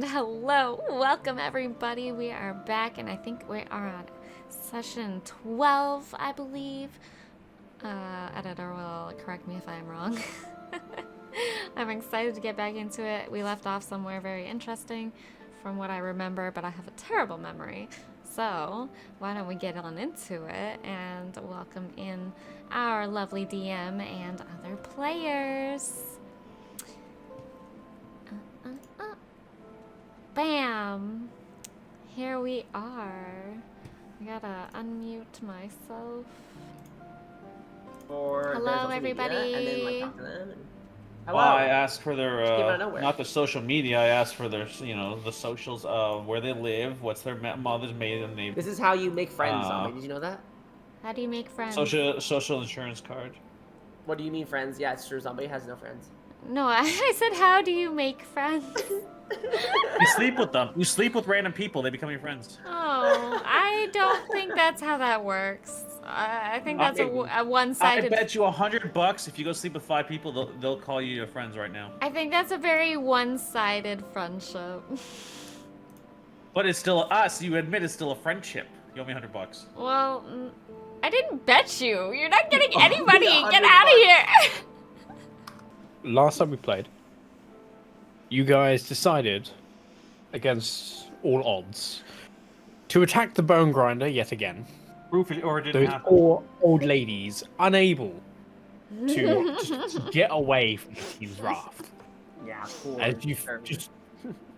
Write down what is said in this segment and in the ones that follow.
And hello, welcome everybody. We are back, and I think we are on session 12, I believe. Editor will correct me if I'm wrong. I'm excited to get back into it. We left off somewhere very interesting from what I remember, but I have a terrible memory. So why don't we get on into it and welcome in our lovely DM and other players. Bam! Here we are. I gotta unmute myself. Hello, everybody. And then, like, talk to them. And... Hello. Well, I asked for their, not the social media, I asked for their, the socials of where they live, what's their mother's maiden name. This is how you make friends, Zombae. Did you know that? How do you make friends? Social insurance card. What do you mean friends? Yeah, it's true. Zombae has no friends. No, I said, how do you make friends? You sleep with them. You sleep with random people. They become your friends. Oh, I don't think that's how that works. I think that's a one-sided... I bet you $100 if you go sleep with 5 people, they'll call you your friends right now. I think that's a very one-sided friendship. But it's still us. You admit it's still a friendship. You owe me $100. Well, I didn't bet you. You're not getting anybody. Get out of here. Last time we played, you guys decided, against all odds, to attack the bone grinder yet again. Proof it or it didn't Those happen. poor old ladies unable to just get away from the team's raft. Yeah, cool. As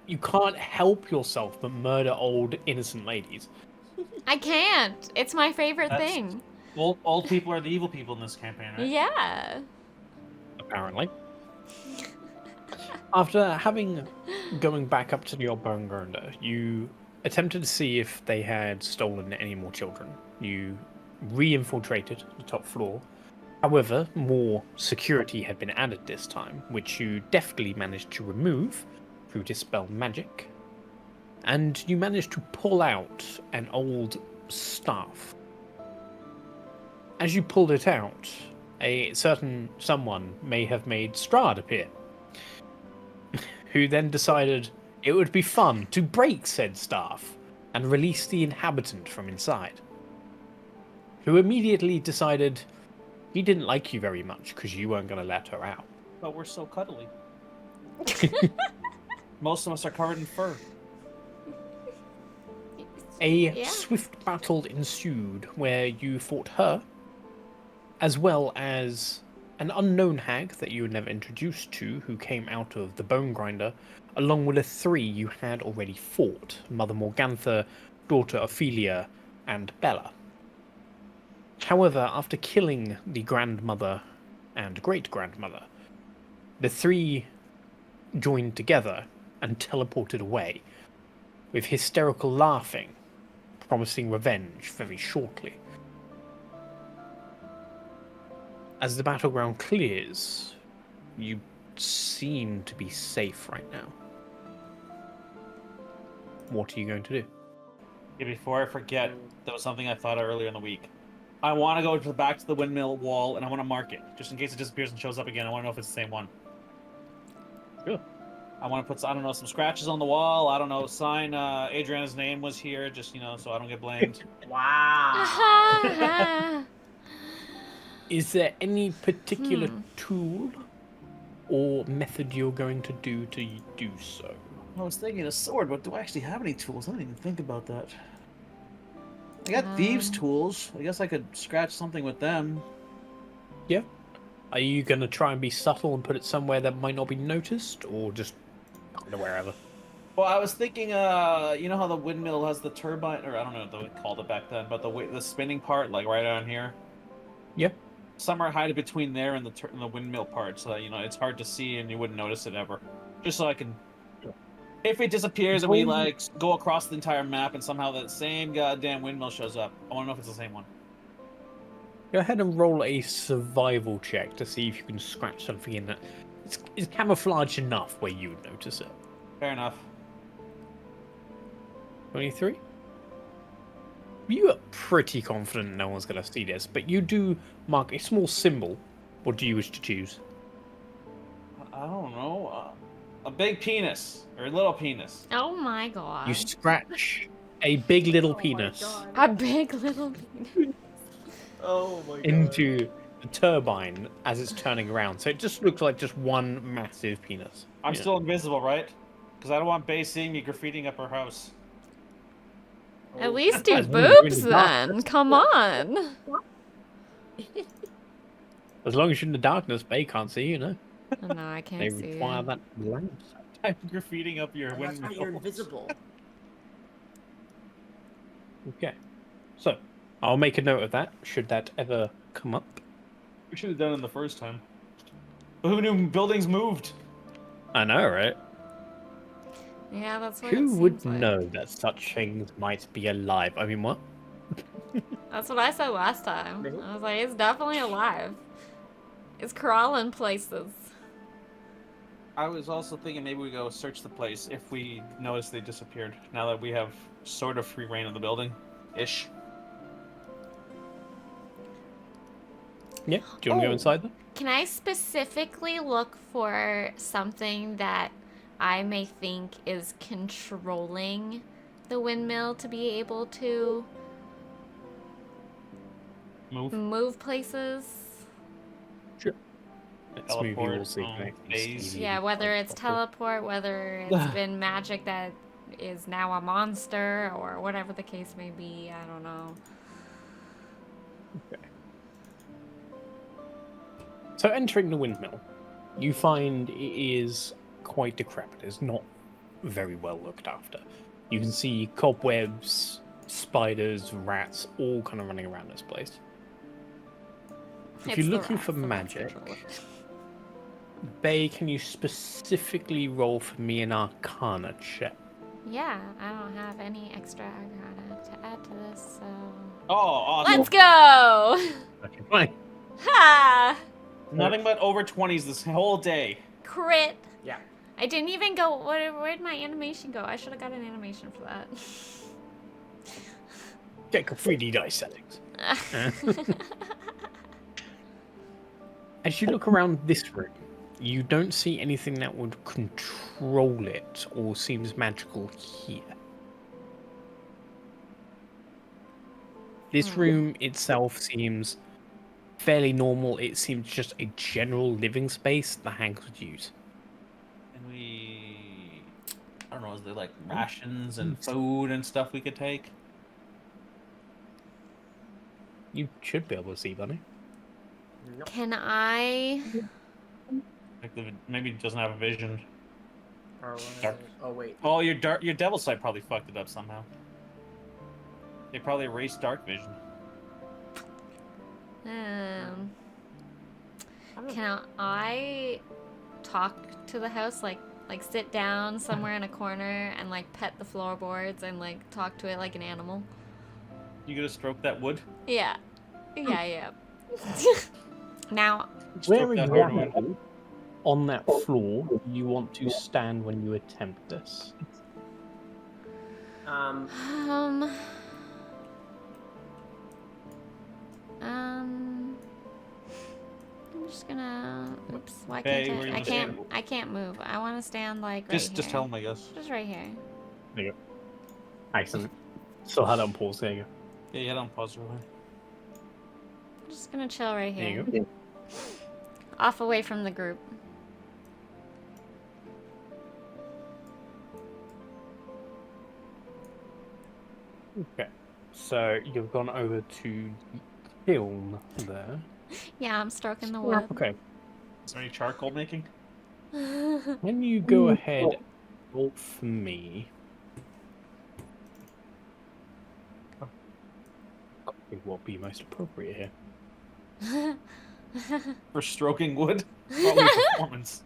you can't help yourself but murder old innocent ladies. I can't. It's my favorite thing. Old people are the evil people in this campaign, right? Yeah. Apparently. After going back up to the old bone grinder, you attempted to see if they had stolen any more children. You re-infiltrated the top floor. However, more security had been added this time, which you deftly managed to remove through Dispel Magic. And you managed to pull out an old staff. As you pulled it out, a certain someone may have made Strahd appear, who then decided it would be fun to break said staff and release the inhabitant from inside, who immediately decided he didn't like you very much because you weren't going to let her out. But we're so cuddly. Most of us are covered in fur. A swift battle ensued where you fought her, as well as an unknown hag that you were never introduced to who came out of the bone grinder, along with the 3 you had already fought, Mother Morgantha, Daughter Ophelia, and Bella. However, after killing the grandmother and great-grandmother, the 3 joined together and teleported away, with hysterical laughing, promising revenge very shortly. As the battleground clears, you seem to be safe right now. What are you going to do? Yeah, before I forget, there was something I thought of earlier in the week. I want to go back to the windmill wall, and I want to mark it, just in case it disappears and shows up again. I want to know if it's the same one. Sure. I want to put, I don't know, some scratches on the wall. I don't know, sign Adriana's name was here, just, so I don't get blamed. Wow. Is there any particular tool or method you're going to do so? I was thinking a sword, but do I actually have any tools? I didn't even think about that. I got thieves' tools. I guess I could scratch something with them. Yeah. Are you going to try and be subtle and put it somewhere that might not be noticed, or just wherever? Well, I was thinking, you know how the windmill has the turbine, or I don't know what they called it back then, but the spinning part, like right on here. Yeah. Somewhere hide between there and the windmill part, so that, it's hard to see and you wouldn't notice it ever. Just so I can... If it disappears and we, go across the entire map and somehow that same goddamn windmill shows up, I want to know if it's the same one. Go ahead and roll a survival check to see if you can scratch something in that. It's camouflaged enough where you would notice it. Fair enough. 23? You are pretty confident no one's going to see this, but you do mark a small symbol. What do you wish to choose? I don't know. A big penis or a little penis. Oh my god. You scratch a big little Oh my penis God. A big little penis. Oh my god. into the turbine as it's turning around. So it just looks like just one massive penis. I'm Yeah. still invisible, right? Because I don't want Bae seeing me graffitiing up her house. At least do As long as you're in boobs the then. darkness. Come on. As long as you're in the darkness, they can't see you, no? Oh, no, I They can't see require it. that lamp. I'm graffitiing up your Oh, that's windmill. right, you're invisible. Okay. So, I'll make a note of that, should that ever come up. We should have done it the first time. But who knew buildings moved? I know, right? Yeah, that's what Who it would seems like. know that such things might be alive? I mean, what? That's what I said last time. Maybe. I was like, it's definitely alive. It's crawling places. I was also thinking maybe we go search the place if we notice they disappeared. Now that we have sort of free reign of the building, ish. Yeah. Do you want to go Oh. inside them? Can I specifically look for something that I may think is controlling the windmill to be able to Move. move places? Let's move you all Teleport, so you can actually phase. see Yeah, the whether it's proper- teleport, whether it's been magic that is now a monster, or whatever the case may be, I don't know. Okay. So entering the windmill, you find it is quite decrepit. It's not very well looked after. You can see cobwebs, spiders, rats, all kind of running around this place. If It's you're the looking rats, for the rats magic, control it. Bae, can you specifically roll for me an Arcana check? Yeah, I don't have any extra arcana to add to this, so... Oh, awesome. Let's go! Okay, fine. Ha! Nothing but over 20s this whole day. Crit! Yeah. I didn't even go... Where'd my animation go? I should have got an animation for that. Check your 3D dice settings. As you look around this room, you don't see anything that would control it or seems magical here. This room itself seems fairly normal. It seems just a general living space the Hanks would use. And I don't know, is there like rations and food and stuff we could take? You should be able to see, Bunny. Nope. Can I... Like maybe it doesn't have a vision. Or was Dark. it- Oh wait. Oh, your devil sight probably fucked it up somehow. They probably erased dark vision. Can I talk to the house, like sit down somewhere in a corner and like pet the floorboards and like talk to it like an animal? You gonna stroke that wood? Yeah. Yeah. Now, Where Stroke that hardwood. exactly on that floor do you want to stand when you attempt this? Um. I'm just gonna. Oops. Why Hey, can't where you I? I wanna can't. stand? I can't move. I want to stand like right Just here. tell him, I guess. Just right here. There you go. Excellent. Still had it on pause. There you go. Yeah, you don't pause really. I'm just gonna chill right There here. you go. Off away from the group. Okay. So you've gone over to the kiln there. Yeah, I'm stroking the wood. Okay. Is there any charcoal making? When you go ahead, roll for me. I think what would be most appropriate here. For stroking wood? Probably performance.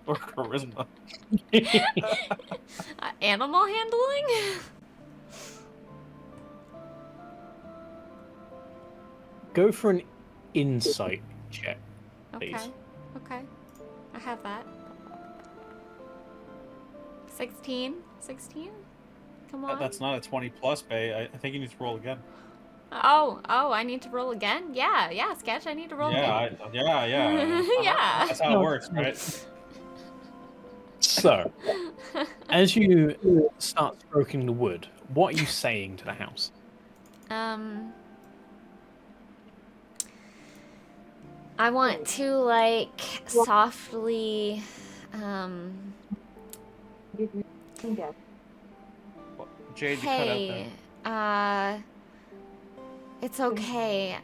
Or charisma. Animal handling? Go for an insight check. Okay. Please. Okay. I have that. 16? 16? Come on. That's not a 20 plus, Bae. I think you need to roll again. Oh, I need to roll again? Yeah, Sketch, I need to roll again. Yeah. Yeah. That's how it works, right? So, as you start stroking the wood, what are you saying to the house? I want to like softly Jade, you cut out there. hey, it's okay.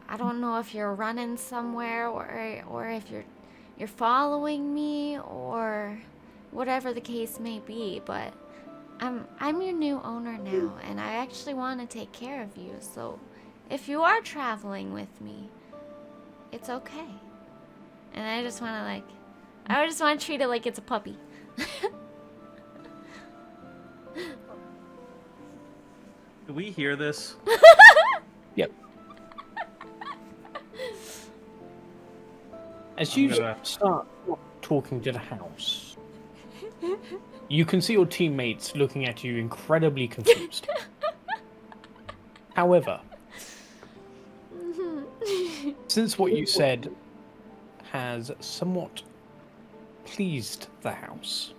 I don't know if you're running somewhere or if you're following me or whatever the case may be, but I'm your new owner now, and I actually want to take care of you. So, if you are traveling with me, it's okay. And I just want to treat it like it's a puppy. Do we hear this? Yep. As you start talking to the house, you can see your teammates looking at you incredibly confused. However, since what you said has somewhat pleased the house,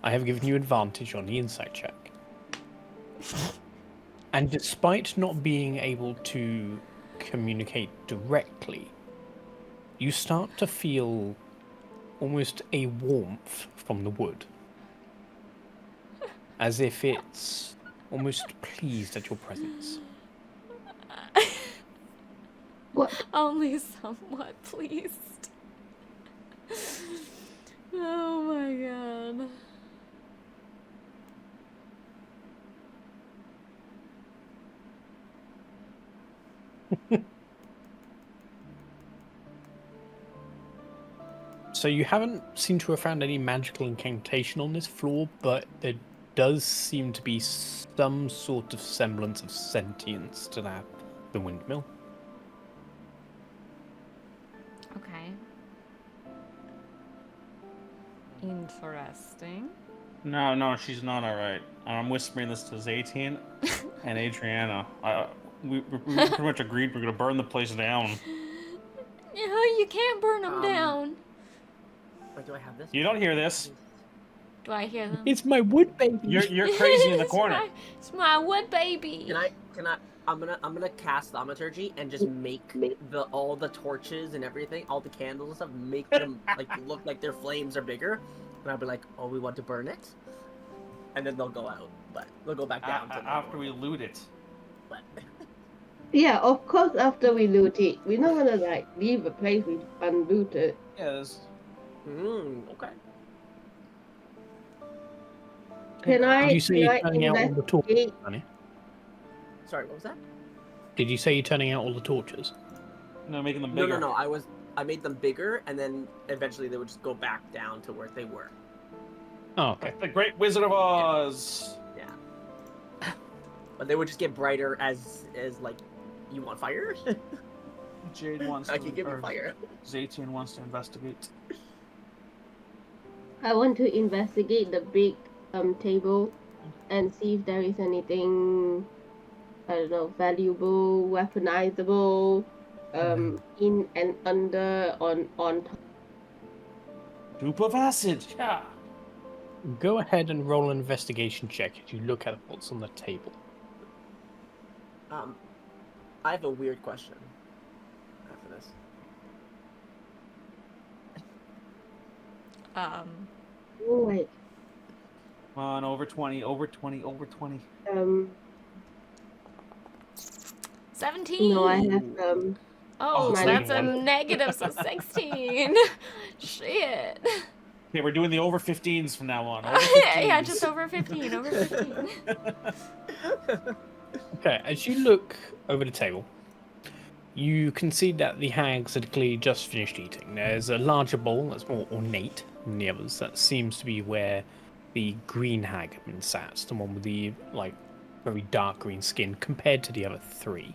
I have given you advantage on the insight check. And despite not being able to communicate directly, you start to feel almost a warmth from the wood. As if it's almost pleased at your presence. What? Only somewhat pleased. Oh my god. So you haven't seemed to have found any magical incantation on this floor, but there does seem to be some sort of semblance of sentience to the windmill. Okay. Interesting. No, she's not alright. I'm whispering this to ZeTian and Adriana. We pretty much agreed we're gonna burn the place down. Yeah, you can't burn them down. Wait, do I have this? You don't hear this. Do I hear them? It's my wood baby. You're crazy in the corner. It's my wood baby. Can I? I'm gonna cast thaumaturgy and just make all the torches and everything, all the candles and stuff, make them like look like their flames are bigger, and I'll be like, oh, we want to burn it, and then they'll go out, but they'll go back down after we loot it. But Yeah, of course. After we loot it, we're not gonna like leave a place we unlooted. Yes. Okay. Can I? Did you say you're can I turning out all the torches, investigate- Danny? Sorry, what was that? Did you say you're turning out all the torches? No, making them No, bigger. no. I made them bigger, and then eventually they would just go back down to where they were. Oh, okay. The Great Wizard of Oz. Yeah. But they would just get brighter as like, you want fire? Jade wants I to. can give you or fire. ZeTian wants to investigate. I want to investigate the big table and see if there is anything, I don't know, valuable, weaponizable, in and under, on top. Goop of acid. Yeah. Go ahead and roll an investigation check as you look at what's on the table. I have a weird question after this. Oh wait. Come on, over 20, over 20, over 20. 17. No, I have Oh, Oh, so that's a -1. negative, so 16. Shit. Okay, we're doing the over 15s from now on. Over 15s. Yeah, just over 15. Over 15. Okay, as you look over the table, you can see that the hags had clearly just finished eating. There's a larger bowl that's more ornate than the others. That seems to be where the green hag had been sat, the one with the like very dark green skin compared to the other three.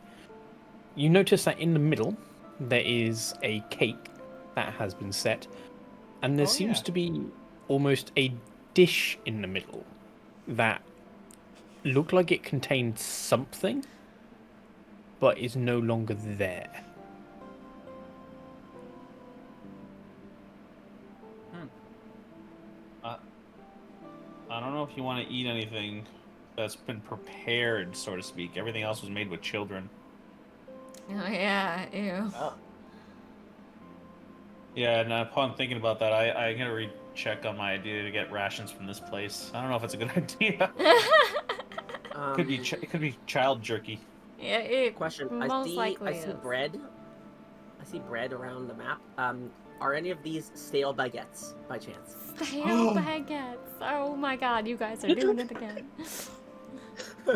You notice that in the middle there is a cake that has been set, and there seems to be almost a dish in the middle that looked like it contained something, but is no longer there. if you want to eat anything that's been prepared, so to speak. Everything else was made with children. Oh yeah, ew. Oh. Yeah, and upon thinking about that, I gotta recheck on my idea to get rations from this place. I don't know if it's a good idea. It could be child jerky. Yeah, it Question. most likely I see is. bread. I see bread around the map. Are any of these stale baguettes by chance? Stale baguettes. Oh my god, you guys are doing it again.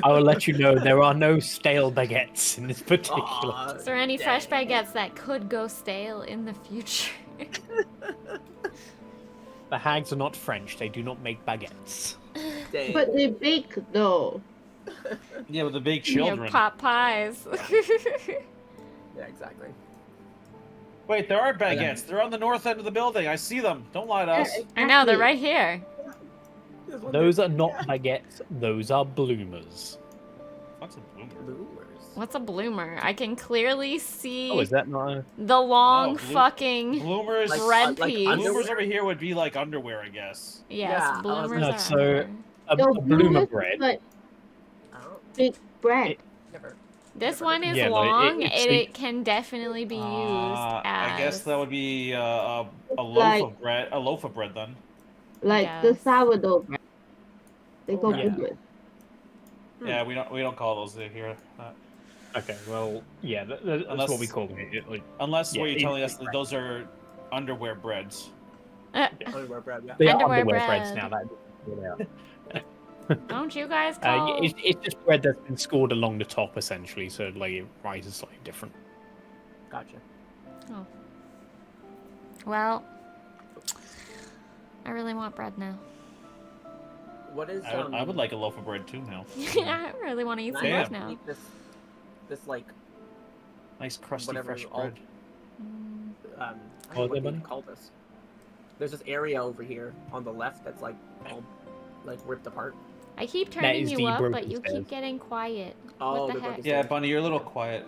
I will let you know there are no stale baguettes in this particular. Aw, Is there any fresh dang. baguettes that could go stale in the future? The hags are not French. They do not make baguettes. Dang. But they bake though. Yeah, with the big Yeah, children. pot pies. Yeah, exactly. Wait, there are baguettes. They're on the north end of the building. I see them. Don't lie to us. I know, they're right here. Those are not baguettes. Those are bloomers. What's a bloomer? Bloomers. What's a bloomer? I can clearly see Oh, is that not? A... the long Oh, fucking Bloomers. bread like piece. underwear? Bloomers over here would be like underwear, I guess. Yes, Yeah, I was bloomers No, are so- underwear. A No, bloomer bloomers, bread. but Oh, big bread. never. This Never one heard is Yeah, no, long, it's and the- it can definitely be used as... I guess that would be a loaf Like- of bread. A loaf of bread, then. Like the Yes. sourdough bread. They go Yeah. bloomers. Yeah, we don't call those here. Okay, well, yeah, that's Unless- what we call it. Like, Unless Yeah, what you're in- telling us that those are underwear breads. Underwear bread. Yeah. they are Underwear underwear breads bread. now. That Don't you guys call... it's just bread that's been scored along the top, essentially. So like it rises slightly different. Gotcha. Well, I really want bread now. What is? I would like a loaf of bread too now. I really want to eat Can some I bread ask now. you this like Nice crusty Whatever, fresh all- bread. Mm, I What don't is know it, what you buddy? call this. There's this area over here on the left that's like all like ripped apart. I keep turning is you the up, but broken you stairs. keep getting quiet. Oh, what the the heck? broken Yeah, stairs. Bunny, you're a little quiet.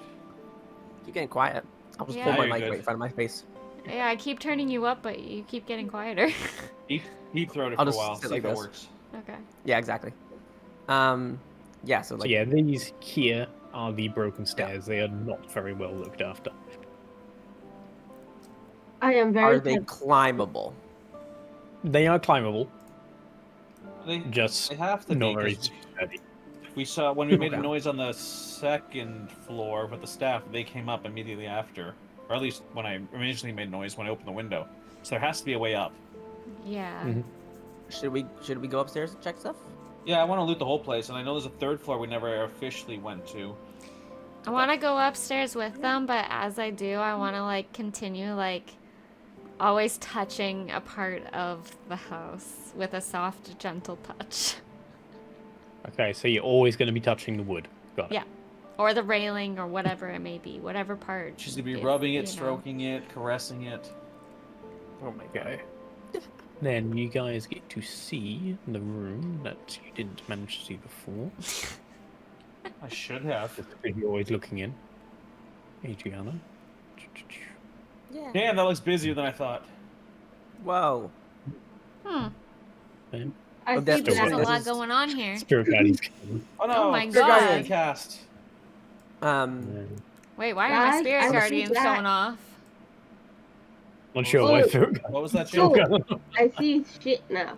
Keep getting quiet. I'll just Yeah. pull my You're mic good. right in front of my face. Yeah, I keep turning you up, but you keep getting quieter. Deep throat it I'll for a just while. sit See like if it this. works. Okay. Yeah, exactly. Yeah. So So like, yeah, these here are the broken stairs. They are not very well looked after. I am very are they tempted. climbable? They are climbable, They just have to not be. very 'Cause sturdy. we saw when we made a Okay. noise on the second floor with the staff. They came up immediately after, or at least when I initially made noise when I opened the window. So there has to be a way up. Yeah. Mhm. Should we go upstairs and check stuff? Yeah, I want to loot the whole place, and I know there's a third floor we never officially went to. I want to go upstairs with them, but as I do, I want to like continue like always touching a part of the house with a soft, gentle touch. Okay, so you're always going to be touching the wood. Got it. Yeah. Or the railing or whatever it may be, whatever part. She's gonna be is, rubbing you it, know. stroking it, caressing it. Oh my god. Okay. Then you guys get to see the room that you didn't manage to see before. I should have. Because you're always looking in. Adriana. Yeah. Damn, that looks busier than I thought. Whoa. Hmm. I Oh, see that's There's the a one. that. lot going on here. Spirit Guardian's coming. Oh no! Oh my Spirit God. Guardian cast. Wait, why are my Guys, spirit I see guardians that. going off? Not sure Oh. why Spirit What was that, So- Joe? I see shit now.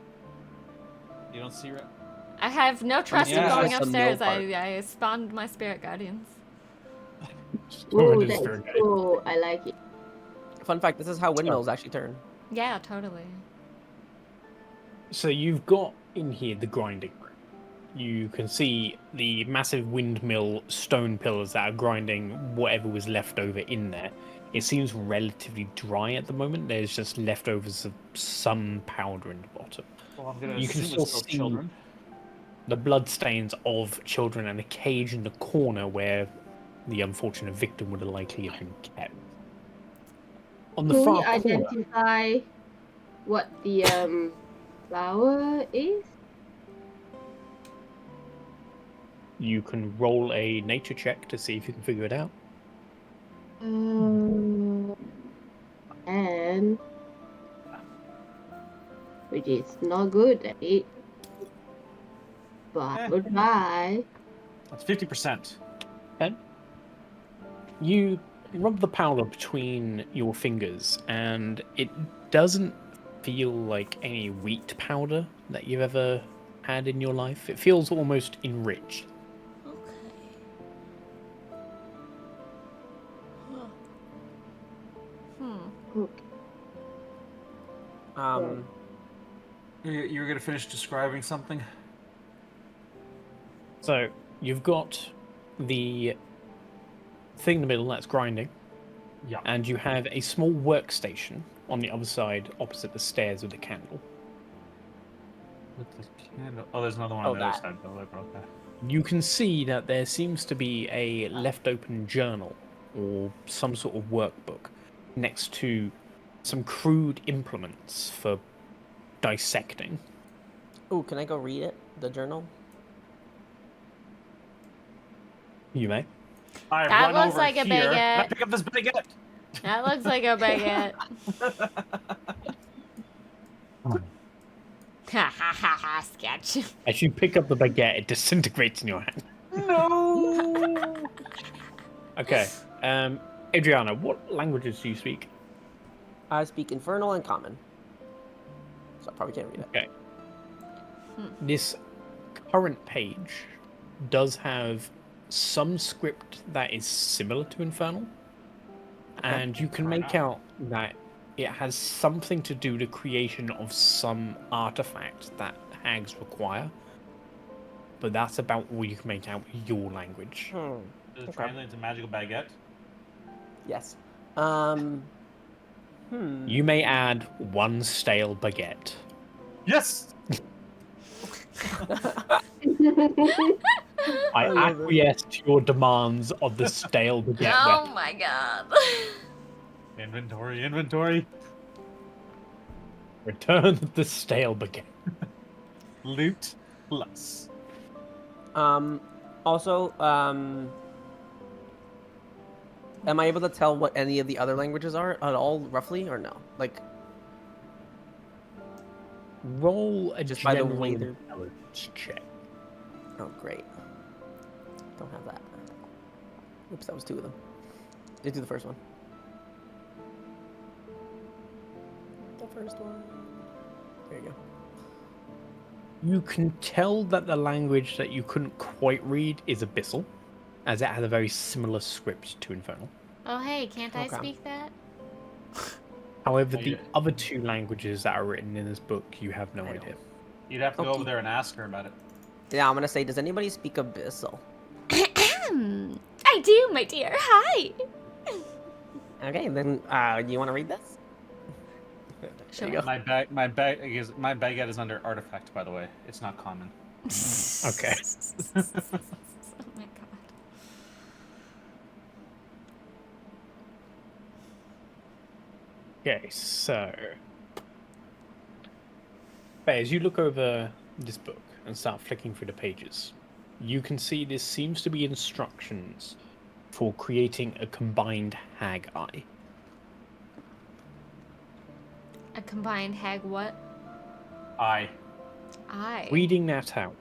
You don't see it? I have no trust Yeah, in going that's the upstairs. mill part. I spawned my spirit guardians. Ooh, Spirit that's Guardian. cool. I like it. Fun fact: this is how windmills actually turn. Yeah, totally. So you've got in here the grinding room. You can see the massive windmill stone pillars that are grinding whatever was left over in there. It seems relatively dry at the moment. There's just leftovers of some powder in the bottom. Well, I'm gonna You can assume it's still still see- children. The bloodstains of children and a cage in the corner where the unfortunate victim would have likely have been kept. On the Can we far corner, identify what the flower is? you can roll a nature check to see if you can figure it out. And which is not good at it. but I will try. That's 50%. You rub the powder between your fingers, and it doesn't feel like any wheat powder that you've ever had in your life. It feels almost enriched. Okay. Hmm. You're gonna finish describing something? So you've got the thing in the middle that's grinding, Yeah. and you have a small workstation on the other side opposite the stairs with a candle. With the candle. Oh, there's another one Oh, on the other that. side. Though. I broke that. You can see that there seems to be a left open journal or some sort of workbook next to some crude implements for dissecting. Ooh, can I go read it? The journal? You may. I That run looks over like a here, and I baguette. pick up this baguette. That looks like a baguette. Ha ha ha ha, sketch. As you pick up the baguette, it disintegrates in your hand. No. Okay. Adriana, what languages do you speak? I speak Infernal and Common. So I probably can't read it. Okay. This current page does have some script that is similar to Infernal, and you can make out that it has something to do with the creation of some artifact that hags require. But that's about all you can make out with your language. Does it translate to magical baguette? Yes. You may add one stale baguette. Yes. I acquiesce to your demands of the stale baguette. Oh weapon. my god. Inventory. Return the stale baguette. Loot plus. Also, am I able to tell what any of the other languages are at all, roughly, or no? Like, Roll a Just by the general way they're- intelligence check. oh, great. Don't have that. Oops, that was two of them. Did do the first one. The first one. There you go. You can tell that the language that you couldn't quite read is Abyssal, as it has a very similar script to Infernal. Oh hey, can't I Okay. speak that? However, Oh, the yeah. other two languages that are written in this book, you have no I idea. You'd have to go Okay. over there and ask her about it. Yeah, I'm gonna say, does anybody speak Abyssal? I do, my dear. Hi. Okay, then, you want to read this? Sure. There you go. My baguette is under artifact, by the way. It's not common. Okay. Oh my god. Okay, so but as you look over this book and start flicking through the pages, you can see this seems to be instructions for creating a combined hag eye. A combined hag what? I. I. Reading that out,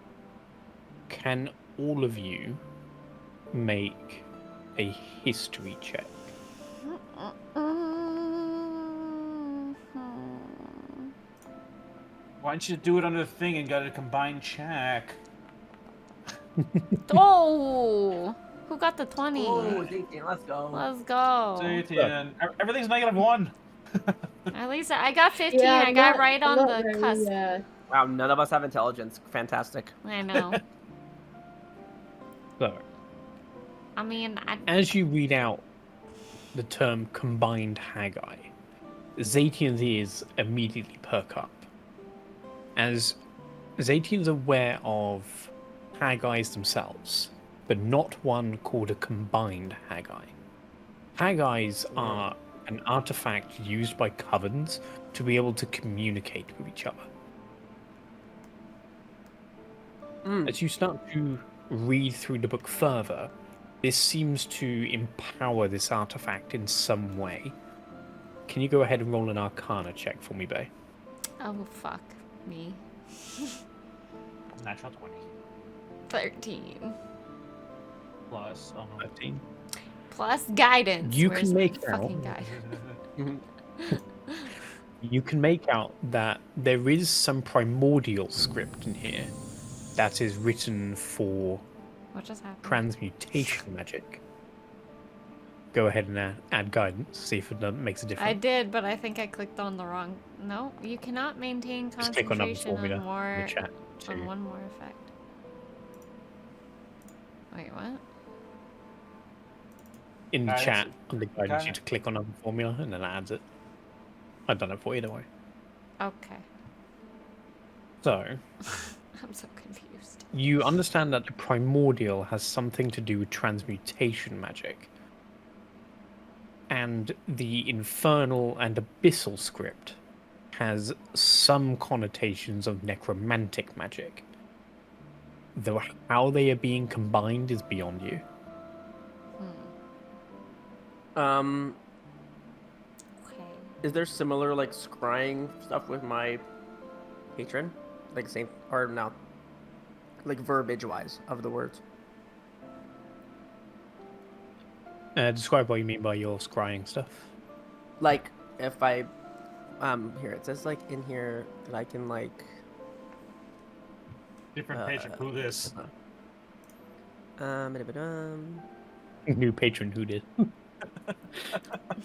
can all of you make a history check? Why don't you do it under the thing and get a combined check? Oh! Who got the 20? Oh, ZeTian, let's go. Let's go. ZeTian. Everything's -1. At least I got 15. Yeah, I got not- right on not the very, cusp. Wow, none of us have intelligence. Fantastic. I know. So, I mean, as you read out the term combined hag eye, ZeTian's ears immediately perk up. As ZeTian's aware of hag eyes themselves, but not one called a combined hag eye. Hag eyes are an artifact used by covens to be able to communicate with each other. As you start to read through the book further, this seems to empower this artifact in some way. Can you go ahead and roll an Arcana check for me, Bae? oh fuck me. Natural 20. 13. Plus, 13. Plus guidance. You Where's can my make out. fucking guidance? You can make out that there is some primordial script in here that is written for What just happened? transmutation magic. Go ahead and add guidance, see if it makes a I difference. did, but I think I clicked on the wrong. No, you cannot maintain Just click on another concentration formula on in more the chat. on one more effect. Wait, what? In the Guidance. chat, under guidance, you Guidance. need to click on another formula and then it adds it. I've done it for you, don't worry. Okay. So, I'm so confused. you understand that the primordial has something to do with transmutation magic. And the infernal and abyssal script has some connotations of necromantic magic. Though how they are being combined is beyond you. Okay. Is there similar like scrying stuff with my patron? Like same or no? Like verbiage wise of the words. Describe what you mean by your scrying stuff. Like if I here it says like in here that I can like different page of who this. New patron who did.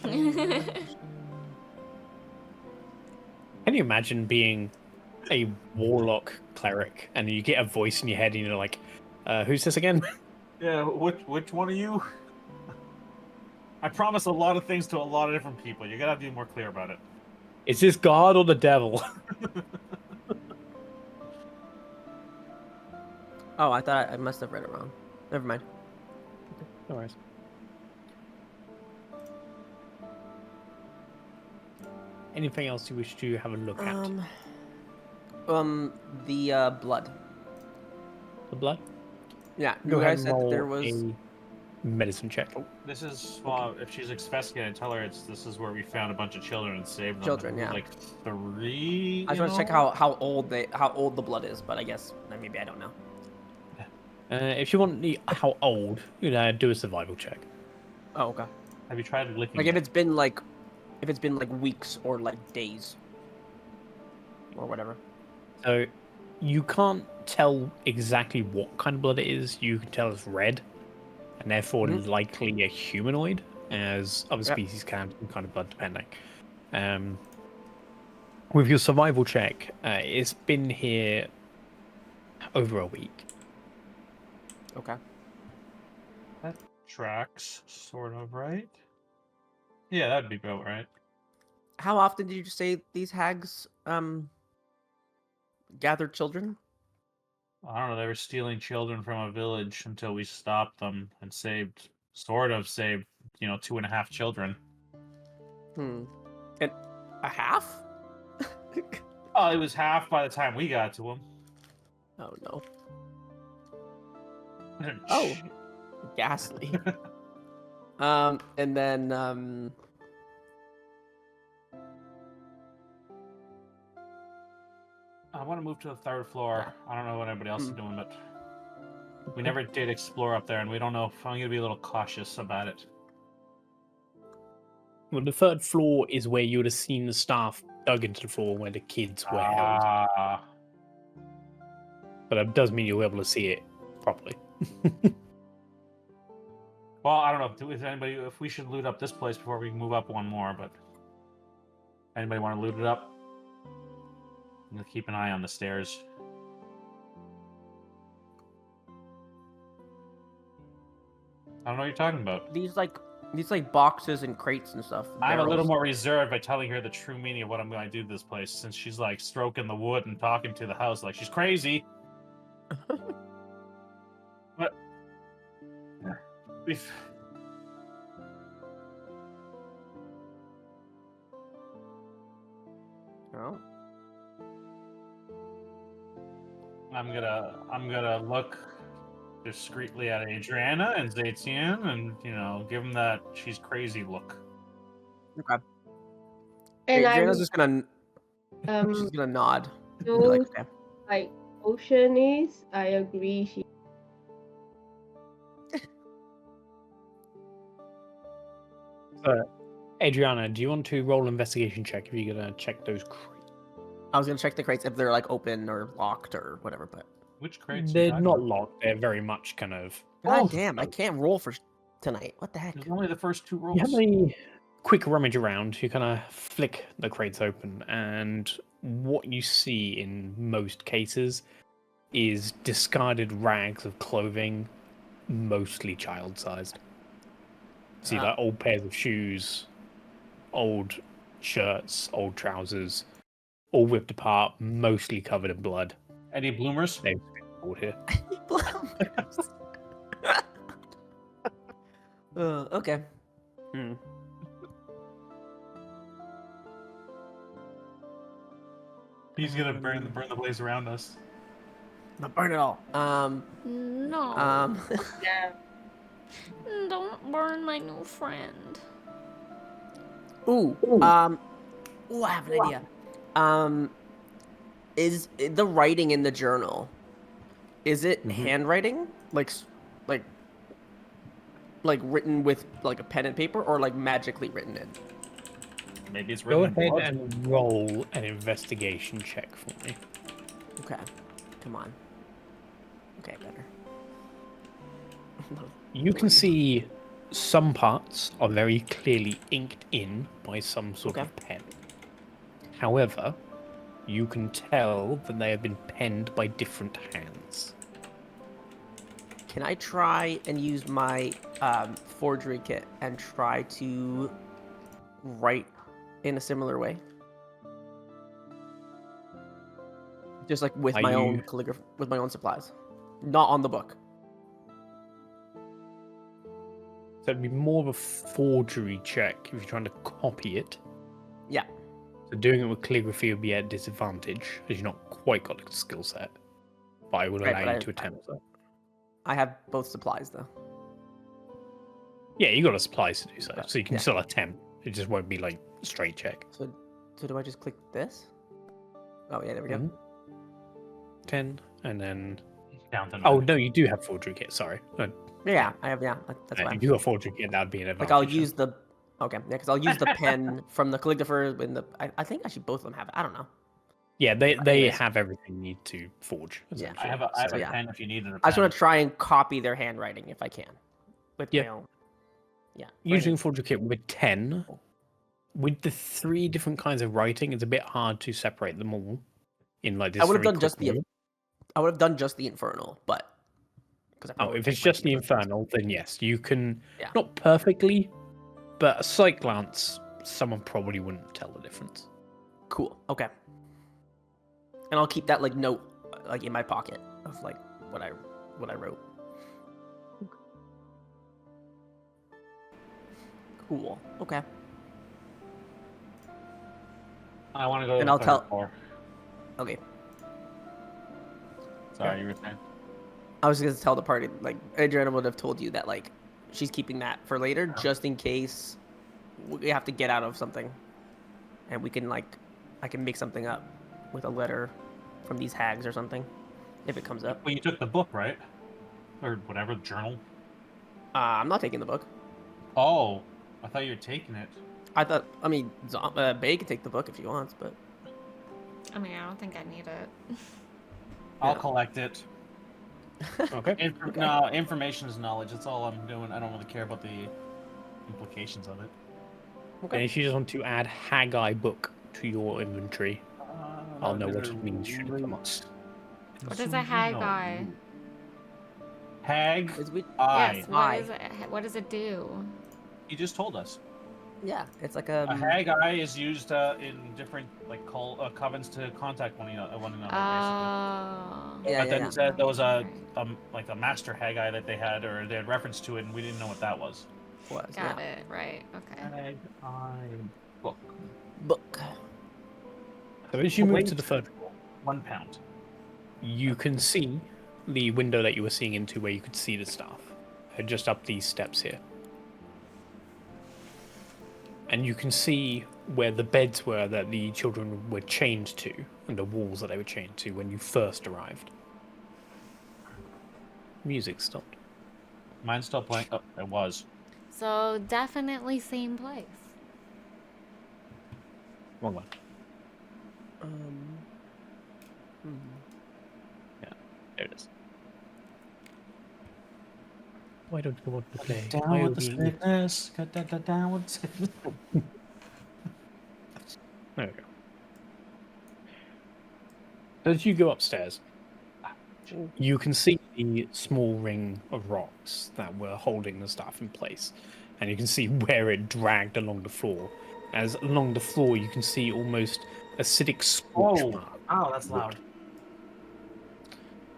Can you imagine being a warlock cleric and you get a voice in your head and you're like, who's this again? Yeah, which one of you? I promise a lot of things to a lot of different people. You gotta be more clear about it. Is this God or the devil? Oh, I thought I must have read it wrong. Never mind. No worries. Anything else you wish to have a look at? The blood. The blood? Yeah, Go you ahead guys and said that roll there was. a medicine check. This is if she's investigating, tell her this is where we found a bunch of children and saved them. Children, yeah. Like 3. I just want to check how old the blood is, but I guess maybe I don't know. If you want how old, do a survival check. Oh, okay. Have you tried licking? Like it? if it's been like weeks or like days or whatever. So you can't tell exactly what kind of blood it is. You can tell it's red, and therefore likely a humanoid, as other species can, some kind of blood depending. With your survival check, it's been here over a week. Okay. That tracks, sort of, right? Yeah, that'd be about right. How often did you say these hags gathered children? I don't know. They were stealing children from a village until we stopped them and saved 2.5 children. And a half? Oh, it was half by the time we got to them. Oh no. Oh, ghastly. And then I want to move to the 3rd floor. I don't know what everybody else is doing, but we never did explore up there, and we don't know if I'm gonna be a little cautious about it. Well, the 3rd floor is where you would have seen the staff dug into the floor where the kids were held. But that does mean you'll be able to see it properly. Well, I don't know if we should loot up this place before we move up one more, but anybody want to loot it up? I'm gonna keep an eye on the stairs. I don't know what you're talking about. these boxes and crates and stuff. I'm a little barrels. more reserved by telling her the true meaning of what I'm going to do to this place, since she's like stroking the wood and talking to the house like she's crazy. But we've Oh. I'm gonna look discreetly at Adriana and ZeTian and give them that she's crazy look. Okay. And Adriana's just gonna I'm she's gonna nod. Be so like, okay. like Ocean is. I agree. She's Adriana, do you want to roll investigation check if you're gonna check those crates? I was gonna check the crates if they're like open or locked or whatever, but Which crates? They're not locked. They're very much kind of. god damn, I can't roll for tonight. What the heck? There's only the first 2 rolls. You have a quick rummage around. You kind of flick the crates open, and what you see in most cases is discarded rags of clothing, mostly child-sized. See, like old pairs of shoes, old shirts, old trousers, all ripped apart, mostly covered in blood. Any bloomers? They've been bought here. Okay. He's gonna burn the blaze around us. Not burn it all. No. Yeah. Don't burn my new friend. Ooh. I have an idea. Is the writing in the journal? Is it handwriting, like written with like a pen and paper, or like magically written in? Maybe it's Go written in ahead blood. and roll an investigation check for me. Okay. Come on. Okay, better. You can see some parts are very clearly inked in by some sort of pen. However, you can tell that they have been penned by different hands. Can I try and use my forgery kit and try to write in a similar way? Just like with my own calligraphy, with my own supplies, not on the book. So it'd be more of a forgery check if you're trying to copy it. Yeah. So doing it with calligraphy would be at a disadvantage, as you've not quite got the skill set. But I would allow you to attempt that. I have both supplies though. Yeah, you got the supplies to do so, Okay, so you can yeah. still attempt. It just won't be like a straight check. So do I just click this? Oh yeah, there we go. Mhm. 10, and then... Down to Oh, 9. no, you do have forgery kit, sorry. No, Yeah, I have. Yeah, that's if fine. you got forgery kit, that'd be an advantage. Like I'll use the. Okay, yeah, because I'll use the pen from the calligrapher in the. I think actually both of them have it. I don't know. Yeah, they Anyways. have everything you need to forge. Yeah. I have a So, yeah. pen if you need it. I just want to try and copy their handwriting if I can, with my Yeah. own. Yeah. Using forgery kit with 10, with the 3 different kinds of writing, it's a bit hard to separate them all in like this. I would have very done just quick the. moment. I would have done just the infernal, but. Oh, if it's just the infernal, then yes, you can. Yeah. Not perfectly, but a sight glance, someone probably wouldn't tell the difference. Cool. Okay. And I'll keep that like note like in my pocket of like what I wrote. Cool. Okay. I want to go. And to I'll the tell- third floor. Okay. Sorry, you were saying. I was gonna tell the party like Adriana would have told you that like she's keeping that for later just in case we have to get out of something, and we can like I can make something up with a letter from these hags or something if it comes up. Well, you took the book, right? Or whatever, the journal. I'm not taking the book. Oh, I thought you were taking it. I mean, Bae can take the book if she wants, but I mean, I don't think I need it. I'll Yeah. collect it. Okay. No, information is knowledge. That's all I'm doing. I don't really care about the implications of it. And if you just want to add Haggai book to your inventory, I'll know what it means should it come up. What is a Haggai? Hag? it's we. Eye. Yes, what is it? What does it do? You just told us. Yeah, it's like A hag eye is used in different like covens to contact one another. Oh. Basically. Yeah, But then yeah. it said there was a Okay. like a master hag eye that they had, or they had reference to it, and we didn't know what that was. was Got yeah. it. Right. Okay. Hag eye book. book. So as you Oh, move wait. to the third floor, £1. you can see the window that you were seeing into where you could see the staff. Just up these steps here. And you can see where the beds were that the children were chained to, and the walls that they were chained to when you first arrived. Music stopped. Mine's still playing. Oh, it was. So definitely same place. Wrong one. There it is. Why don't you want to play? Down with the sickness. Got that down with the sickness. There we go. As you go upstairs, you can see the small ring of rocks that were holding the staff in place, and you can see where it dragged along the floor. As along the floor, you can see almost acidic scorch mark. Oh, that's loud.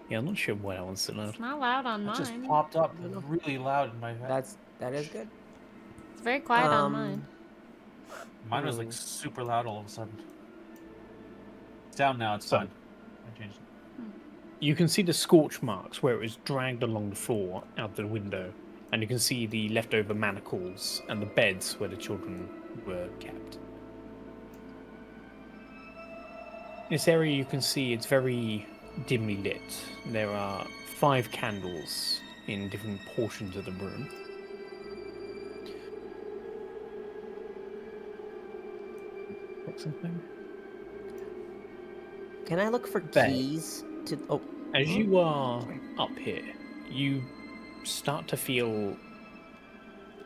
Yeah, I'm not sure why that one's so loud. It's not loud on It mine. just popped up really loud in my head. That is good. It's very quiet on mine. Mine was like super loud all of a sudden. It's down now, it's fine. I changed it. You can see the scorch marks where it was dragged along the floor out the window, and you can see the leftover manacles and the beds where the children were kept. This area you can see it's very dimly lit. There are 5 candles in different portions of the room. Got something? Can I look for keys to? Oh, As you are up here, you start to feel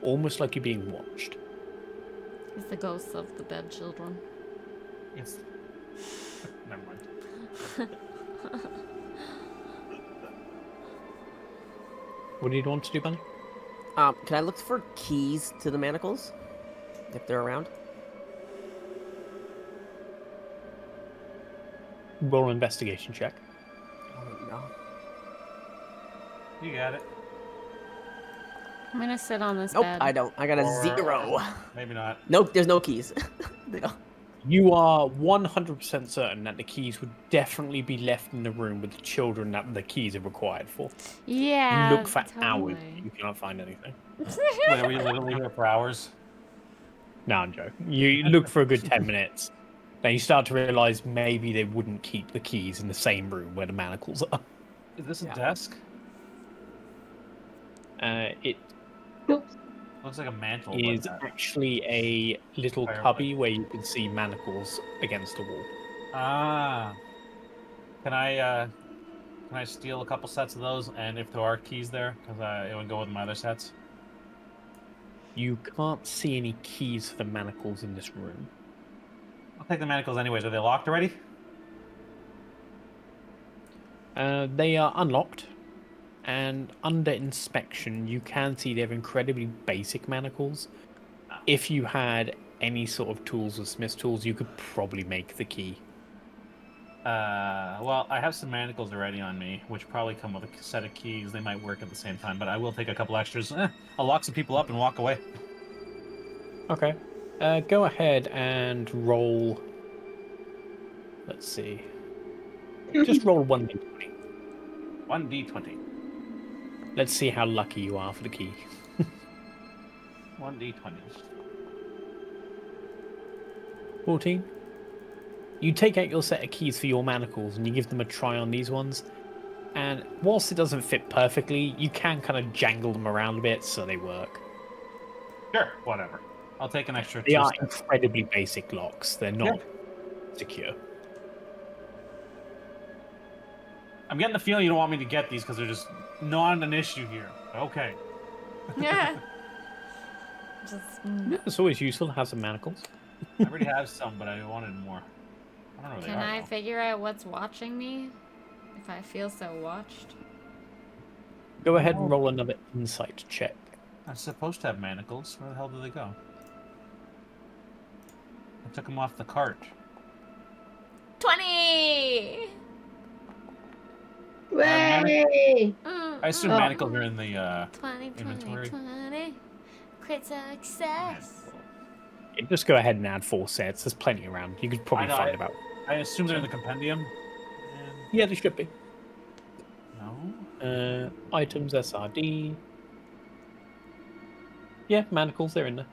almost like you're being watched. It's the ghosts of the dead children. It's... Never mind. What do you want to do, Bunny? can I look for keys to the manacles, if they're around? Roll an investigation check. Oh no. You got it. I'm gonna sit on this Nope, bed. I don't. I got a Or- 0. Maybe not. Nope, there's no keys. No. You are 100% certain that the keys would definitely be left in the room with the children that the keys are required for. Yeah. You look for hours, totally. you cannot find anything. Wait, were you literally here for hours? No, I'm joking. You look for a good 10 minutes. Then you start to realize maybe they wouldn't keep the keys in the same room where the manacles are. Is this a Yeah. desk? It Oops. Looks like a mantle. is Like that. actually a little Fireplace. cubby where you can see manacles against the wall. Ah. Can I steal a couple sets of those? And if there are keys there, because it would go with my other sets. You can't see any keys for the manacles in this room. I'll take the manacles anyways. Are they locked already? They are unlocked, and under inspection, you can see they're incredibly basic manacles. If you had any sort of tools or smith's tools, you could probably make the key. Well, I have some manacles already on me, which probably come with a set of keys. They might work at the same time, but I will take a couple extras. I'll lock some people up and walk away. Okay. Go ahead and roll. Let's see. Just roll 1d20. 1d20. Let's see how lucky you are for the key. 1d20. 14. You take out your set of keys for your manacles and you give them a try on these ones. And whilst it doesn't fit perfectly, you can kind of jangle them around a bit so they work. Sure, whatever. I'll take an extra They 2 are sets. incredibly basic locks. They're not secure. I'm getting the feeling you don't want me to get these because they're just not an issue here. Okay. Yeah. Just Yeah, it's always useful to have some manacles. I already have some, but I wanted more. I don't know where Can they are. I though. figure out what's watching me? If I feel so watched. Go ahead and roll another insight check. I'm supposed to have manacles. Where the hell did they go? I took them off the cart. 20! Way! I assume Oh. manacles are in the 20, 20, inventory. 20. Crit success. Yeah, just go ahead and add 4 sets. There's plenty around. You could probably I know, find about. I assume they're in the compendium. And... Yeah, they should be. No. Items, SRD. Yeah, manacles, they're in there.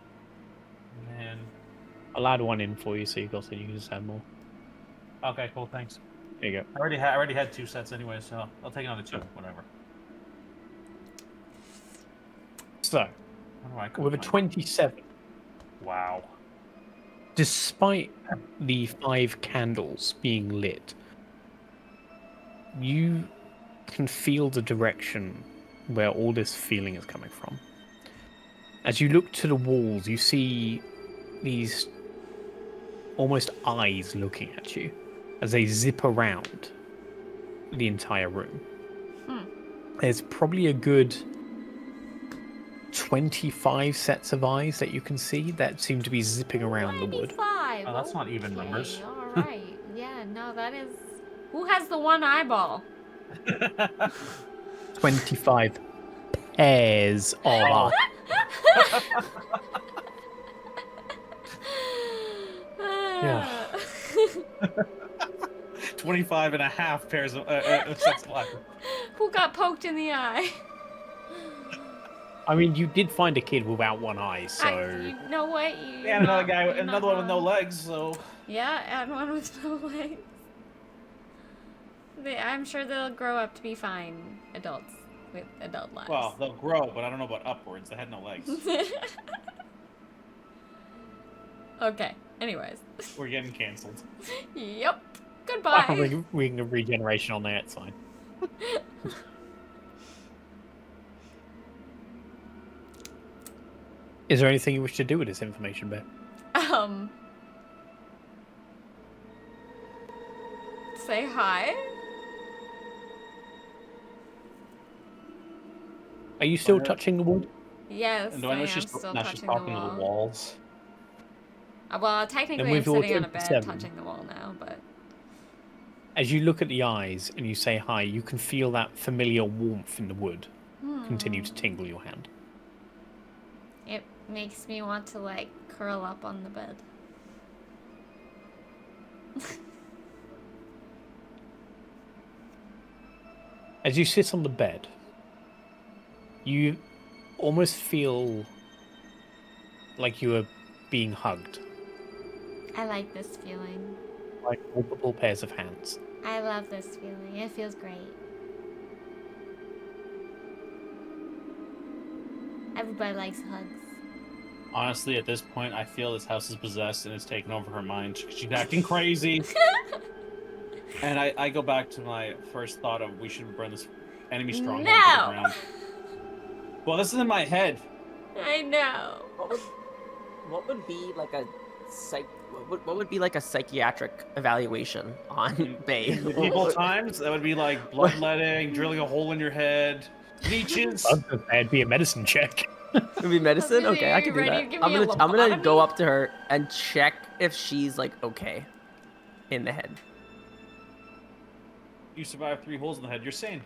And... I'll add one in for you so you can just add more. Okay, cool, thanks. There you go. I already had 2 sets anyway, so I'll take another 2, whatever. So, How do I come With a find it? 27, Wow. despite the 5 candles being lit, you can feel the direction where all this feeling is coming from. As you look to the walls, you see these almost eyes looking at you as they zip around the entire room. There's probably a good 25 sets of eyes that you can see that seem to be zipping around the wood. 25. Oh, that's not even numbers. All right. Yeah, no, that is. Who has the one eyeball? 25 pairs of eyes. Yeah. 25 and a half pairs of sets of eyes. Who got poked in the eye? I mean, you did find a kid without one eye, so... You know what? And another guy, another one with no legs, so... Yeah, and one with no legs. I'm sure they'll grow up to be fine adults with adult lives. Well, they'll grow, but I don't know about upwards. They had no legs. Okay, anyways. We're getting cancelled. Yep. Goodbye. We can regeneration on there, it's fine. Is there anything you wish to do with this information, Bear? Say hi. Are you still touching the wood? Yes, And do I know am she's still now she's touching talking the to wall. the walls? Well, technically with I'm your sitting on a bed 27. touching the wall now, but... As you look at the eyes and you say hi, you can feel that familiar warmth in the wood continue to tingle your hand. It makes me want to, like, curl up on the bed. As you sit on the bed, you almost feel like you are being hugged. I like this feeling. Like multiple pairs of hands. I love this feeling. It feels great. Everybody likes hugs. Honestly, at this point, I feel this house is possessed and it's taken over her mind. She's acting crazy. And I go back to my first thought of we should burn this enemy stronghold to the ground. Well, this is in my head. I know. What would be like a what would be like a psychiatric evaluation on Bay? Medieval times, that would be like bloodletting, drilling a hole in your head, leeches. That'd be a medicine check. It would be medicine? Are Okay, I you can do ready that. to give I'm me a gonna go lobotomy? up to her and check if she's like okay in the head. You survived 3 holes in the head, you're sane.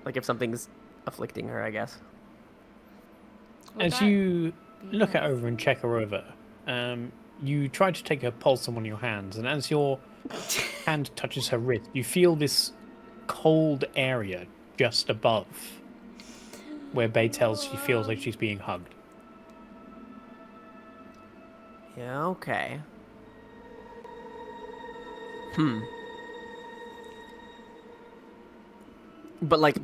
Like if something's afflicting her, I guess. As you look at her over and check her over, you try to take her pulse on one of your hands, and as your hand touches her wrist, you feel this cold area just above where Bay tells she feels like she's being hugged. Yeah, okay. But like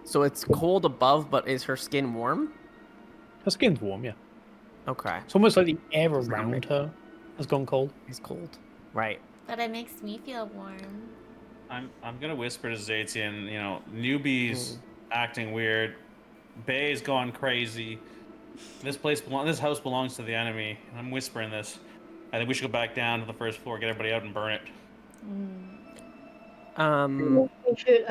so it's cold above, but is her skin warm? Her skin's warm, yeah. Okay. It's almost like the air around her has gone cold. It's cold. Right. But it makes me feel warm. I'm gonna whisper to ZeTian, you know, newbies acting weird, Bay's gone crazy. This house belongs to the enemy. I'm whispering this. I think we should go back down to the first floor, get everybody out and burn it. We should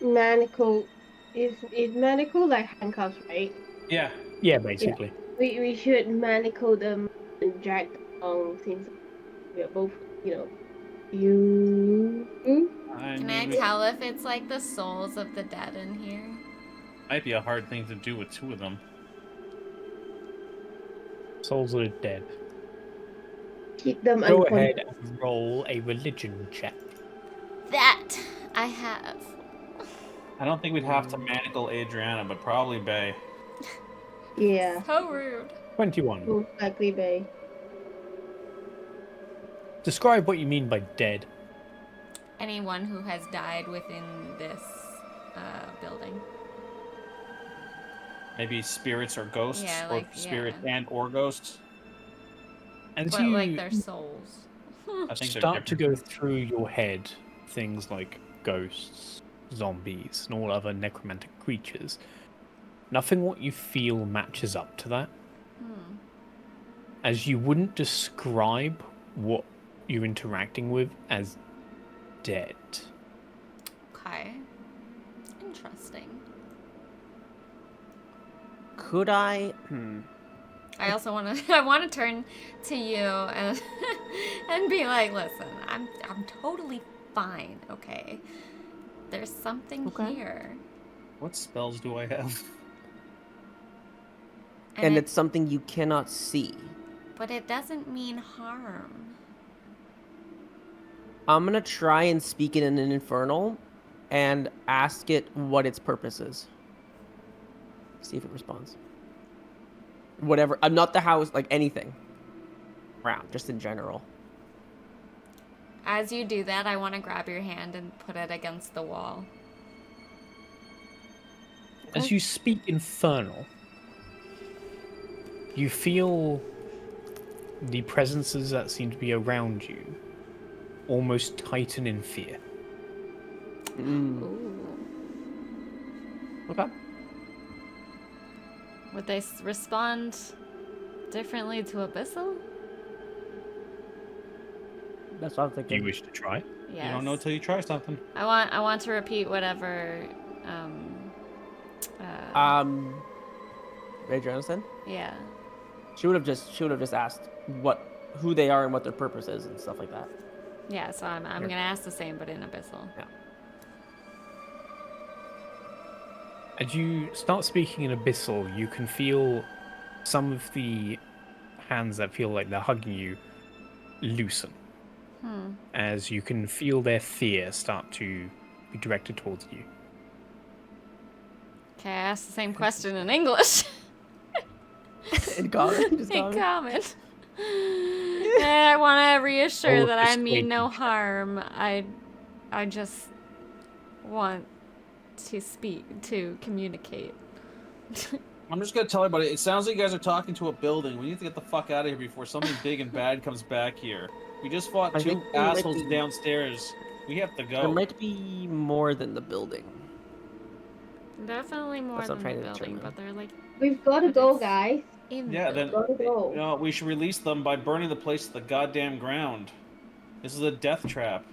manacle. Is manacle like handcuffs, right? Yeah. Yeah, basically. We should manacle them and drag them along since we are both, you. Can I tell if it's like the souls of the dead in here? Might be a hard thing to do with 2 of them. Souls are dead. Keep them Go unconscious. ahead and roll a religion check. That I have. I don't think we'd have to manacle Adriana, but probably Bay. Yeah, So rude. 21. most likely Bay. Describe what you mean by dead. anyone who has died within this building. Maybe spirits or ghosts, Yeah, or like, spirits yeah. and or ghosts. As But you like their souls. I think they're start to different. go through your head things like ghosts, zombies, and all other necromantic creatures, nothing what you feel matches up to that. Hmm. As you wouldn't describe what you're interacting with as dead. Okay. Interesting. Could I? I also want to. I want to turn to you and and be like, listen, I'm totally fine. Okay. There's something Okay. here, What spells do I have? And it's something you cannot see. but it doesn't mean harm. I'm gonna try and speak it in an infernal, and ask it what its purpose is. See if it responds. Whatever. I'm not the house, like anything. Round, just in general. As you do that, I want to grab your hand and put it against the wall. As you speak infernal, you feel the presences that seem to be around you almost tighten in fear. Ooh. Okay. Would they respond differently to Abyssal? That's what I'm Do thinking. you wish to try? Yes. You don't know till you try something. I want to repeat whatever. Ray Jonathan? Yeah. She would have just asked who they are and what their purpose is and stuff like that. Yeah. So I'm Here. gonna ask the same, but in Abyssal. Yeah. As you start speaking in Abyssal, you can feel some of the hands that feel like they're hugging you loosen. As you can feel their fear start to be directed towards you. Okay, I asked the same question in English. In common? Just In common? common. And I want to reassure Oh, that I mean no persuasion check. harm. I just want to communicate. I'm just gonna tell everybody. It sounds like you guys are talking to a building. We need to get the fuck out of here before something big and bad comes back here. We just fought I two think there might assholes be- downstairs. We have to There go. might be more than the building. Definitely more That's what than I'm the trying to building, determine. but they're like We've got to But go, it's- guys. in Yeah, the then- Gotta go. No, we should release them by burning the place to the goddamn ground. This is a death trap,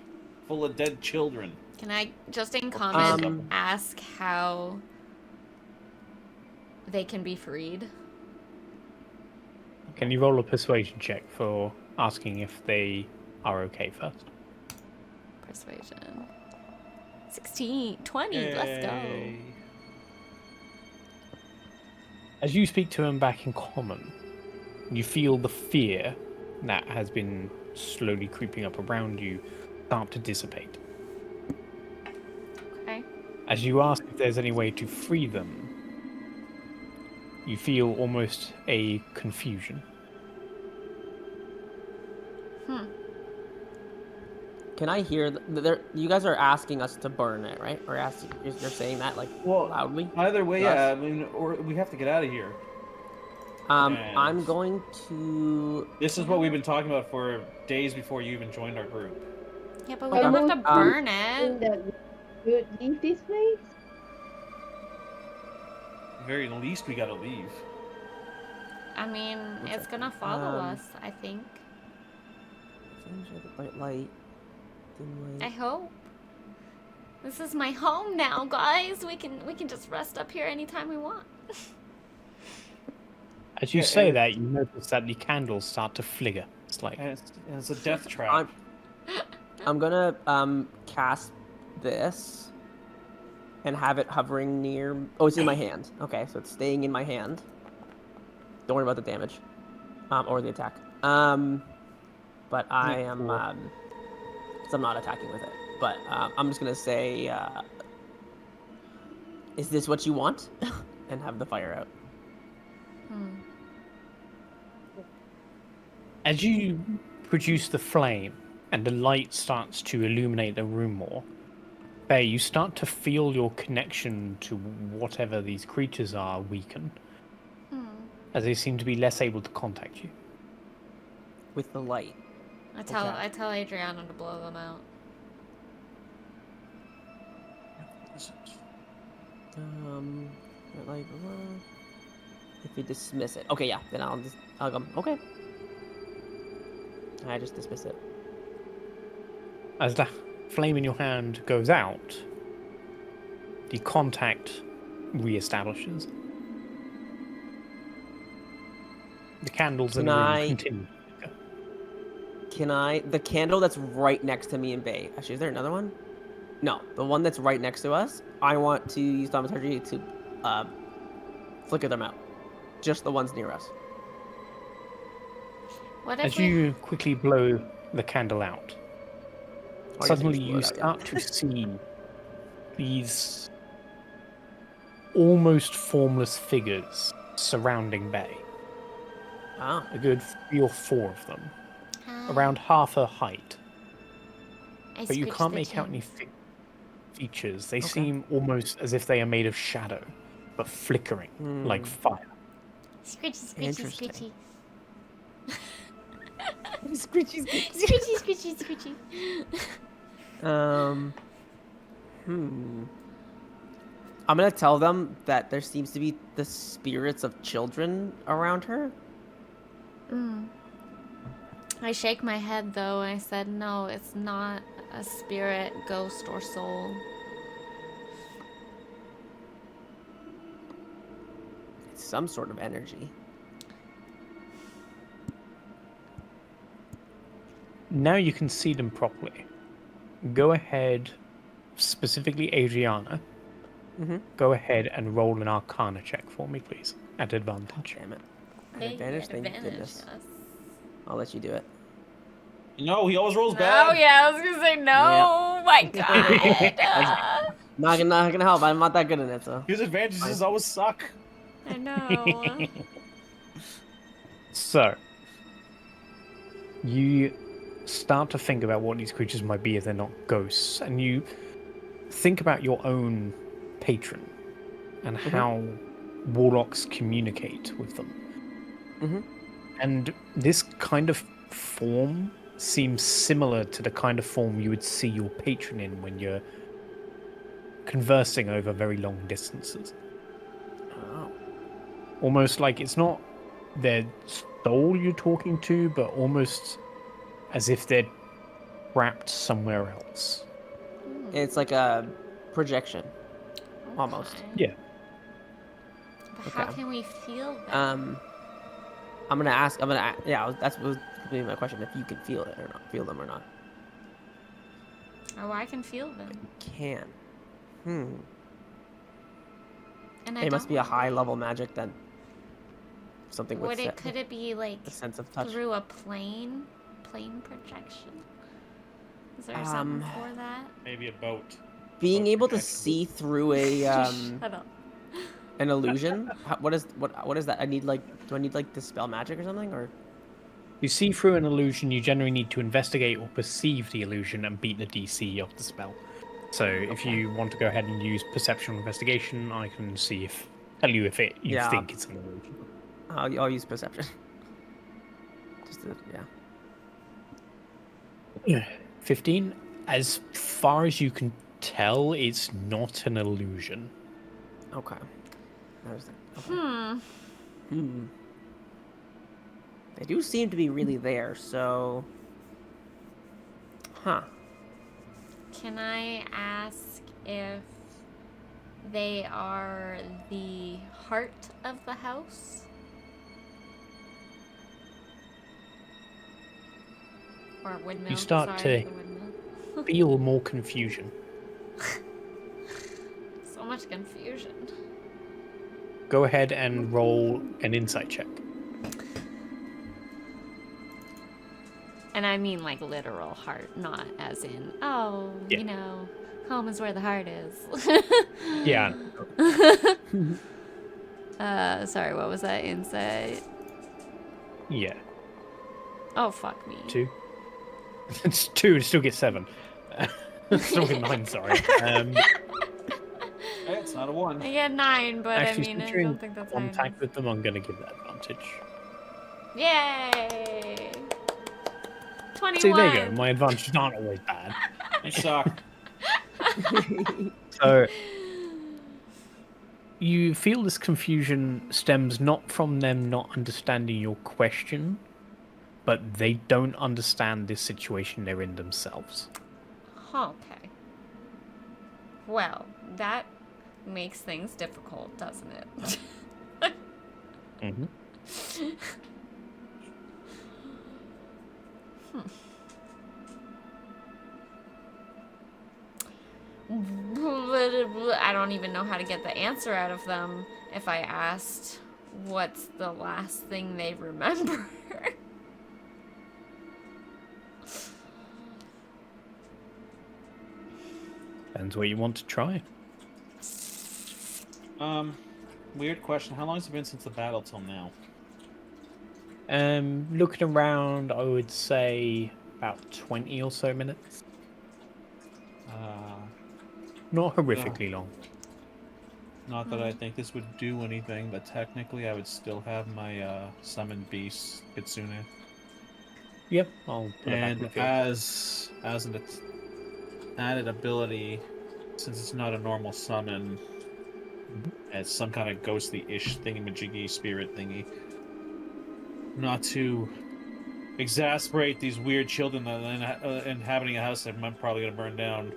full of dead children. Can I just in comment Um, ask how they can be freed? Can you roll a persuasion check for asking if they are okay first? Persuasion. 16, 20, let's go. Yay. As you speak to him back in common, you feel the fear that has been slowly creeping up around you start to dissipate. Okay. As you ask if there's any way to free them, you feel almost a confusion. Can I hear? You guys are asking us to burn it, right? Or asking? You're saying that like Well, loudly. Either way, Us? yeah. I mean, or we have to get out of here. I'm and- going to. This is what we've been talking about for days before you even joined our group. Yeah, but we don't have to burn it. That we would leave this place. At the very least, we gotta leave. I mean, One it's second. gonna follow us, I think. Bright light. Dim I light. hope. This is my home now, guys. We can just rest up here anytime we want. As you Yeah, say and- that, you notice that the candles start to flicker. It's like, And it's a death trap. I'm gonna cast this and have it hovering near. Oh, it's in my hand. Okay, so it's staying in my hand. Don't worry about the damage, or the attack. But I am, because I'm not attacking with it. But I'm just gonna say, "Is this what you want?" and have the fire out. as you produce the flame, and the light starts to illuminate the room more, Faye, you start to feel your connection to whatever these creatures are weaken, as they seem to be less able to contact you. With the light. I tell Adriana to blow them out. Like, if we dismiss it. Okay, yeah, then I'll go, okay. I just dismiss it. As the flame in your hand goes out, the contact reestablishes. The candles in the room continue. The candle that's right next to me and Bae. Actually, is there another one? No, the one that's right next to us. I want to use thaumaturgy to flicker them out. Just the ones near us. What if As you quickly blow the candle out, suddenly you start to see these almost formless figures surrounding Bae. Ah. A good 3 or 4 of them, around half her height. But you can't make out any features. They seem almost as if they are made of shadow, but flickering like fire. Scritchy, scritchy, scritchy. Scritchy, Scritchy, scritchy, scritchy. I'm gonna tell them that there seems to be the spirits of children around her. I shake my head though. I said, no, it's not a spirit, ghost, or soul. It's some sort of energy. Now you can see them properly. Go ahead, specifically Adriana. Go ahead and roll an Arcana check for me, please, at advantage. Damn it. At advantage? Thank goodness. Yes. I'll let you do it. No, he always rolls bad. Oh yeah, I was gonna say no. Yep. My God. Not gonna help. I'm not that good at it, so. His advantages always suck. I know. So, you start to think about what these creatures might be if they're not ghosts, and you think about your own patron and how warlocks communicate with them. And this kind of form seems similar to the kind of form you would see your patron in when you're conversing over very long distances. Oh. Almost like it's not their soul you're talking to, but almost as if they're trapped somewhere else. It's like a projection. Almost. Yeah. But how can we feel that? I'm gonna ask. Yeah, that's was gonna be my question. If you can feel it or not, feel them or not. Oh, I can feel them. Can. And It must be a high level magic then. Something with could it be like the sense of touch. through a plane projection? Is there something for that? Maybe a boat. Being Boat able to projection. see through a Shut up. an illusion. What is that? Do I need like dispel magic or something or? You see through an illusion, you generally need to investigate or perceive the illusion and beat the DC of the spell. So if you want to go ahead and use perception or investigation, I can tell you if you think it's an illusion. I'll use perception. Yeah. 15. As far as you can tell, it's not an illusion. Okay. Okay. They do seem to be really there, so. Huh. Can I ask if they are the heart of the house? Or windmill? You start Sorry, to the windmill. feel more confusion. So much confusion. Go ahead and roll an insight check. And I mean like literal heart, not as in, Yeah. you know, home is where the heart is. Yeah. Sorry, what was that? Insight? Yeah. Oh, fuck me. 2. It's 2, it still gets 7. Still get 9, sorry. Hey, it's not a 1. I get 9, but Actually, I mean, I considering don't think that's high enough. contact with them, I'm going to give that advantage. Yay! 21. See, there you go. My advantages aren't always bad. You suck. So, you feel this confusion stems not from them not understanding your question, but they don't understand this situation they're in themselves. Okay. Well, that makes things difficult, doesn't it? Mm-hmm. I don't even know how to get the answer out of them if I asked what's the last thing they remember. Depends what you want to try. Weird question. How long has it been since the battle till now? Looking around, I would say about 20 or so minutes. Not horrifically long. Not that I think this would do anything, but technically I would still have my summoned beast Kitsune. Yep, I'll put it back in And the field. as an added ability, since it's not a normal summon, it's some kind of ghostly-ish thingy-majiggy spirit thingy. Not to exasperate these weird children that are inhabiting a house that I'm probably going to burn down.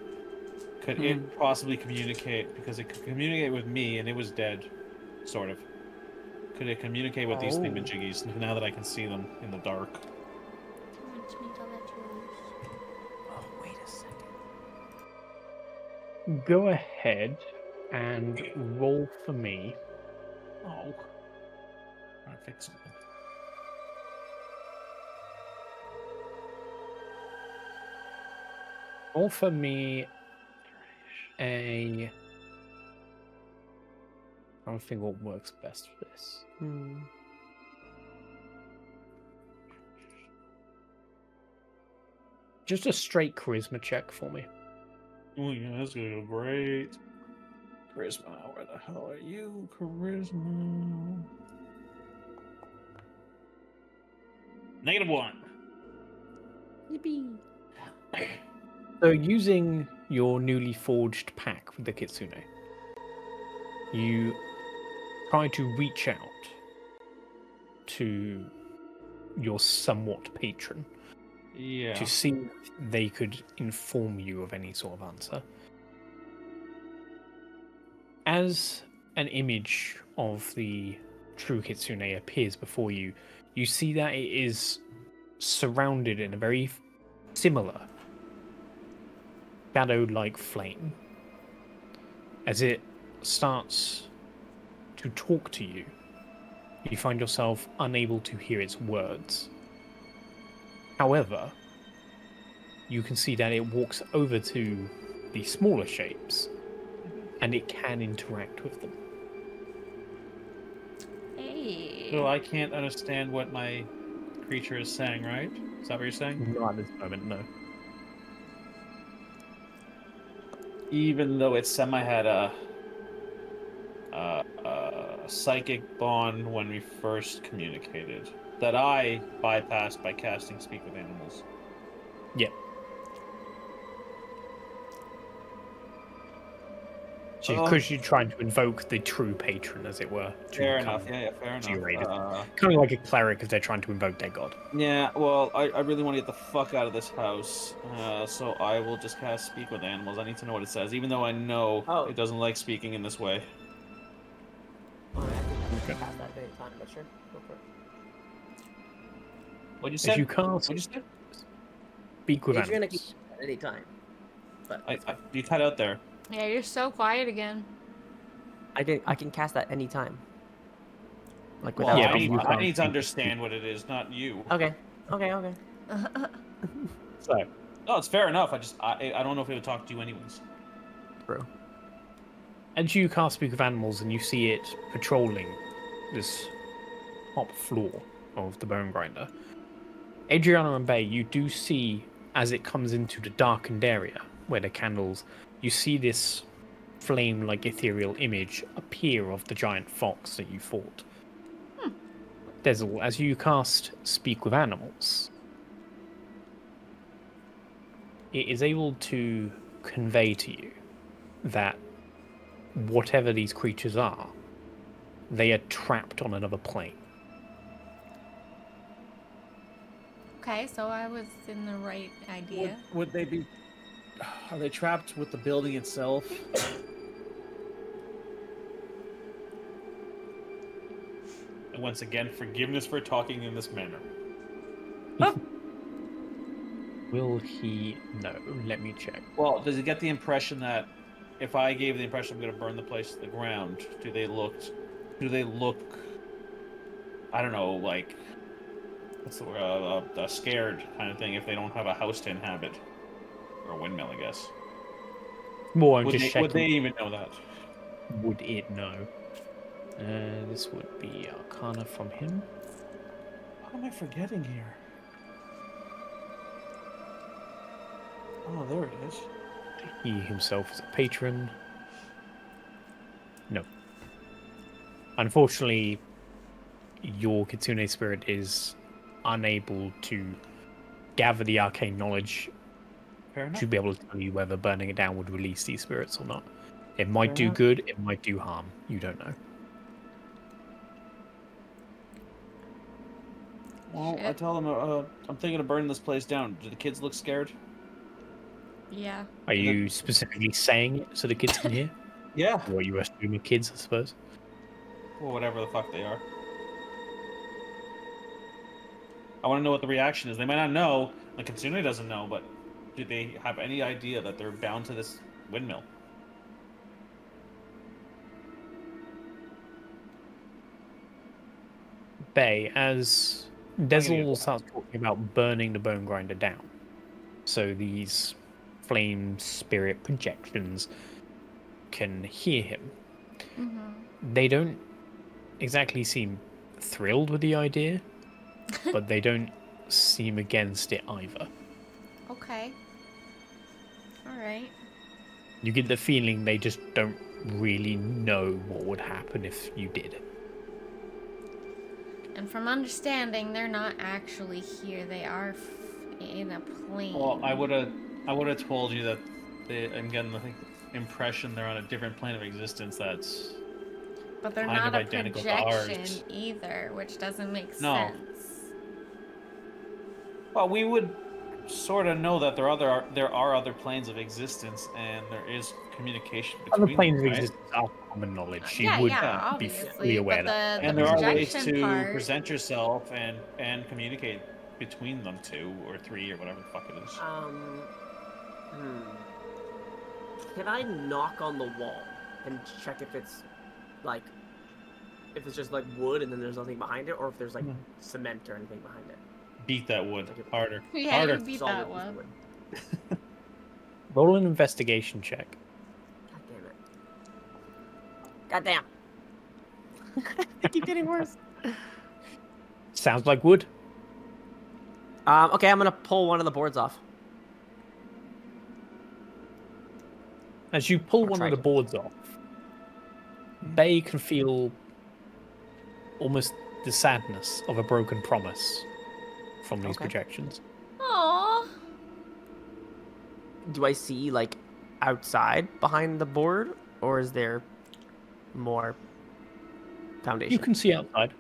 Could it possibly communicate? Because it could communicate with me, and it was dead, sort of. Could it communicate with these thingamajiggies now that I can see them in the dark? Oh, wait a second. Go ahead and roll for me. Oh. Trying to fix something. Roll for me a... I don't think what works best for this. Just a straight charisma check for me. Oh yeah, that's gonna go great. Charisma, where the hell are you? Charisma. -1. Yippee. So using your newly forged pack with the Kitsune, you try to reach out to your somewhat patron Yeah. to see if they could inform you of any sort of answer. As an image of the true Kitsune appears before you, you see that it is surrounded in a very similar shadow-like flame. As it starts to talk to you, you find yourself unable to hear its words. However, you can see that it walks over to the smaller shapes, and it can interact with them. Hey. So I can't understand what my creature is saying, right? Is that what you're saying? Not at this moment, no. Even though it semi had a psychic bond when we first communicated, that I bypassed by casting Speak with Animals. Yep. So because you're trying to invoke the true patron, as it were. to Fair come enough. Yeah, fair G-rated. enough. Kind of like a cleric if they're trying to invoke their god. Yeah, well, I really want to get the fuck out of this house, so I will just cast Speak with Animals. I need to know what it says, even though I know it doesn't like speaking in this way. Oh, I can cast that at any time, but sure, go for it. What'd you say? As you cast What'd you say? Speak with You're gonna keep Animals. at any time. But You cut out there. Yeah, you're so quiet again. I can cast that any time. Like Well, without. I need to understand what it is, not you. Okay. So, No, it's fair enough. I don't know if it would talk to you anyways. True. as you cast Speak with Animals and you see it patrolling this top floor of the Bone Grinder, Adriana and Bay, you do see as it comes into the darkened area where the candles, you see this flame-like ethereal image appear of the giant fox that you fought. Dessel, as you cast Speak with Animals, it is able to convey to you that whatever these creatures are, they are trapped on another plane. Okay, so I was in the right idea. Would they be? Are they trapped with the building itself? And once again, forgiveness for talking in this manner. Will he? No. Let me check. Well, does he get the impression that if I gave the impression I'm going to burn the place to the ground, do they look? I don't know, like what's the word? Scared kind of thing if they don't have a house to inhabit, or a windmill, I guess. More, Would just would they checking. even know that? Would it know? This would be Arcana from him. What am I forgetting here? Oh, there it is. He himself is a patron. No. Unfortunately, your Kitsune spirit is unable to gather the arcane knowledge Fair enough. to be able to tell you whether burning it down would release these spirits or not. It might Fair do enough. good, it might do harm. You don't know. Well, I Shit. tell them I'm thinking of burning this place down. Do the kids look scared? Yeah. Are you specifically saying it so the kids can hear? Yeah. Or are you assuming kids, I suppose? Or whatever the fuck they are. I want to know what the reaction is. They might not know. The Kitsune doesn't know, but do they have any idea that they're bound to this windmill? Bay, as Dessel starts talking about burning the bone grinder down, so these flame spirit projections can hear him. Mm-hmm. They don't exactly seem thrilled with the idea, but they don't seem against it either. Okay. Alright. You get the feeling they just don't really know what would happen if you did. And from understanding, they're not actually here. They are in a plane. Well, I would have told you that I'm getting the impression they're on a different plane of existence that's But they're kind not of a identical to ours. projection either, which doesn't make No. sense. Well, we would sort of know that there are other planes of existence, and there is communication Other between planes them, of right? existence are common knowledge. You Yeah, would yeah, be obviously. fully aware But that. the And there are ways projection to part, present yourself and communicate between them, 2 or 3 or whatever the fuck it is. Can I knock on the wall and check if it's like, if it's just like wood and then there's nothing behind it, or if there's like No. cement or anything behind it? Beat that wood harder. yeah, harder. you beat Solid that piece of one. wood. Roll an investigation check. God damn it. God damn. They keep getting worse. Sounds like wood. Okay, I'm gonna pull one of the boards off. As you pull Or one try of the to. boards off, Bay can feel almost the sadness of a broken promise from these Okay. projections. Aww. Do I see like outside behind the board, or is there more foundation? You can see outside.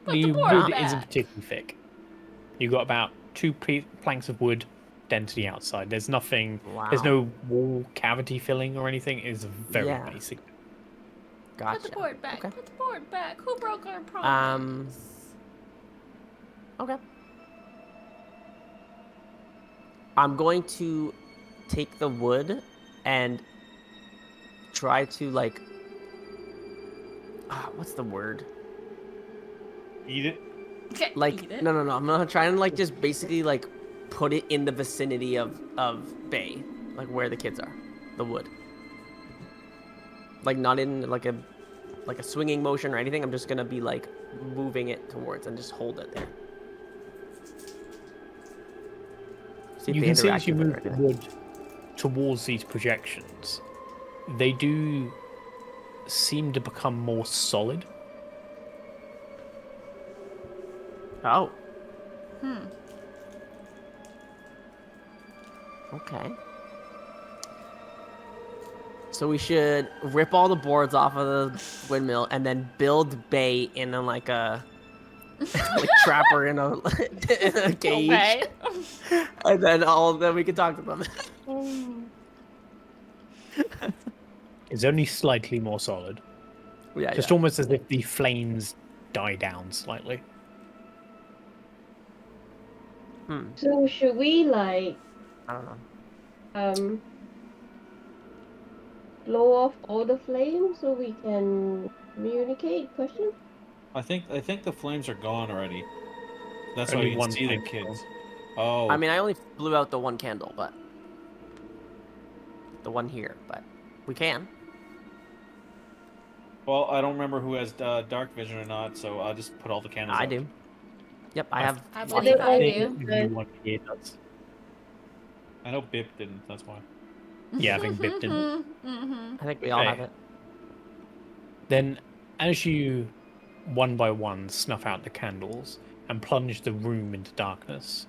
Put The the board wood back. isn't particularly thick. You've got about 2 planks of wood density outside. There's nothing. Wow. There's no wall cavity filling or anything. It's very Yeah. basic. Gotcha. Put the board back. Okay. Put the board back. Who broke our promise? Okay. I'm going to take the wood and try to like. What's the word? Eat it. Okay, Like eat it. no. I'm gonna try and like just basically like put it in the vicinity of Bay, like where the kids are, the wood. Like not in like a swinging motion or anything. I'm just gonna be like moving it towards and just hold it there. See if You they can see interact as you with it or move the anything. wood towards these projections, they do seem to become more solid. Oh, Hmm. okay. So we should rip all the boards off of the windmill and then build bait in like a like trapper in a in a cage, Okay. and then we can talk to them. It's only slightly more solid. Yeah, Just almost as if the flames die down slightly. So should we like I don't know. blow off all the flames so we can communicate? Question. I think the flames are gone already. That's Only why you one can see the flame kids. gone. Oh. I mean, I only blew out the one candle, but the one here, but we can. Well, I don't remember who has dark vision or not, so I'll just put all the candles I out. do. Yep, I have. I lots believe of I them. do. Everyone here does. I know Bip didn't, that's why. Yeah, I think Bip didn't. I think we all have Okay. it. Then, as you one by one snuff out the candles and plunge the room into darkness,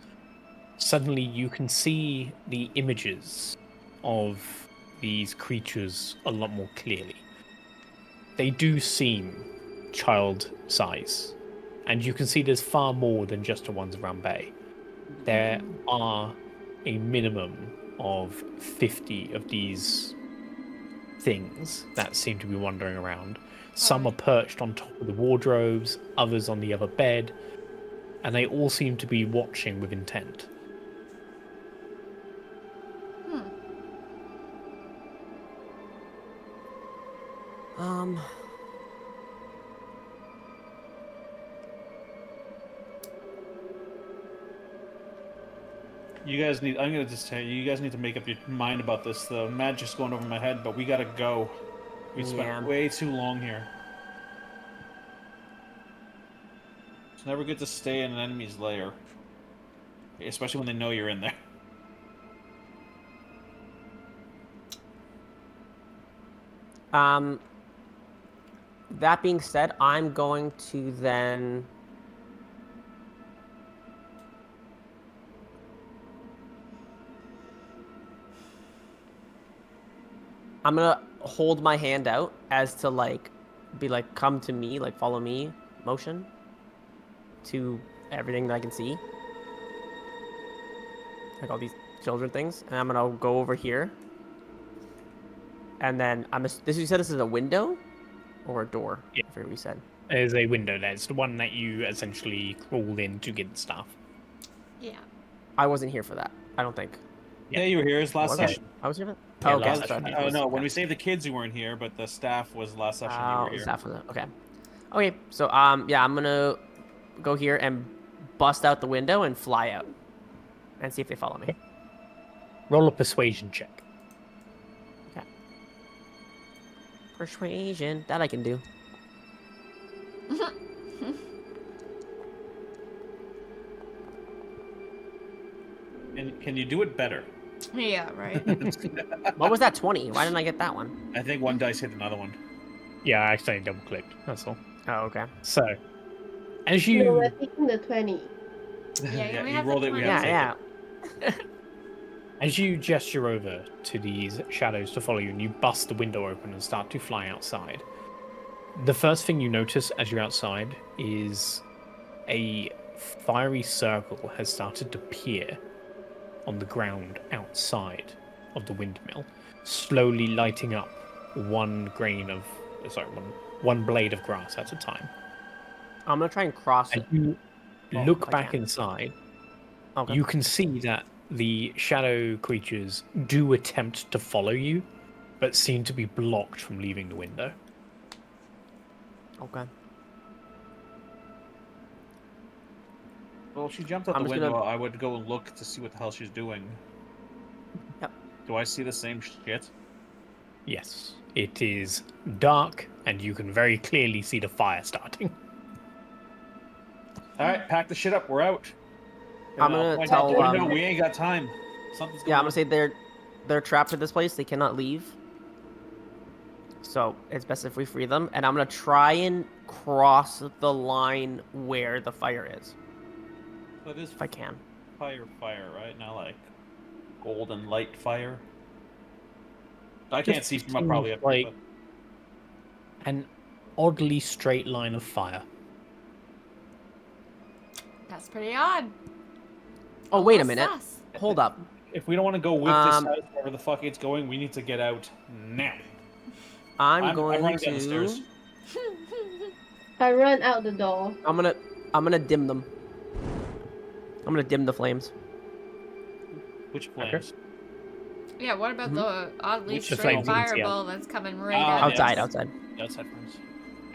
suddenly you can see the images of these creatures a lot more clearly. They do seem child size, and you can see there's far more than just the ones around Bay. There are a minimum of 50 of these things that seem to be wandering around. Some are perched on top of the wardrobes, others on the other bed, and they all seem to be watching with intent. You guys need, I'm gonna just tell you, you guys need to make up your mind about this. The magic's going over my head, but we gotta go. We spent Yeah. way too long here. It's never good to stay in an enemy's lair. Especially when they know you're in there. That being said, I'm going to then. I'm gonna hold my hand out as to like, be like, come to me, like follow me, motion. To everything that I can see. Like all these children things, and I'm gonna go over here. And then you said this is a window, or a door? Yeah. I forget what you said. There's a window there. It's the one that you essentially crawl in to get stuff. Yeah. I wasn't here for that. I don't think. Yeah, you were here. It's last Was I? session. I was here for that. Yeah, Oh, okay. last that's right. session. Oh, no, when Okay. we saved the kids, you weren't here, but the staff was last session. You Oh, were here. staff was that. Okay. Okay. So yeah, I'm gonna go here and bust out the window and fly out, and see if they follow me. Roll a persuasion check. Persuasion, that I can do. And can you do it better? Yeah, right. What was that 20? Why didn't I get that one? I think one dice hit another one. Yeah, I accidentally double clicked. That's all. Oh, okay. So, as No, you we're taking the 20. Yeah, we you have rolled the it. We plan. have to Yeah, take yeah. As you gesture over to these shadows to follow you and you bust the window open and start to fly outside, the first thing you notice as you're outside is a fiery circle has started to appear on the ground outside of the windmill, slowly lighting up one blade of grass at a time. I'm gonna try and cross As it. you Well, look I back can. inside, Okay. you can see that the shadow creatures do attempt to follow you, but seem to be blocked from leaving the window. Okay. Well, if she jumped out I'm the just window, gonna- I would go and look to see what the hell she's doing. Yep. Do I see the same shit? Yes, it is dark, and you can very clearly see the fire starting. All right, pack the shit up. We're out. I'm gonna Point tell, out the window. We ain't got time. Something's Yeah, I'm going gonna say they're trapped in this place. They cannot leave. So it's best if we free them. And I'm gonna try and cross the line where the fire is, So it is if I can. fire, right? Not like golden light fire. I can't see from up seems probably up like here, an oddly straight line of fire. That's pretty odd. Oh, wait a Almost minute. sus. Hold up. but if we don't want to go with this Um, house wherever the fuck it's going, we need to get out now. I'm running going down the stairs. to. I run out the door. I'm gonna dim them. I'm gonna dim the flames. Which flames? Yeah, what about the oddly Which straight flames you can see fireball that's coming right Ah, at Outside, us? outside. The outside flames.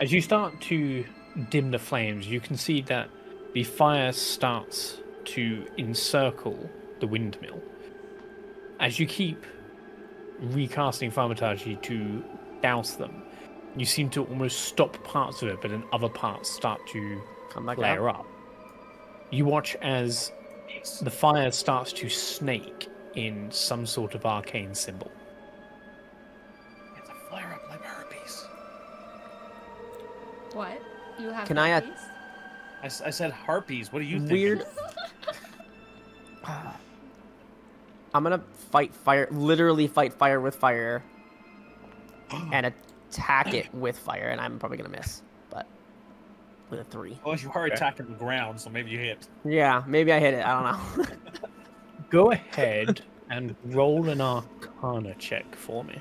As you start to dim the flames, you can see that the fire starts to encircle the windmill. As you keep recasting thaumaturgy to douse them, you seem to almost stop parts of it, but then other parts start to Come back flare up. up. You watch as the fire starts to snake in some sort of arcane symbol. It's a flare up like herpes. What? You have Can I, herpes? I said harpies. What do you think? Weird. I'm gonna fight fire. Literally fight fire with fire. And attack it with fire, and I'm probably gonna miss, but with a 3. Well, you are attacking the ground, so maybe you hit. Yeah, maybe I hit it. I don't know. Go ahead and roll an Arcana check for me.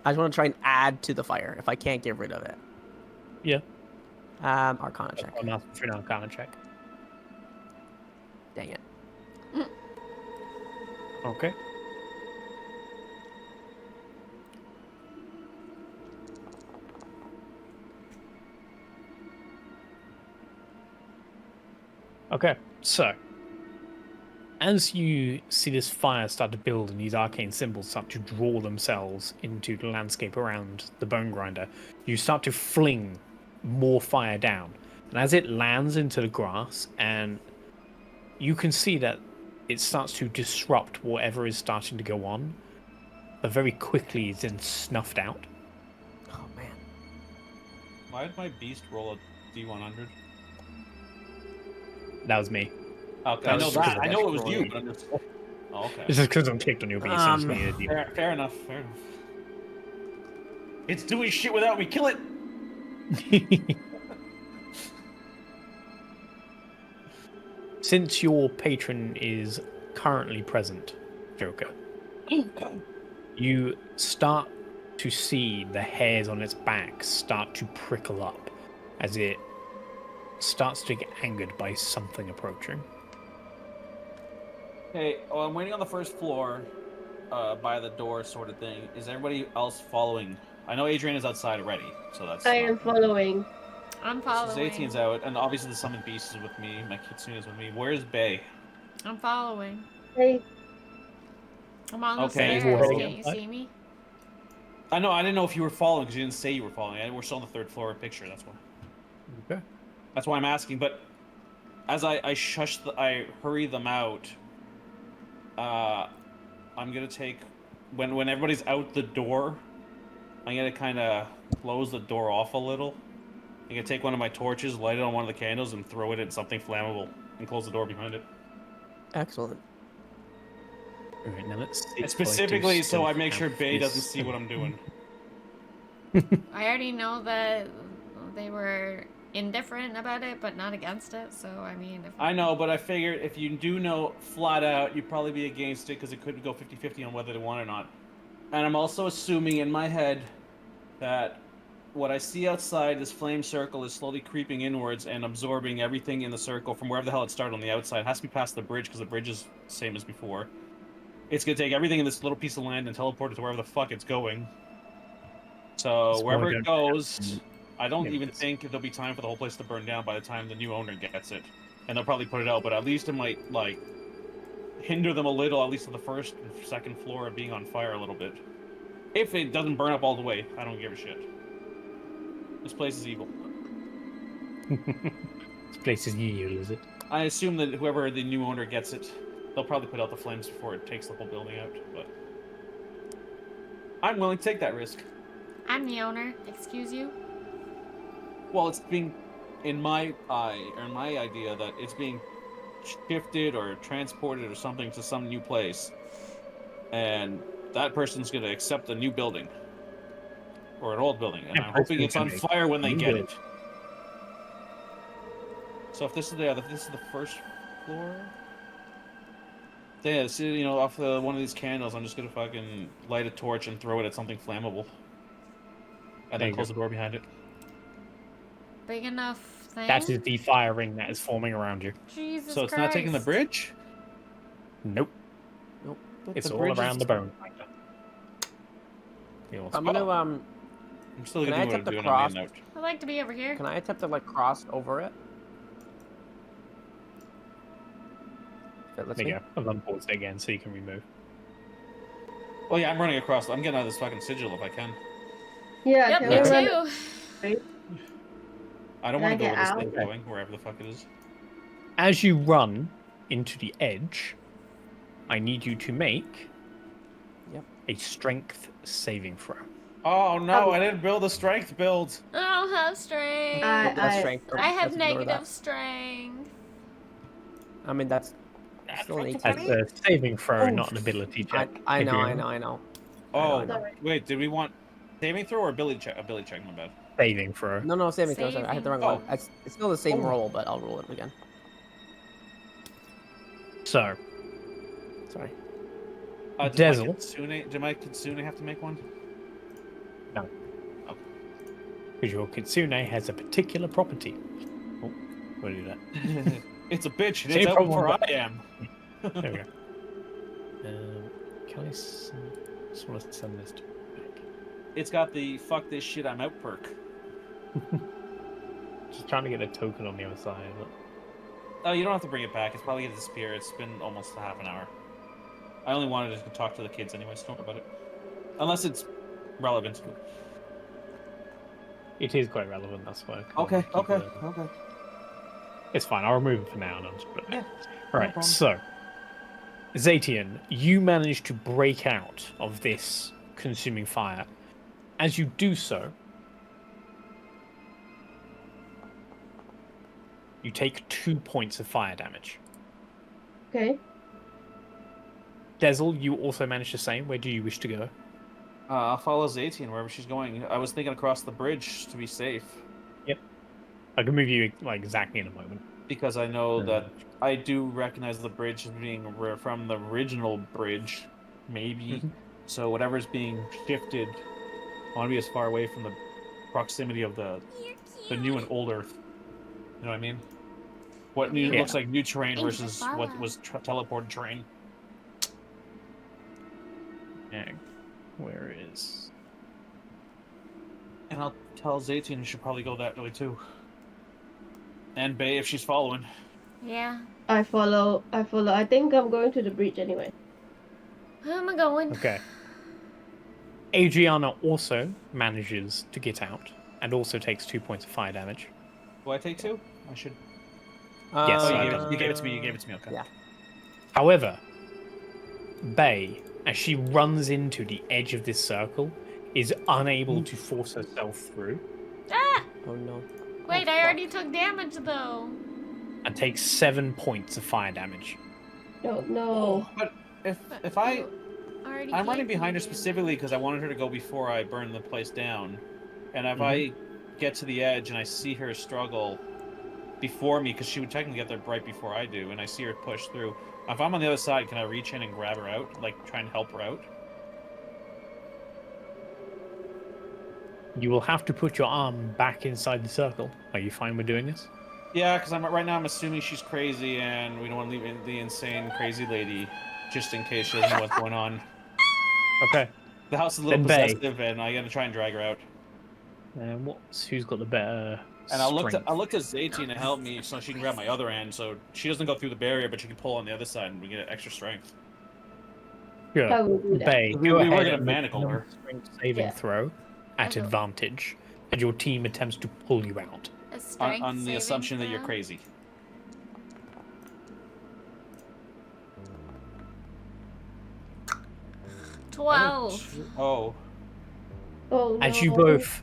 I just want to try and add to the fire if I can't get rid of it. Yeah. Arcana check. I'm asking for an Arcana check. Dang it. Okay. Okay, so as you see this fire start to build and these arcane symbols start to draw themselves into the landscape around the bone grinder, you start to fling more fire down. And as it lands into the grass, and you can see that it starts to disrupt whatever is starting to go on, but very quickly it's then snuffed out. Oh man. Why did my beast roll a D100? That was me. Okay, I know was that. because I of know it was that you, but I'm just. Oh, okay. This is because I'm kicked on your beast. I just needed you. Fair enough. Fair enough. It's doing shit without me. Kill it. Since your patron is currently present, Joker, you start to see the hairs on its back start to prickle up as it starts to get angered by something approaching. Okay, well, I'm waiting on the first floor, by the door, sort of thing. Is everybody else following? I know Adrian is outside already, so that's. I am following. I'm So following. ZeTian's out, and obviously the summoned beast is with me. My kitsune is with me. Where's Bay? I'm following. Hey, I'm on the Okay. stairs. Well, Can't you see me? I know. I didn't know if you were following because you didn't say you were following. We're still on the third floor picture. That's why. Okay. That's why I'm asking. But as I hurry them out. I'm gonna take when everybody's out the door. I'm gonna kind of close the door off a little. I'm gonna take one of my torches, light it on one of the candles, and throw it at something flammable, and close the door behind it. Excellent. All right, now let's see And if specifically, do so still I make sure have Bay this doesn't see what I'm doing. I already know that they were indifferent about it, but not against it. So I mean, if I know, but I figured if you do know flat out, you'd probably be against it because it could go 50-50 on whether they want it or not. And I'm also assuming in my head that what I see outside this flame circle is slowly creeping inwards and absorbing everything in the circle from wherever the hell it started on the outside. It has to be past the bridge because the bridge is the same as before. It's going to take everything in this little piece of land and teleport it to wherever the fuck it's going. So That's wherever why I it don't- goes, I don't Maybe even it's- think there'll be time for the whole place to burn down by the time the new owner gets it. And they'll probably put it out, but at least it might, like, hinder them a little, at least on the first and second floor of being on fire a little bit. If it doesn't burn up all the way, I don't give a shit. This place is evil. This place is evil, is it? I assume that whoever the new owner gets it, they'll probably put out the flames before it takes the whole building out. But I'm willing to take that risk. I'm the owner. Excuse you. Well, it's being, in my idea, that it's being shifted or transported or something to some new place, and that person's going to accept a new building or an old building, and I'm hoping it's on fire when they get it. So if this is the first floor. Yeah, see, you know, off one of these candles, I'm just gonna fucking light a torch and throw it at something flammable, and then close the door behind it. Big enough thing? That is the fire ring that is forming around you. Jesus So it's Christ. not taking the bridge? Nope. Nope. It's all around the bone. I'm gonna I'm still Can I gonna do what attempt I'm to doing on cross? the note. I'd like to be over here. Can I attempt to like cross over it? If it lets There me? you go. I've unpaused it again so you can remove. Oh yeah, I'm running across. I'm getting out of this fucking sigil if I can. Yeah, Yep, can me we run too. I don't Can I want to go get where this out? thing's going, wherever the fuck it is. As you run into the edge, I need you to make a strength saving throw. Oh no, Oh. I didn't build a strength build. I don't have strength. That's strength. I have Let's ignore negative that. strength. I mean, that's still an 18. As a saving throw, not an ability check. I If know, you're I know. Oh, I know. wait, did we want saving throw or ability check? Ability check, my bad. Saving throw. No, saving throw. Sorry, I hit the wrong Oh. one. It's still the same roll, but I'll roll it again. So, Sorry. Dessel. Did my Kitsune have to make one? No. Because your Kitsune has a particular property. Oh, we'll do that. It's a bitch, and Same it's out problem, before I but- am. There we go. Can I just want to send this to back? It's got the fuck this shit I'm out perk. Just trying to get a token on the other side. But... Oh, you don't have to bring it back. It's probably gonna disappear. It's been almost a half an hour. I only wanted to talk to the kids anyway, so don't worry about it. Unless it's relevant. It is quite relevant, that's why. I can't Okay, keep okay, it. okay. It's fine, I'll remove it for now and I'll just put it Yeah, back. Right, problem. so, ZeTian, you manage to break out of this consuming fire. As you do so, you take 2 points of fire damage. Okay. Dessel, you also manage the same. Where do you wish to go? I'll follow ZeTian wherever she's going. I was thinking across the bridge to be safe. I can move you like exactly in a moment. Because I know that I do recognize the bridge as being from the original bridge, maybe. So whatever's being shifted, I want to be as far away from the proximity of the new and old Earth. You know what I mean? What new, looks like new terrain Thank you, versus Baba. what was teleported terrain. Yeah. Where is... And I'll tell ZeTian we should probably go that way too. And Bae if she's following. Yeah. I follow. I think I'm going to the bridge anyway. Where am I going? Okay. Adriana also manages to get out and also takes 2 points of fire damage. Do I take two? I should. Yes, Oh, I you don't. gave it to me. You gave it to me. Okay. Yeah. However, Bae, as she runs into the edge of this circle, is unable to force herself through Ah! Oh no. Wait, I already took damage though. and takes 7 points of fire damage. No. But if Already I'm running gave behind her you. specifically because I wanted her to go before I burn the place down, and if I get to the edge and I see her struggle before me, because she would technically get there right before I do, and I see her push through. If I'm on the other side, can I reach in and grab her out, like try and help her out? You will have to put your arm back inside the circle. Are you fine with doing this? Yeah, because right now I'm assuming she's crazy, and we don't want to leave the insane crazy lady, just in case she doesn't know what's going on. Okay. The house is a little Then Bae. possessive, and I gotta try and drag her out. And who's got the better And I'll strength? look to ZeTian to help me so she can grab my other end, so she doesn't go through the barrier, but she can pull on the other side, and we get extra strength. I Good. will do that. Bae, We go were ahead gonna and make manacle her. a strength saving Yeah. throw at Okay. advantage, and your team attempts to pull you out. A strength On the saving assumption that you're throw? crazy. 12. Oh. Oh no. As you both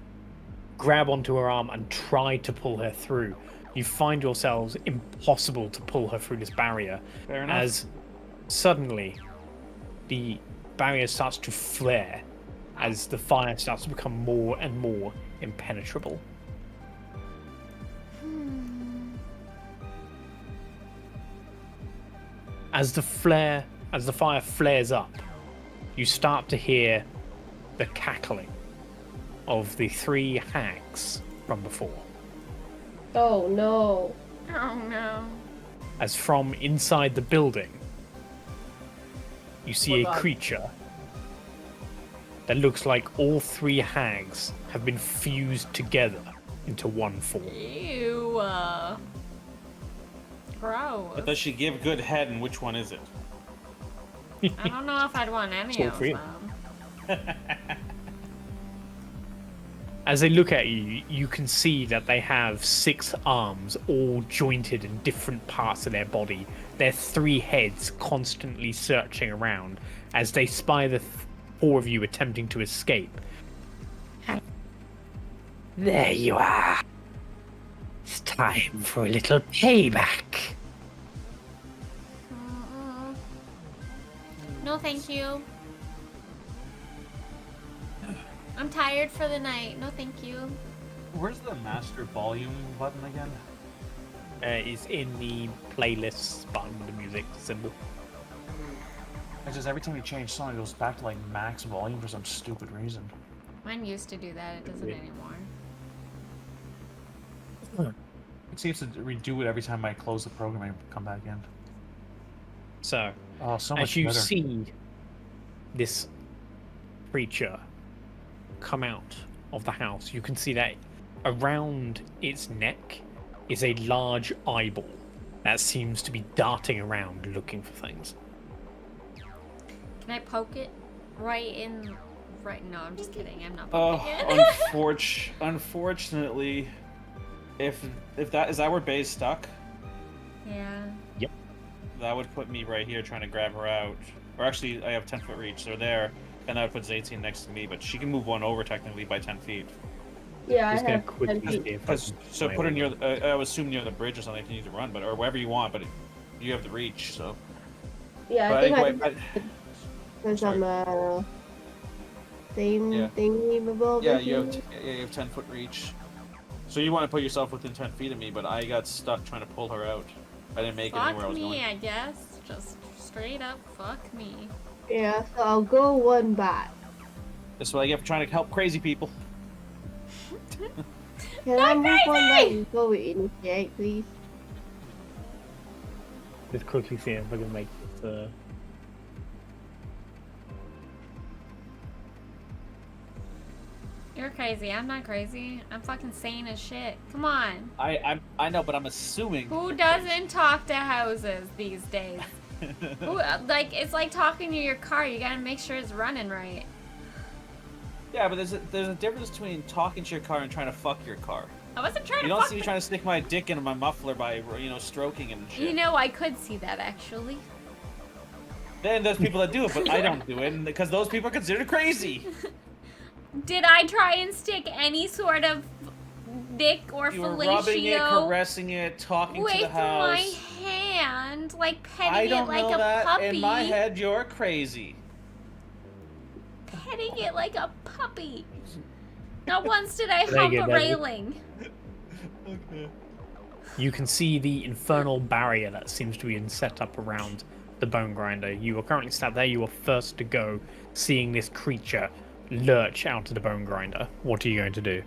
grab onto her arm and try to pull her through, you find yourselves impossible to pull her through this barrier. Fair enough. As suddenly the barrier starts to flare as the fire starts to become more and more impenetrable. As the fire flares up, you start to hear the cackling of the 3 hags from before. Oh no. Oh no. As from inside the building, you see Oh, a God. creature that looks like all 3 hags have been fused together into one form. Ew. Gross. But does she give good head, and which one is it? I don't know if I'd want any all of three. them. As they look at you, you can see that they have 6 arms, all jointed in different parts of their body. Their 3 heads constantly searching around as they spy the 4 of you attempting to escape. There you are. It's time for a little payback. No, thank you. I'm tired for the night. No, thank you. Where's the master volume button again? Is in the playlists button, the music symbol. It's just every time you change song, it goes back to like max volume for some stupid reason. Mine used to do that. It doesn't Yeah. anymore. It seems to redo it every time I close the program and come back in. So, Oh, so much as you better. see this creature come out of the house, you can see that around its neck is a large eyeball that seems to be darting around looking for things. Can I poke it right in? Right? No, I'm just kidding. I'm not Oh, poking it. unfortunately, if that is that where Bay's stuck, Yeah. that would put me right here trying to grab her out. Or actually, I have 10-foot reach. So there, and that would put ZeTian next to me. But she can move one over technically by 10 feet. Yeah, Just I gonna have quickly 10 feet. see if I So can put her find near. I would assume near the bridge or something if you need to run, but or wherever you want. But you have the reach, so. Yeah, But I think anyway, because sorry. I'm same Yeah. thingy bubble. yeah, you have 10-foot reach. So you want to put yourself within 10 feet of me, but I got stuck trying to pull her out. I didn't make it anywhere I Fuck was me, going. I guess. Just straight up fuck me. Yeah, so I'll go one back. That's what I get for trying to help crazy people. Can I move one back and go with initiate, please? Just quickly see if I can make the. You're crazy. I'm not crazy. I'm fucking sane as shit. Come on. I know, but I'm assuming. Who doesn't talk to houses these days? Who, like, it's like talking to your car. You gotta make sure it's running right. Yeah, but there's a difference between talking to your car and trying to fuck your car. I wasn't trying You to don't fuck see me the- trying to stick my dick into my muffler by stroking it and shit. You know, I could see that actually. Then there's people that do it, but I don't do it, because those people are considered crazy. Did I try and stick any sort of dick or You were rubbing it, fellatio caressing it, talking to with the house. my hand, like I petting don't it like know a that. puppy? In my head, you're crazy. Petting it like a puppy. Not once did I There you hump go, a Dessel. railing. Okay. You can see the infernal barrier that seems to be set up around the bone grinder. You are currently sat there. You are first to go, seeing this creature lurch out of the bone grinder. What are you going to do?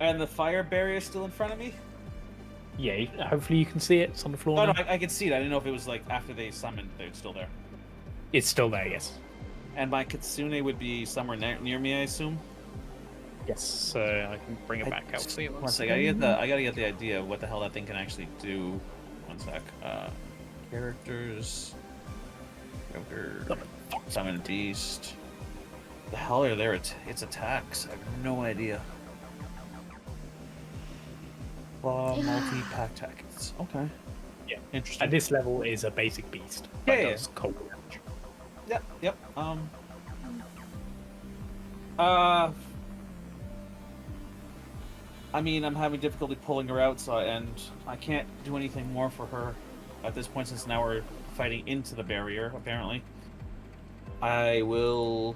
And the fire barrier is still in front of me? Yeah, hopefully you can see it. It's on the floor Oh, no, now. I can see it. I didn't know if it was like after they summoned, they're still there. It's still there, yes. And my kitsune would be somewhere near me, I assume. Yes, so I can bring it back out for you. One sec, I gotta get the idea of what the hell that thing can actually do. One sec. Characters. Joker. Summon Beast. The hell are there? Its attacks. I have no idea. Claw, multi-pack tactics. Okay. Yeah. Interesting. At this level is a basic beast. Yeah, That yeah. does cold damage. Yep. I mean, I'm having difficulty pulling her out, and I can't do anything more for her at this point since now we're fighting into the barrier, apparently. I'll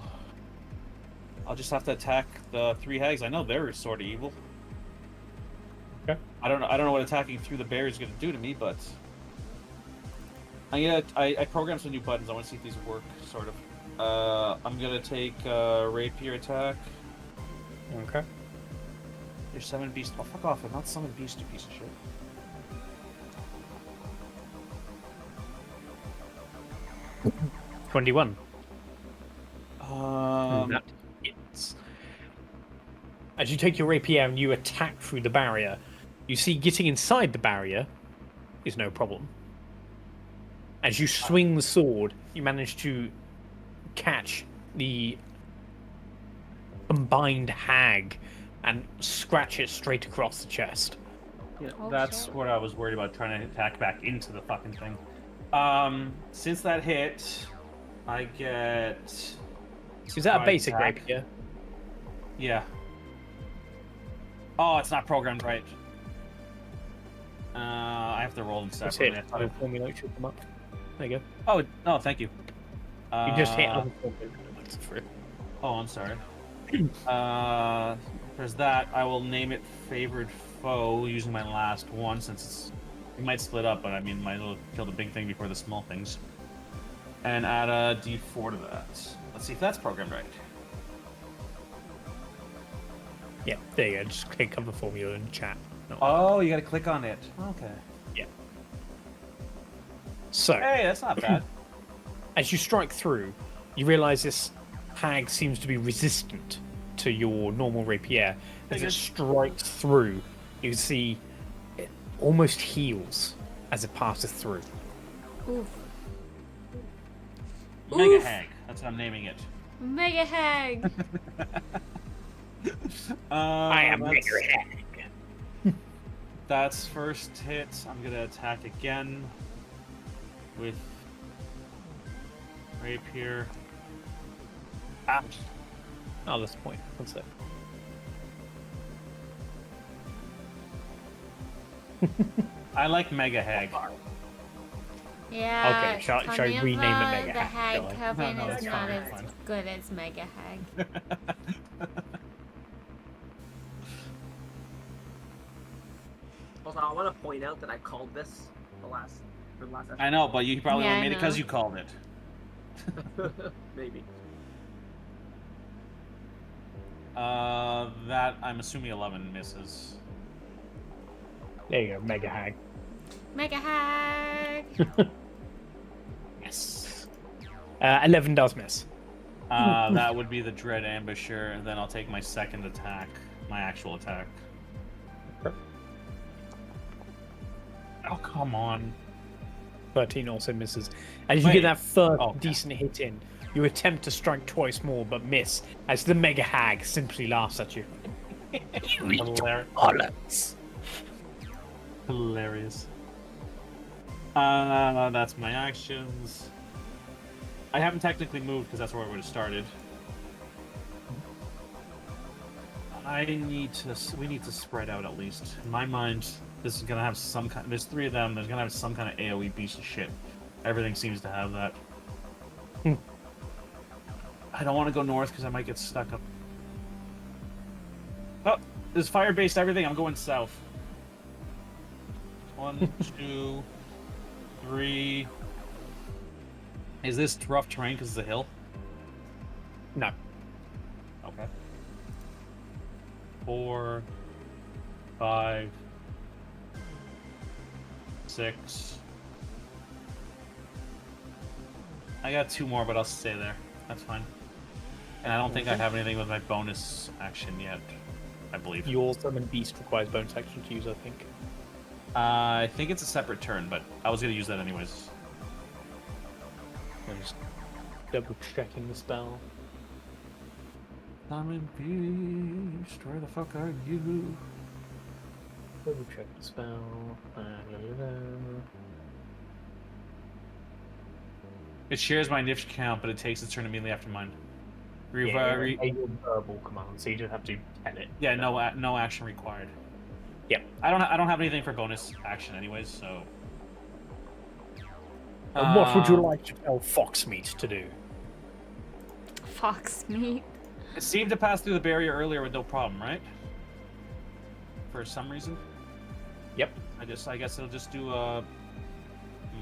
just have to attack the 3 hags. I know they're sort of evil. Okay. I don't know what attacking through the barrier is going to do to me, but I programmed some new buttons. I want to see if these work, sort of. I'm gonna take rapier attack. Okay. You're summon beast. Oh, fuck off! I'm not summon beast, you piece of shit. $21. Um, That hits. As you take your rapier and you attack through the barrier, you see getting inside the barrier is no problem. As you swing the sword, you manage to catch the combined hag and scratch it straight across the chest. Yeah, Oh, that's shit. what I was worried about, trying to attack back into the fucking thing. Since that hit, I get... Is that a surprise basic attack. rapier? Yeah. Oh, it's not programmed right. I have to roll them Just separately. hit. I thought it- Formula should come up. There you go. Oh, no, thank you. You just hit other formula. Oh, I'm sorry. There's that. I will name it Favored Foe using my last one since it's... We might split up, but I mean, might as well kill the big thing before the small things. And add a D4 to that. Let's see if that's programmed right. Yeah, there you go. Just click on the formula and chat. No. Oh, you gotta click on it. Okay. So, Hey, that's not bad. as you strike through, you realize this hag seems to be resistant to your normal rapier. As it strikes through, you see it almost heals as it passes through. Oof. Mega Oof. Hag. That's what I'm naming it. Mega hag. I am that's- Mega Hag. That's first hit. I'm gonna attack again with rapier. Ouch. Oh, that's the point. One sec. I like Mega Hag. Yeah. Okay, shall I Carnival, rename it Mega The Hag, hag shall I? coven No, is that's not fine, as that's fine. good as Mega hag. Also, I want to point out that I called this the last episode. I know, but you probably Yeah, only I made it because know. you called it. Maybe. That I'm assuming 11 misses. There you go, Mega Hag. Mega hag. Yes. 11 does miss. That would be the Dread Ambusher, and then I'll take my second attack, my actual attack. Oh, come on. 13 also misses. As you Wait. get that first Oh, okay. decent hit in, you attempt to strike twice more but miss, as the Mega Hag simply laughs at you. Hilarious. Hilarious. That's my actions. I haven't technically moved because that's where I would have started. We need to spread out at least. In my mind, this is gonna have some kind. There's 3 of them. There's gonna have some kind of AOE piece of shit. Everything seems to have that. I don't want to go north because I might get stuck up. Oh, there's fire-based everything. I'm going south. 1, 2, 3. Is this rough terrain because it's a hill? No. Okay. 4, 5, 6. I got 2 more, but I'll stay there. That's fine. And I don't think I have anything with my bonus action yet. I believe. Your Summon Beast requires bonus action to use, I think. I think it's a separate turn, but I was gonna use that anyways. I'm just double checking the spell. Summon beast, where the fuck are you? Double check the spell. It shares my niche count, but it takes its turn immediately after mine. a verbal command, so you just have to tell it. Yeah, no action required. Yep. I don't have anything for bonus action anyways, so. And what would you like to tell Foxmeat to do? Fox meat. It seemed to pass through the barrier earlier with no problem, right? For some reason. Yep. I guess it'll just do a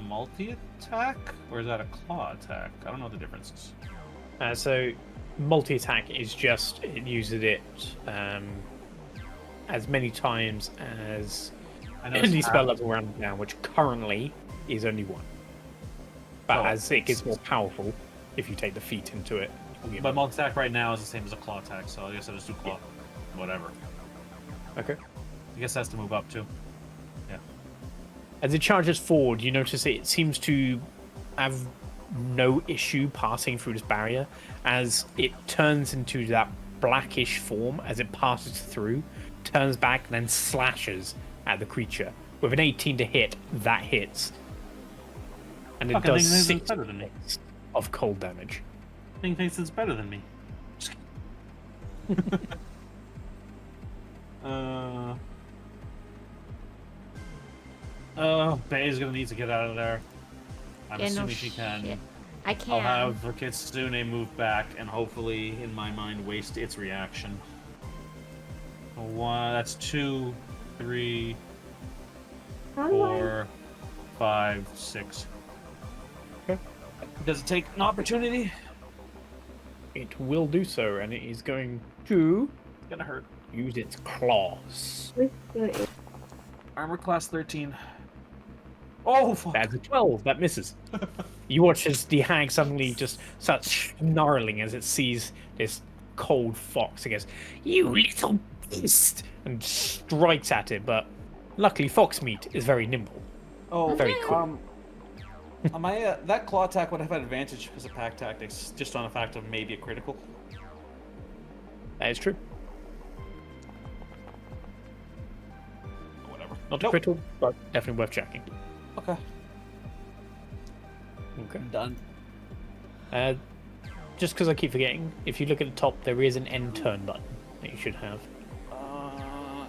multi-attack, or is that a claw attack? I don't know the differences. So, multi-attack is just it uses it as many times as any spell level rounded down, which currently is only 1. But as it gets more powerful, if you take the feat into it. But multi-attack right now is the same as a claw attack, so I guess I'll just do claw. Whatever. Okay. I guess it has to move up too. Yeah. As it charges forward, you notice it seems to have no issue passing through this barrier, as it turns into that blackish form as it passes through, turns back, and then slashes at the creature. With an 18 to hit, that hits. And it does 6 points of cold damage. Thing thinks it's better than me. Bae's gonna need to get out of there. I'm assuming she can. I can't. I'll have the Kitsune move back and hopefully, in my mind, waste its reaction. 1, that's 2, 3, 4, 5, 6. Okay. Does it take an opportunity? It will do so, and it is going to Gonna hurt. use its claws. Armor class 13. Oh, fuck. That's a 12. That misses. You watch as the hag suddenly just starts snarling as it sees this cold fox. It goes, "You little beast!" and strikes at it, but luckily Foxmeat is very nimble. Oh, very quick. That claw attack would have had advantage because of pack tactics, just on the fact of maybe a critical. That is true. Whatever. Not a critical, but definitely worth checking. Okay. Okay. Done. Just because I keep forgetting, if you look at the top, there is an end turn button that you should have.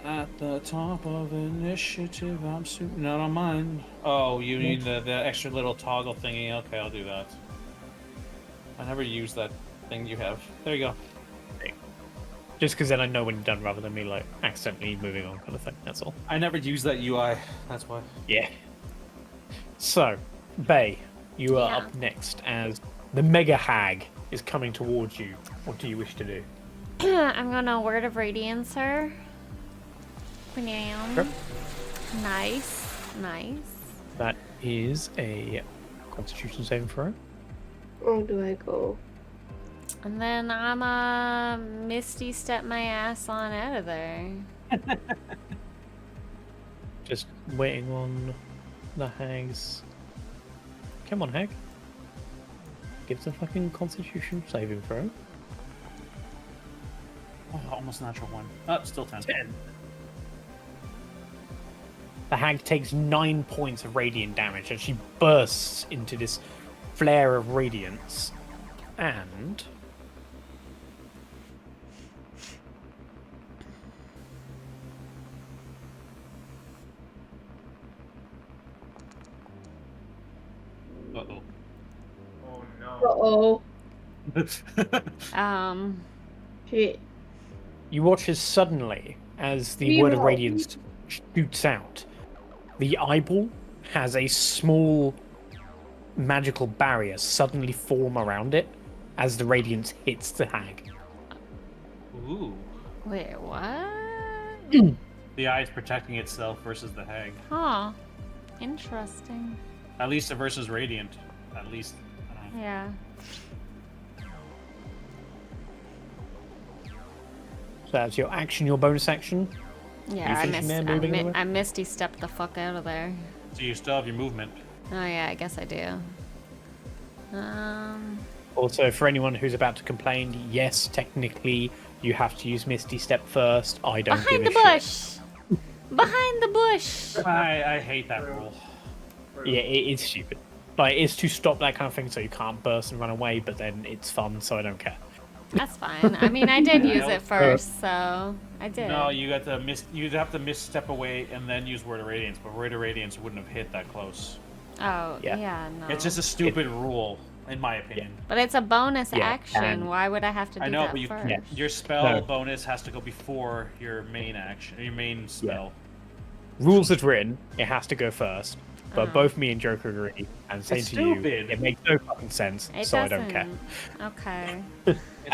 At the top of initiative, I'm not on mine. Oh, you need the extra little toggle thingy. Okay, I'll do that. I never use that thing you have. There you go. Just because then I know when you're done, rather than me like accidentally moving on, kind of thing. That's all. I never use that UI. That's why. Yeah. So, Bae, you are up next as the Mega Hag is coming towards you. What do you wish to do? I'm gonna Word of Radiance her. Bam. Sure. Nice. That is a Constitution saving throw. Where do I go? And then I'm Misty step my ass on out of there. Just waiting on the hags. Come on, hag. Give the fucking Constitution saving throw. Oh, almost natural 1. Oh, still 10. 10. The hag takes 9 points of radiant damage and she bursts into this flare of radiance. And Uh-oh. Uh-oh. Um, Shit. you watch as suddenly, as the Word of Radiance shoots out, the eyeball has a small magical barrier suddenly form around it as the radiance hits the hag. Ooh. wait, what? The eye is protecting itself versus the hag. Huh. Interesting. At least versus radiant. At least. I don't know. Yeah. So that's your action, your bonus action. Yeah, moving I Misty stepped the fuck out of there. So you still have your movement. Oh yeah, I guess I do. Also, for anyone who's about to complain, yes, technically you have to use Misty Step first. I don't Behind give the a bush! Behind the bush! I hate that rule. shit. Yeah, it is stupid. Like, it's to stop that kind of thing so you can't burst and run away, but then it's fun, so I don't care. That's fine. I mean, I did use Yeah, it first, so I did. No, you'd have to misstep away and then use Word of Radiance, but Word of Radiance wouldn't have hit that close. Oh, Yeah. yeah, no. It's just a stupid rule, in my opinion. But it's a bonus Yeah, action. and- Why would I have to do I know, that but first? Yeah. your spell No. bonus has to go before your main action, your main spell. Rules as written, it has to go first. But Oh. both me and Joker agree, and say It's to you, stupid. it makes no fucking sense, It so I doesn't. don't care. Okay.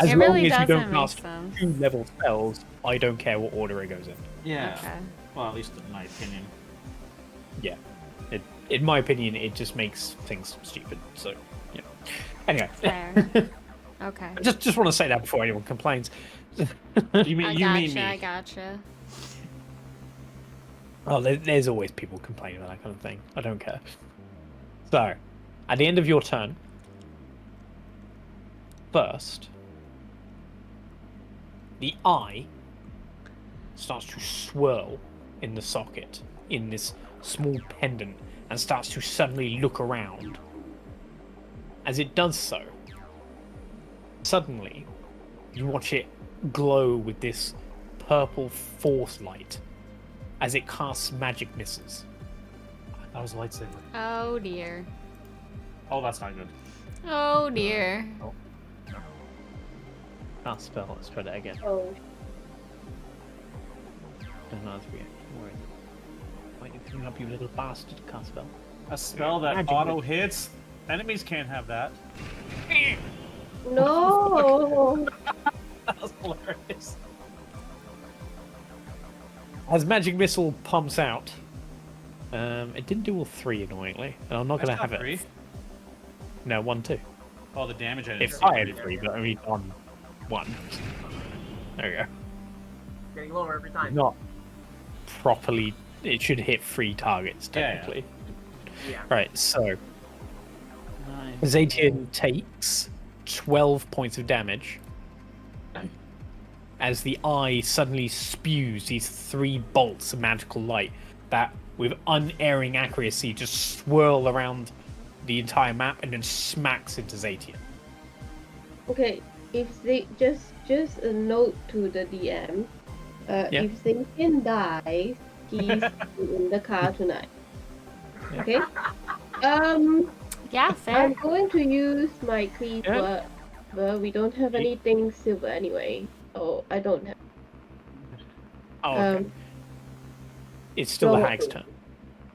As It long really as you doesn't don't make cast sense. 2-level spells, I don't care what order it goes in. Yeah. Okay. Well, at least in my opinion. Yeah. In my opinion, it just makes things stupid. So, yeah. Anyway, Fair. Okay. I just want to say that before anyone complains. You mean me? I gotcha. Oh, there's always people complaining about that kind of thing. I don't care. So, at the end of your turn, first, the eye starts to swirl in the socket in this small pendant and starts to suddenly look around. As it does so, suddenly, you watch it glow with this purple force light as it casts magic missiles. That was a lightsaber. Oh dear. Oh, that's not good. Oh dear. Cast spell, let's try that again. Oh, Don't know how to react. Don't worry. Why are you coming up, you little bastard? Cast spell. A spell that Magic auto hits. Enemies can't have that. no! That was hilarious. As magic missile pumps out, it didn't do all three, annoyingly, and I'm not going to have Three. it. No, 1, 2. Oh, the damage I didn't It see. fired 3, but only on 1. There we go. Getting lower every time. Not properly. It should hit 3 targets Yeah, yeah. technically. Yeah. Right. So Nine. ZeTian takes 12 points of damage as the eye suddenly spews these 3 bolts of magical light that, with unerring accuracy, just swirl around the entire map and then smacks into ZeTian. Okay, if they just a note to the DM, Yeah. if ZeTian dies, he's in the car tonight. Okay. Yeah, I'm fair. going to use my cleave Yeah. word, but we don't have anything silver anyway. Oh, I don't have. Oh, okay. Um, It's still the so- hag's turn.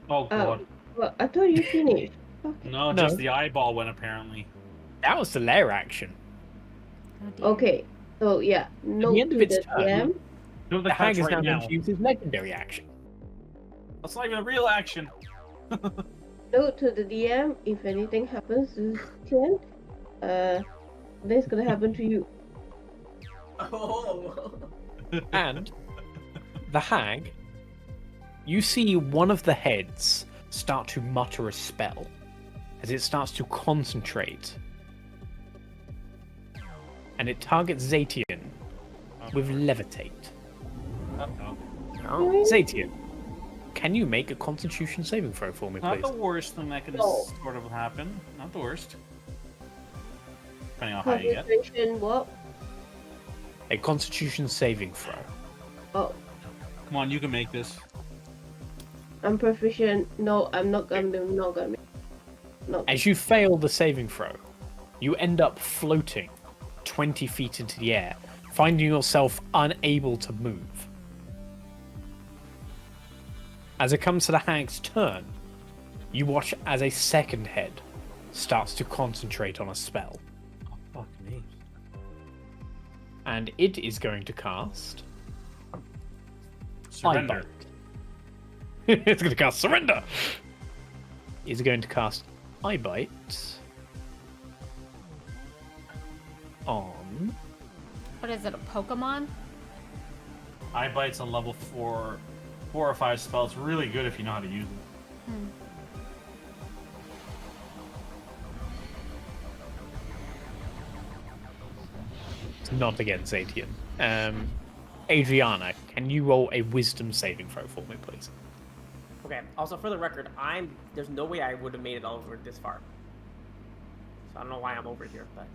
Oh god. well, I thought you finished. No, No. just the eyeball one apparently. That was the lair action. Oh, dear. Okay, so yeah, note end of to its the turn, DM. Do the The hag touch is right now now. going to use his legendary action. That's not even a real action. Note to the DM, if anything happens to ZeTian, this gonna happen to you. Oh. And the hag, you see one of the heads start to mutter a spell as it starts to concentrate. And it targets ZeTian with levitate. Uh-oh. No. ZeTian, can you make a constitution saving throw for me, Not please? the worst thing that can No. sort of happen. Not the worst. Depending on how you get. Concentration, what? A constitution saving throw. Oh, Come on, you can make this. I'm proficient. No, I'm not gonna be. Not gonna be. No. As you fail the saving throw, you end up floating 20 feet into the air, finding yourself unable to move. As it comes to the hag's turn, you watch as a second head starts to concentrate on a spell. Oh, fuck me. And it is going to cast Surrender. Eyebite. It's going to cast Surrender! It's going to cast Eyebite on... What is it, a Pokemon? Eyebite's a level 4 or 5 spell. It's really good if you know how to use it. Hmm. It's not against ZeTian. Adriana, can you roll a wisdom saving throw for me, please? Okay. Also, for the record, there's no way I would have made it over this far. So I don't know why I'm over here, but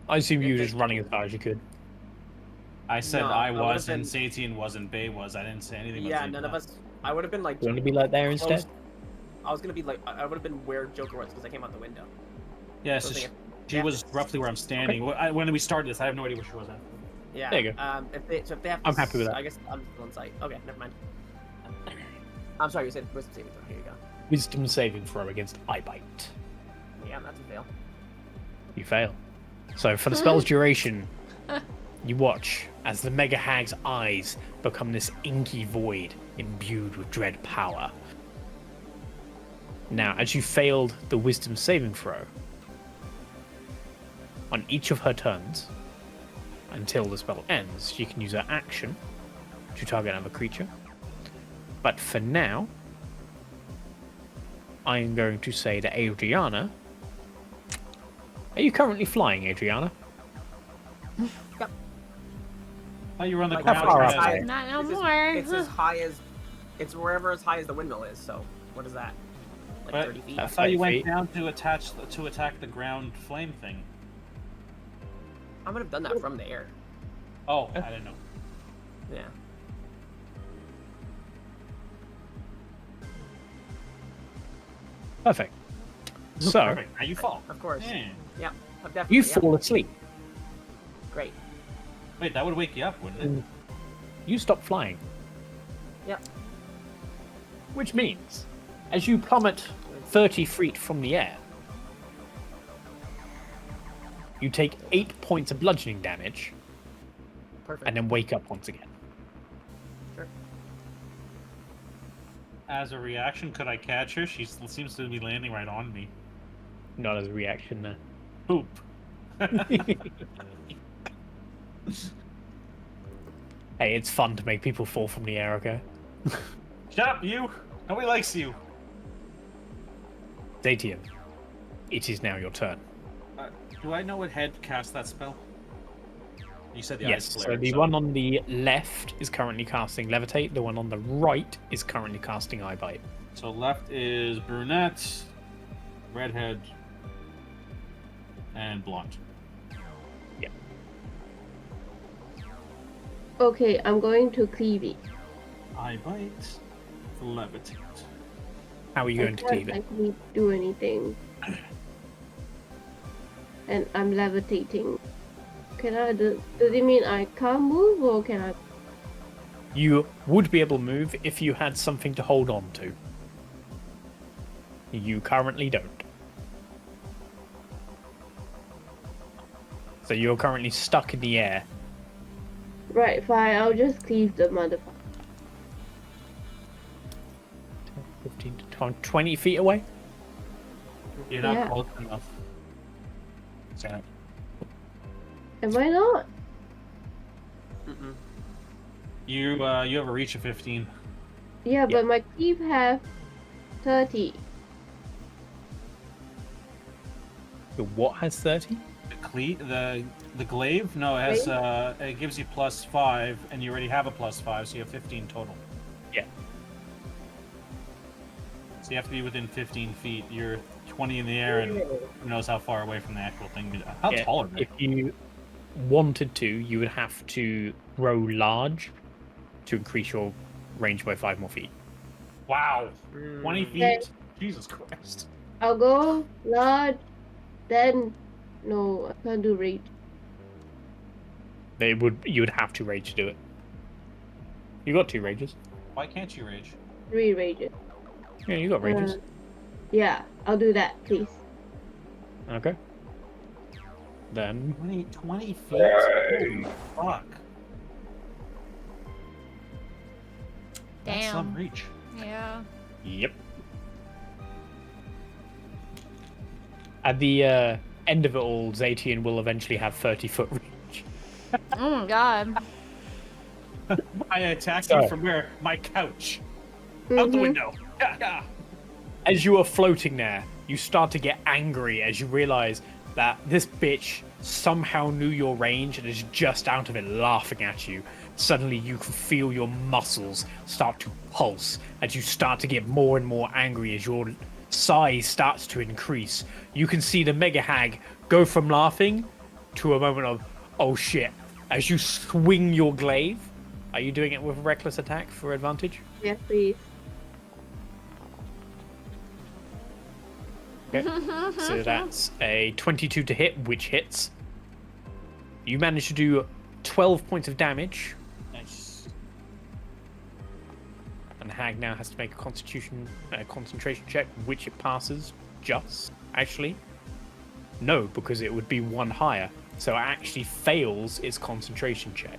I assume you were just running as far as you could. I said No, I I would've was, and been- ZeTian was, and Bay was. I didn't say anything about Yeah, ZeTian. none of us. I would have been like. You want to be like there close- instead? I was gonna be like. I would have been where Joker was because I came out the window. Yeah, So so I she, think she was roughly where I'm standing. When we started this, I have no idea where she was at. Yeah. There you go. If they have. I'm happy with that. I guess I'm still on site. Okay, never mind. I'm sorry. You said wisdom saving throw. Here you go. Wisdom saving throw against eye bite. Yeah, that's a fail. You fail. So for the spell's duration, you watch as the Mega Hag's eyes become this inky void imbued with dread power. Now, as you failed the Wisdom saving throw, on each of her turns, until the spell ends, she can use her action to target another creature. But for now, I am going to say to Adriana, are you currently flying, Adriana? Oh, you were on the Like, ground. how far trying up to- are you? Not no It's more. It's as high as. It's wherever as high as the windmill is. So what is that? Like But 30 feet. I thought you 20 went feet. down to attack the ground flame thing. I would have done that from the air. Oh, I didn't know. Yeah. Perfect. So, Perfect. Now you fall. Of course. Yeah. Yeah. I've definitely. you yeah. fall asleep. Great. Wait, that would wake you up, wouldn't it? You stop flying. Yep. Which means, as you plummet 30 feet from the air, you take 8 points of bludgeoning damage Perfect. and then wake up once again. Sure. As a reaction, could I catch her? She seems to be landing right on me. Not as a reaction there. Poop. Hey, it's fun to make people fall from the air, okay? Shut up, you! Nobody likes you. ZeTian, it is now your turn. Do I know what head cast that spell? You said the Yes, ice so flare, the one on the left is currently casting Levitate, the one on the right is currently casting Eye Bite. So left is brunette, redhead, and blonde. Okay, I'm going to cleave it. Eye bite, levitate. How are you going to cleave I it? can't do anything. And I'm levitating. Can I do? Does it mean I can't move, or can I? You would be able to move if you had something to hold on to. You currently don't. So you're currently stuck in the air. Right, fine. I'll just cleave the motherfucker. 15 to 20 feet away? You're not Yeah. close enough. So, Am I not? Mm-mm. you have a reach of 15. Yeah, but my cleave have 30. The what has 30? The glaive? No, it has it gives you +5, and you already have a +5, so you have 15 total. Yeah. So you have to be within 15 feet. You're 20 in the air, and who knows how far away from the actual thing. How Yeah, tall are they? If you wanted to, you would have to grow large to increase your range by 5 more feet. Wow, 20 feet? Okay. Jesus Christ. I'll go large, then no, I can't do rage. You would have to rage to do it. You got 2 rages. Why can't you rage? 3 rages. Yeah, you got rages. Yeah, I'll do that, please. Okay. Then 20 feet? Holy fuck. That's some Damn. reach. Yeah. Yep. At the end of it all, ZeTian will eventually have 30-foot reach. Oh my god. I attack Sorry. you from where? My couch. Out the Mhm. window. As you are floating there, you start to get angry as you realize that this bitch somehow knew your range and is just out of it laughing at you. Suddenly you can feel your muscles start to pulse as you start to get more and more angry as your size starts to increase. You can see the Mega Hag go from laughing to a moment of, oh shit, as you swing your glaive. Are you doing it with a reckless attack for advantage? Yes, please. Okay. So that's a 22 to hit, which hits. You manage to do 12 points of damage. Nice. And the hag now has to make a concentration check, which it passes. Just actually, no, because it would be one higher, so it actually fails its concentration check.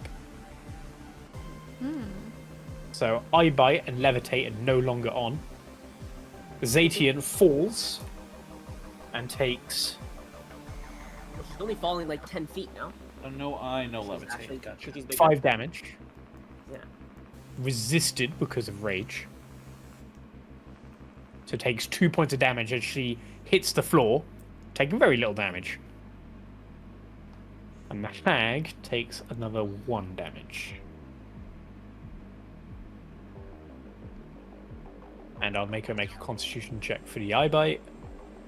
So I bite and levitate are no longer on. ZeTian falls and takes She's only falling like 10 feet now. Oh, no eye, no She's levitate. actually- Gotcha. she's bigger. 5 damage. Yeah. Resisted because of rage. So it takes 2 points of damage as she hits the floor, taking very little damage. And the hag takes another 1 damage. And I'll make her make a constitution check for the eye bite.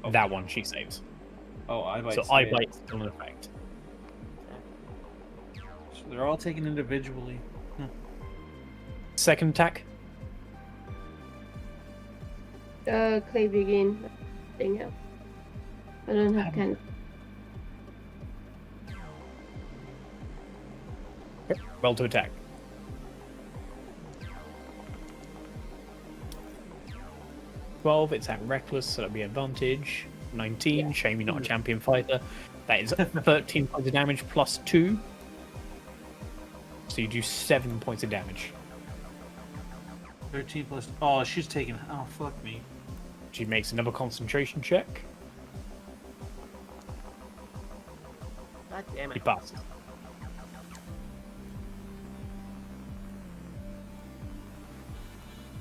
Okay. That one she saves. Oh, eye bite. So eye bite's still in effect. So they're all taken individually. Second attack. Clay begin. Thing else. I don't have kind. Roll to attack. Twelve. It's at reckless, so that'll be advantage. 19. Shame you're not a champion fighter. That is 13 points of damage plus 2. So you do 7 points of damage. 13 plus. Oh, she's taking. Oh, fuck me. She makes another concentration check. God damn He it. passes.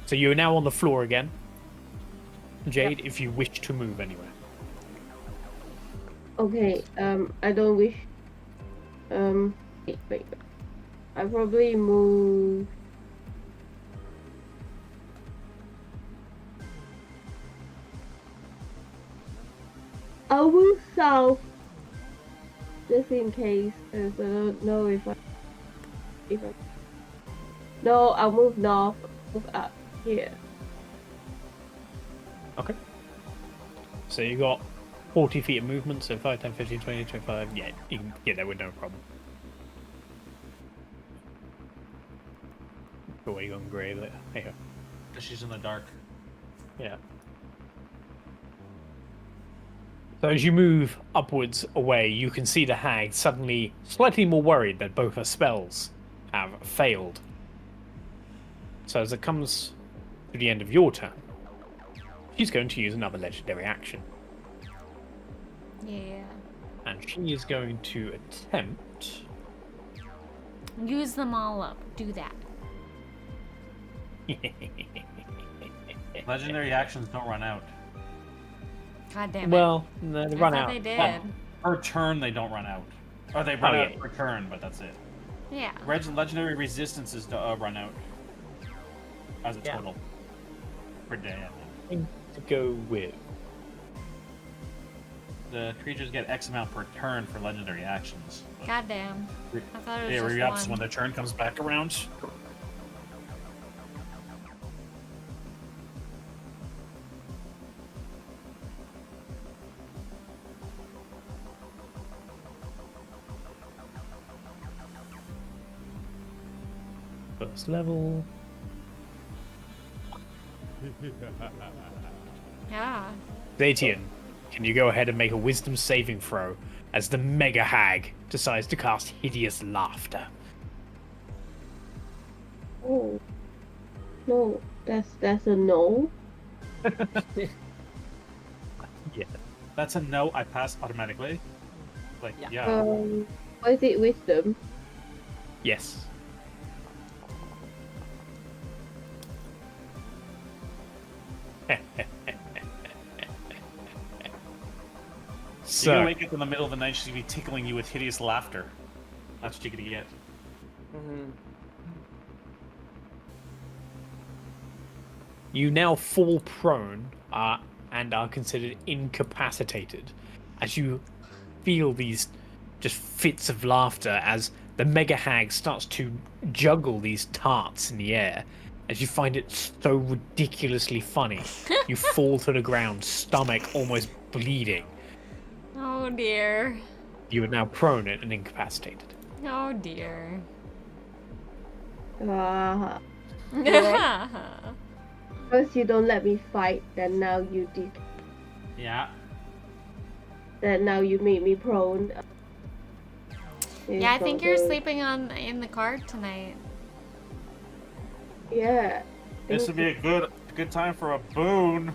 So you're now on the floor again. Jade, if you wish to move anywhere. Okay. I don't wish. Wait. I probably move. I'll move south, just in case, as I don't know if I. No, I'll move north, move up here. Okay. So you got 40 feet of movement, so 5, 10, 15, 20, 25. Yeah, you can get there with no problem. Go away, on grey there. There you go. Because she's in the dark. Yeah. So as you move upwards away, you can see the hag suddenly slightly more worried that both her spells have failed. So as it comes to the end of your turn, she's going to use another legendary action. Yeah. And she is going to attempt... Use them all up. Do that. Legendary actions don't run out. God damn it. Well, no, they I run thought out. they did. Well, per turn, they don't run out. Or they run Oh, out yeah. per turn, but that's it. Yeah. Legendary resistances run out as a Yeah. total per day, I think. Thing to go with. The creatures get X amount per turn for legendary actions. But God damn. I thought it yeah, was re-ups just when one. their turn comes back around. First level. Yeah. ZeTian, can you go ahead and make a wisdom saving throw as the mega hag decides to cast hideous laughter? Oh. No, that's a no. Yeah. That's a no, I pass automatically. Like, Yeah. yeah. What is it, wisdom? Yes. You're gonna So, wake up in the middle of the night, she's gonna be tickling you with hideous laughter. That's what you're gonna get. Mm-hmm. you now fall prone and are considered incapacitated as you feel these just fits of laughter as the mega hag starts to juggle these tarts in the air. As you find it so ridiculously funny, you fall to the ground, stomach almost bleeding. Oh dear. You are now prone and incapacitated. Oh dear. Ah. Yeah. First you don't let me fight, then now you did. Yeah. Then now you made me prone. Yeah, I It's think not you're good. sleeping in the car tonight. Yeah. This would be a good time for a boon.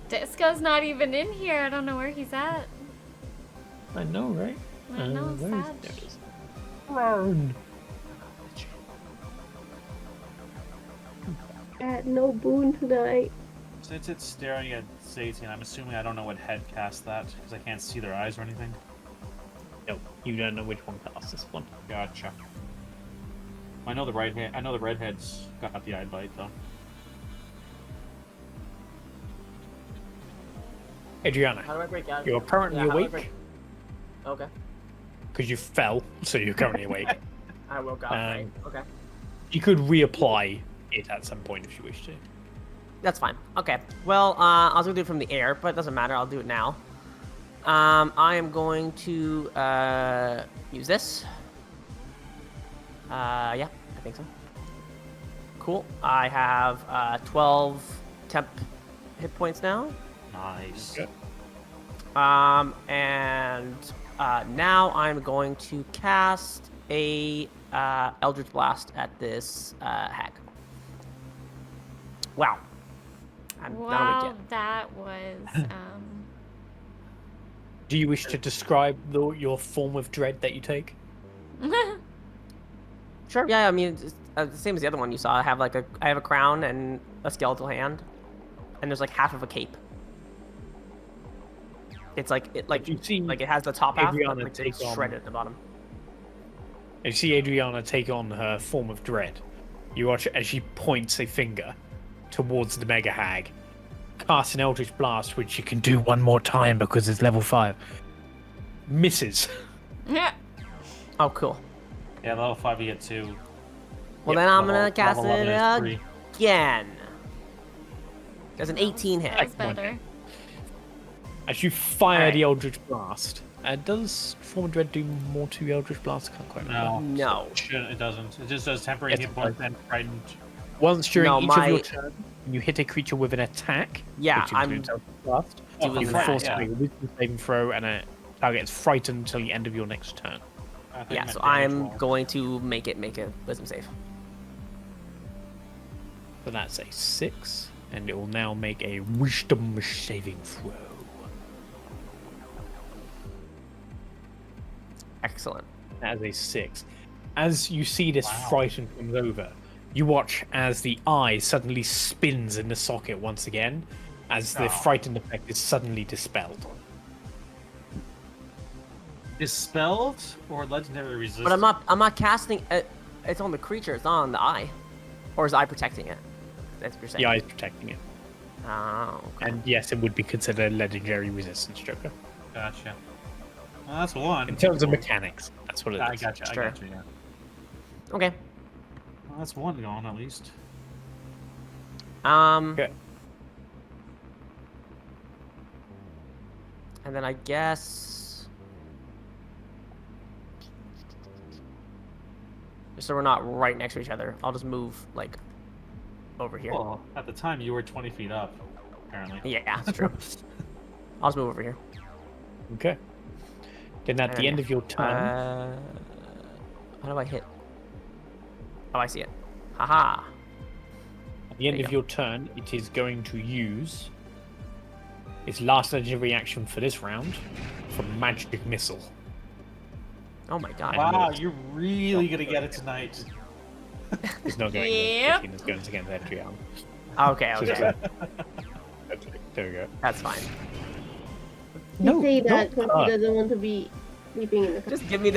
Disco's not even in here. I don't know where he's at. I know, right? I know, where is- sad. there it is. Burn. No boon tonight. Since it's staring at ZeTian, I'm assuming I don't know what head cast that because I can't see their eyes or anything. No, you don't know which one casts this one. Gotcha. I know the redhead's got the eye bite though. Adriana, How do I break out? you're currently Yeah, how do I awake break- Okay. because you fell, so you're currently awake. I woke up. Right. Okay. You could reapply it at some point if you wish to. That's fine. Okay. Well, I was gonna do it from the air, but it doesn't matter. I'll do it now. I am going to use this. Yeah, I think so. Cool. I have 12 temp hit points now. Nice. Okay. And now I'm going to cast a Eldritch Blast at this hag. Wow. I'm not Wow, awake that was Do you wish to describe your form of dread that you take? yet. Sure. Yeah, I mean, it's, the same as the other one you saw. I have a crown and a skeletal hand, and there's like half of a cape. It's You see it has the top half, but Adriana like take it's on- shredded at the bottom. You see Adriana take on her form of dread. You watch as she points a finger towards the mega hag, cast an Eldritch Blast, which you can do one more time because it's level 5. Misses. yeah. Oh, cool. Yeah, level 5 you get 2. Well, Yep, then I'm Level- gonna cast level 11 it is 3. again. There's an 18 hit. That's better. As you fire Alright. the Eldritch Blast, does form of dread do more to the Eldritch Blast? I can't quite remember. No. It doesn't. It just does temporary Yes, hit it points does. and frightened. Once during No, each of your my- turns, you hit a creature with an attack. Yeah, which I'm includes Eldritch Blast. Oh, doing You that. can force yeah. to make a wisdom saving throw, and a target is frightened until the end of your next turn. I think Yeah, my so damage I'm roll. going to make a wisdom save. So that's a 6, and it will now make a wisdom saving throw. Excellent. That is a 6. As you see this Wow. frighten comes over, you watch as the eye suddenly spins in the socket once again, as the Oh. frightened effect is suddenly dispelled. Dispelled or legendary resistance? But I'm not casting it. It's on the creature. It's not on the eye. Or is the eye protecting it? That's what you're saying. The eye is protecting it. Oh, okay. And yes, it would be considered a legendary resistance, Joker. Gotcha. Well, that's 1. In terms of mechanics, that's what it is. I gotcha. Sure. I gotcha. Yeah. Okay. Well, that's 1 gone at least. Okay. And then I guess, just so we're not right next to each other, I'll just move like over here. Well, at the time you were 20 feet up, apparently. Yeah, that's true. I'll just move over here. Okay. Then at the And, end of your turn, how do I hit? Oh, I see it. Haha. at the end there you of your turn, it is going to use its last legendary action for this round for Magic Missile. Oh my god. Wow, you're really gonna get it tonight. It's not going Yep. to. It's going against Adriana. Okay, So it's okay. there we go. That's fine. You say that not because her. he doesn't want to be sleeping in the car. Just give me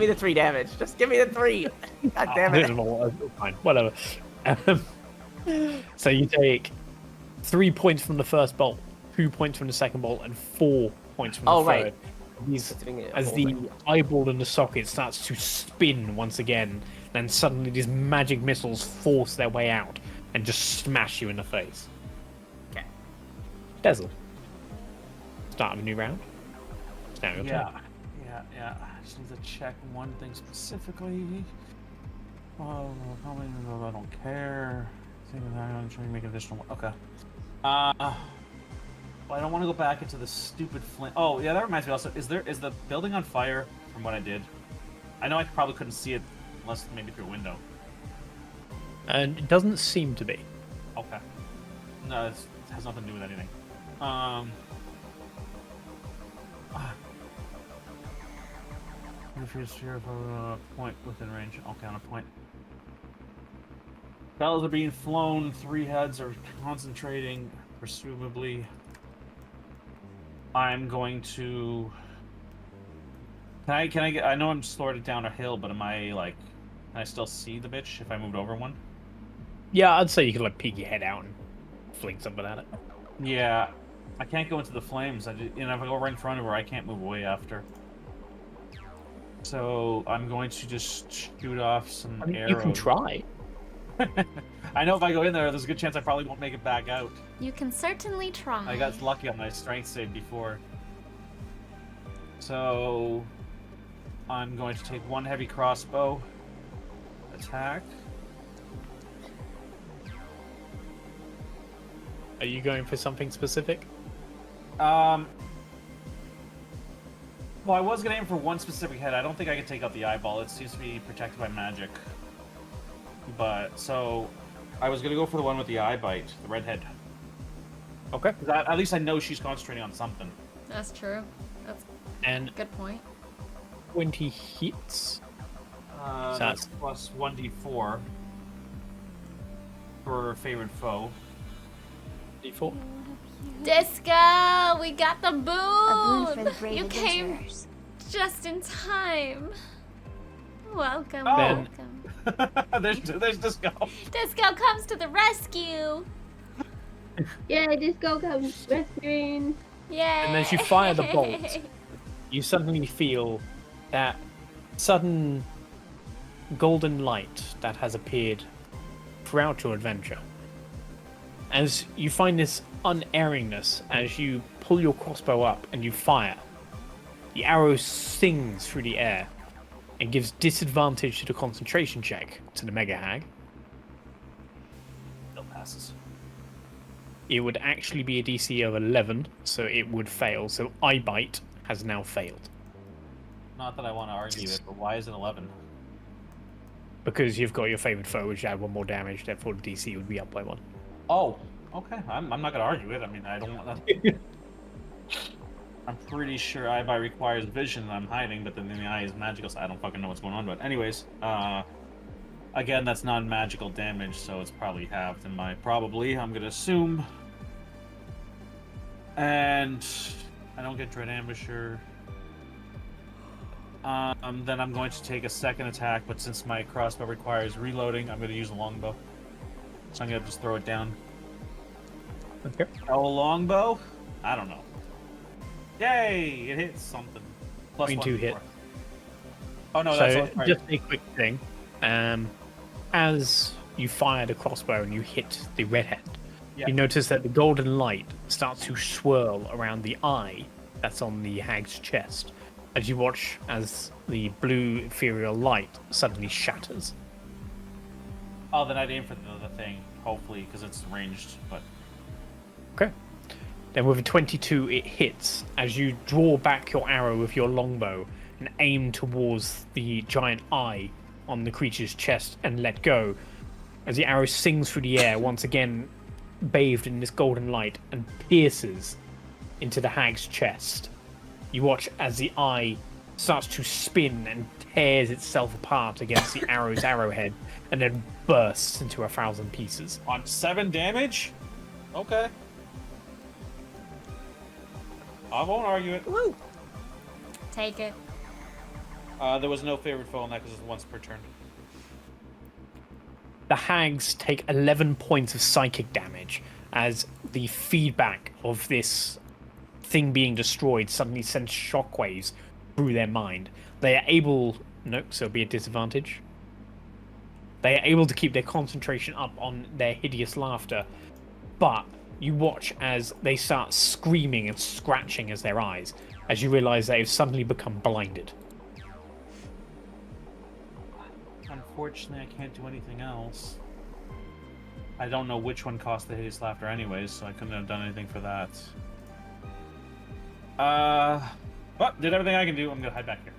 the 3 damage. Just give me the 3. God damn There's it. more. Fine, whatever. So you take 3 points from the first bolt, 2 points from the second bolt, and 4 points from the Oh, third. right. As the eyeball in the socket starts to spin once again, then suddenly these magic missiles force their way out and just smash you in the face. Okay. Dessel. Start of a new round. It's now your turn. Yeah. I just need to check one thing specifically. Oh, probably I don't care. I'm trying to make an additional one. Okay. Well, I don't want to go back into the stupid flint. Oh, yeah, that reminds me also. Is the building on fire from what I did? I know I probably couldn't see it unless maybe through a window. And it doesn't seem to be. Okay. No, it has nothing to do with anything. If you're sure of a point within range. Okay, on a point. Bells are being flown. 3 heads are concentrating, presumably. I'm going to. Can I get? I know I'm slowed down a hill, but am I like? Can I still see the bitch if I moved over one? Yeah, I'd say you could like peek your head out and fling something at it. Yeah, I can't go into the flames. If I go right in front of her, I can't move away after. So I'm going to just shoot off some arrows. You can try. I know if I go in there, there's a good chance I probably won't make it back out. You can certainly try. I got lucky on my strength save before. So I'm going to take 1 heavy crossbow attack. Are you going for something specific? Well, I was going to aim for one specific head. I don't think I can take out the eyeball. It seems to be protected by magic. But, so, I was going to go for the one with the eye bite, the redhead. Okay. At least I know she's concentrating on something. That's true. That's And a good point. 20 hits. That's plus 1d4 for favorite foe. D4. Disco, we got the A boon for the boon. brave You came adventurers. just in time. Welcome, Oh. welcome. there's Disco. Disco comes to the rescue. Yeah, Disco comes rescuing. Yay! And as you fire the bolt, you suddenly feel that sudden golden light that has appeared throughout your adventure. As you find this unerringness as you pull your crossbow up and you fire, the arrow sings through the air and gives disadvantage to the concentration check to the Mega Hag. Still passes. It would actually be a DC of 11, so it would fail. So Eye Bite has now failed. Not that I want to argue it, but why is it 11? Because you've got your favorite foe, which add 1 more damage, therefore the DC would be up by 1. Oh, okay. I'm not gonna argue it. I mean, I don't want that. I'm pretty sure Eyebite requires vision and I'm hiding, but then the eye is magical, so I don't fucking know what's going on. But anyways, again, that's non-magical damage, so it's probably halved in my probably, I'm gonna assume. And I don't get Dread Ambusher. Then I'm going to take a second attack, but since my crossbow requires reloading, I'm gonna use a longbow. So I'm gonna just throw it down. Okay. Oh, longbow? I don't know. Yay! It hits something. Plus 22 1 hit. more. Oh no, So that's all, just a quick thing. As you fire the crossbow and you hit the redhead, Yeah. you notice that the golden light starts to swirl around the eye that's on the hag's chest. As you watch as the blue ethereal light suddenly shatters. Oh, then I'd aim for the thing, hopefully, because it's ranged, but... Okay. Then with a 22, it hits as you draw back your arrow with your longbow and aim towards the giant eye on the creature's chest and let go. As the arrow sings through the air, once again bathed in this golden light, and pierces into the hag's chest. You watch as the eye starts to spin and tears itself apart against the arrow's arrowhead, and then bursts into 1,000 pieces. On 7 damage? Okay. I won't argue it. Woo! Take it. There was no favorite foe on that because it's once per turn. The hags take 11 points of psychic damage as the feedback of this thing being destroyed suddenly sends shockwaves through their mind. They are able... No, so it'll be a disadvantage. They are able to keep their concentration up on their hideous laughter, but you watch as they start screaming and scratching as their eyes, as you realize they've suddenly become blinded. Unfortunately, I can't do anything else. I don't know which one caused the hideous laughter anyways, so I couldn't have done anything for that. Well, did everything I can do. I'm gonna hide back here.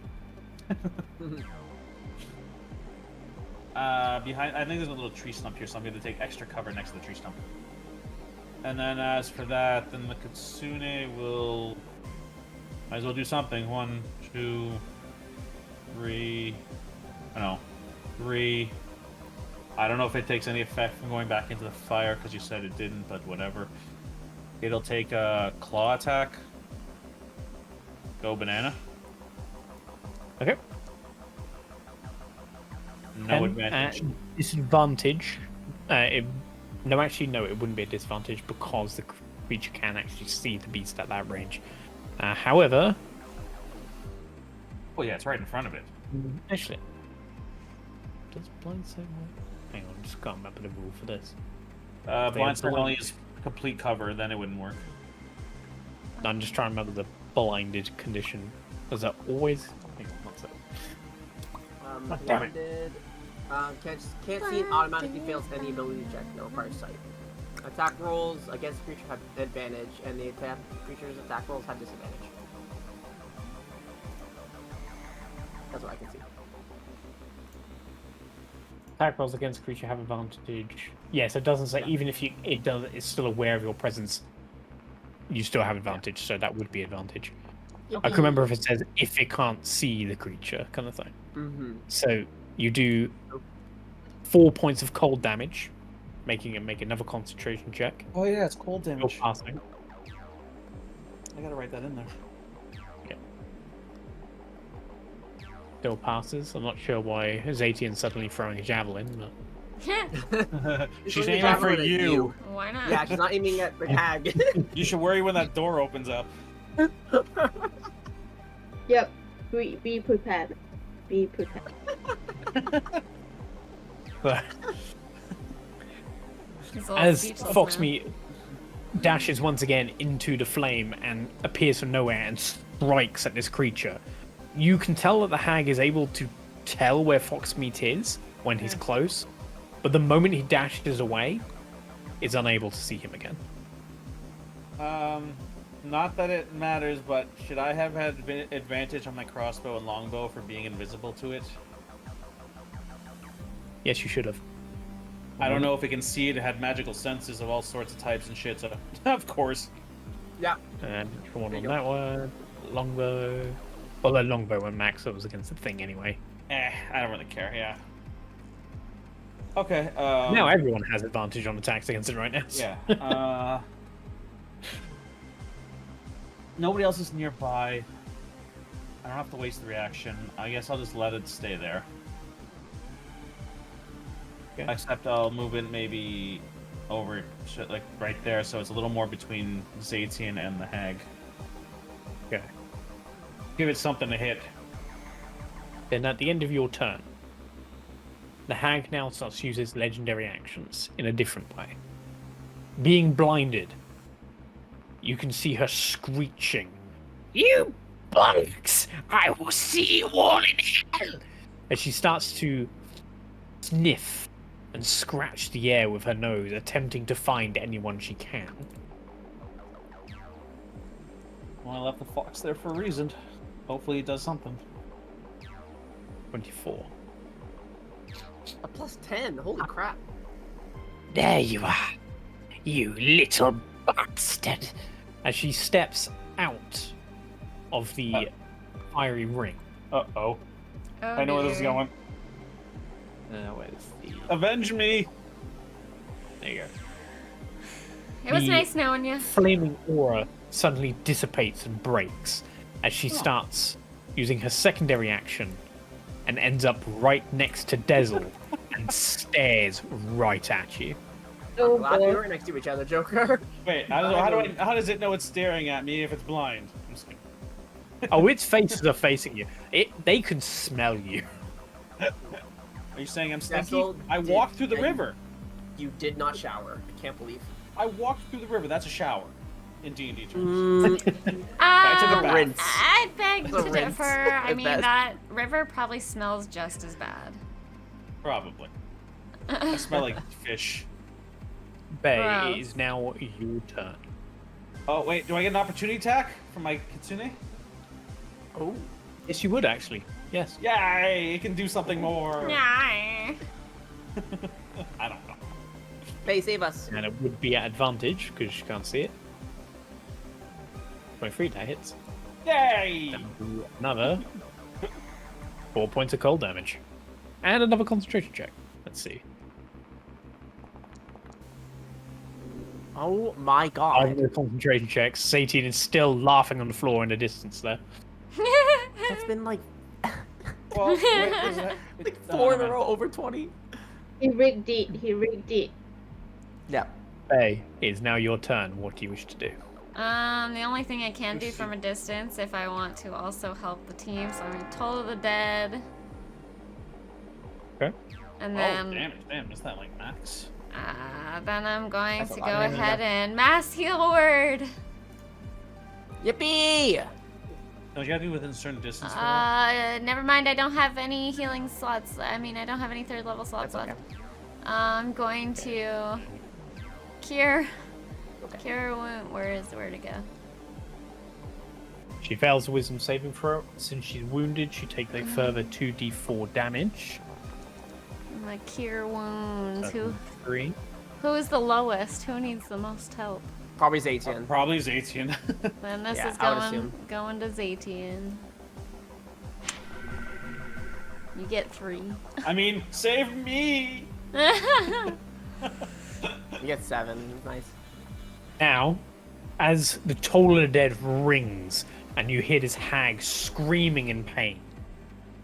Behind, I think there's a little tree stump here, so I'm gonna take extra cover next to the tree stump. And then as for that, then the Kitsune will... Might as well do something. 1, 2, 3... I don't know. 3... I don't know if it takes any effect from going back into the fire, because you said it didn't, but whatever. It'll take a claw attack. Go banana. Okay. No advantage. Disadvantage. No, actually, no, it wouldn't be a disadvantage because the creature can actually see the beast at that range. However... Well, yeah, it's right in front of it. Actually... Does blind sight work? Hang on, just can't remember the rule for this. Blind sight only is complete cover, then it wouldn't work. I'm just trying to remember the blinded condition. Was that always... Hang on, what's that? Damn it. Blinded. Can't see it automatically fails any ability check. No prior sight. Attack rolls against the creature have advantage, and the creature's attack rolls have disadvantage. That's what I can see. Attack rolls against creature have advantage. Yes, it doesn't say even if it's still aware of your presence, you still have advantage, so that would be advantage. I can remember if it says if it can't see the creature kind of thing. Mm-hmm. So you do 4 points of cold damage, making it make another concentration check. Oh yeah, it's cold damage. Still passing. I gotta write that in there. Still passes. I'm not sure why ZeTian's suddenly throwing a javelin, but She's aiming for you. Why not? Yeah, she's not aiming at the hag. You should worry when that door opens up. Yep. Be prepared. Be prepared. He's all as speechless Foxmeat dashes once again into the flame and appears from nowhere and strikes at this creature, you can tell that the hag is able to tell where Foxmeat is when he's close, but the moment he dashes away, is unable to see him again. Not that it matters, but should I have had advantage on my crossbow and longbow for being invisible to it? Yes, you should have. I don't know if it can see it. It had magical senses of all sorts of types and shit, so of course. Yeah. And one There on you that one. Longbow. Well, the longbow went max, so it was against the thing anyway. I don't really care, yeah. Okay, Now everyone has advantage on attacks against it right now. Yeah, nobody else is nearby. I don't have to waste the reaction. I guess I'll just let it stay there. Okay. Except I'll move it maybe over, like, right there, so it's a little more between ZeTian and the hag. Okay. Give it something to hit. Then at the end of your turn, the hag now starts to use its legendary actions in a different way. Being blinded, you can see her screeching, "You bunks! I will see you all in hell!" As she starts to sniff and scratch the air with her nose, attempting to find anyone she can. Well, I left the fox there for a reason. Hopefully it does something. 24. A +10. Holy crap. There you are, you little bastard. As she steps out of the fiery ring. Uh-oh. Oh, I know where this is dear. going. Where's the... Avenge me! There you go. It was The nice knowing you. flaming aura suddenly dissipates and breaks as she starts using her secondary action and ends up right next to Dessel and stares right at you. Oh, Glad we boy. were next to each other, Joker. Wait, how does it know it's staring at me if it's blind? I'm just kidding. Oh, its faces are facing you. They can smell you. Are you saying I'm stinky? Dessel I did- walked through the and river. You did not shower. I can't believe. I walked through the river. That's a shower in D&D terms. I took a bath. rinse. I beg The to rinse differ. I at mean, best. that river probably smells just as bad. Probably. I smell like fish. Bay, Gross. it is now your turn. Oh, wait. Do I get an opportunity attack from my kitsune? Oh. Yes, you would actually. Yes. Yay! It can do something more. Nah. I don't know. Faye, save us. And it would be at advantage because you can't see it. 23 that hits. Yay! And do another 4 points of cold damage. And another concentration check. Let's see. Oh my god. Other concentration checks. ZeTian is still laughing on the floor in the distance there. That's been like, Well, wait, is that- like no, 4 in a never row mind. over 20. He rigged it. He rigged it. Yeah. Bay, it is now your turn. What do you wish to do? The only thing I can do from a distance if I want to also help the team, so I'm gonna Toll of the Dead. Okay. And Oh, then, damn, is that like max? then I'm going That's a to lot go of damage, ahead yeah. and Mass Heal Word. Yippee! No, you gotta be within a certain distance for that. Never mind, I don't have any healing slots. I mean, I don't have any 3rd level slots That's left. okay. I'm going to Cure. Okay. Cure wound. Where to go? She fails the wisdom saving throw. Since she's wounded, she takes a further 2d4 damage. My Cure wounds. So 3. Who is the lowest? Who needs the most help? Probably ZeTian. Probably ZeTian. Then this Yeah, is I would assume. going to ZeTian. You get 3. I mean, save me! You get 7. Nice. Now, as the Toll of the Dead rings and you hear this hag screaming in pain,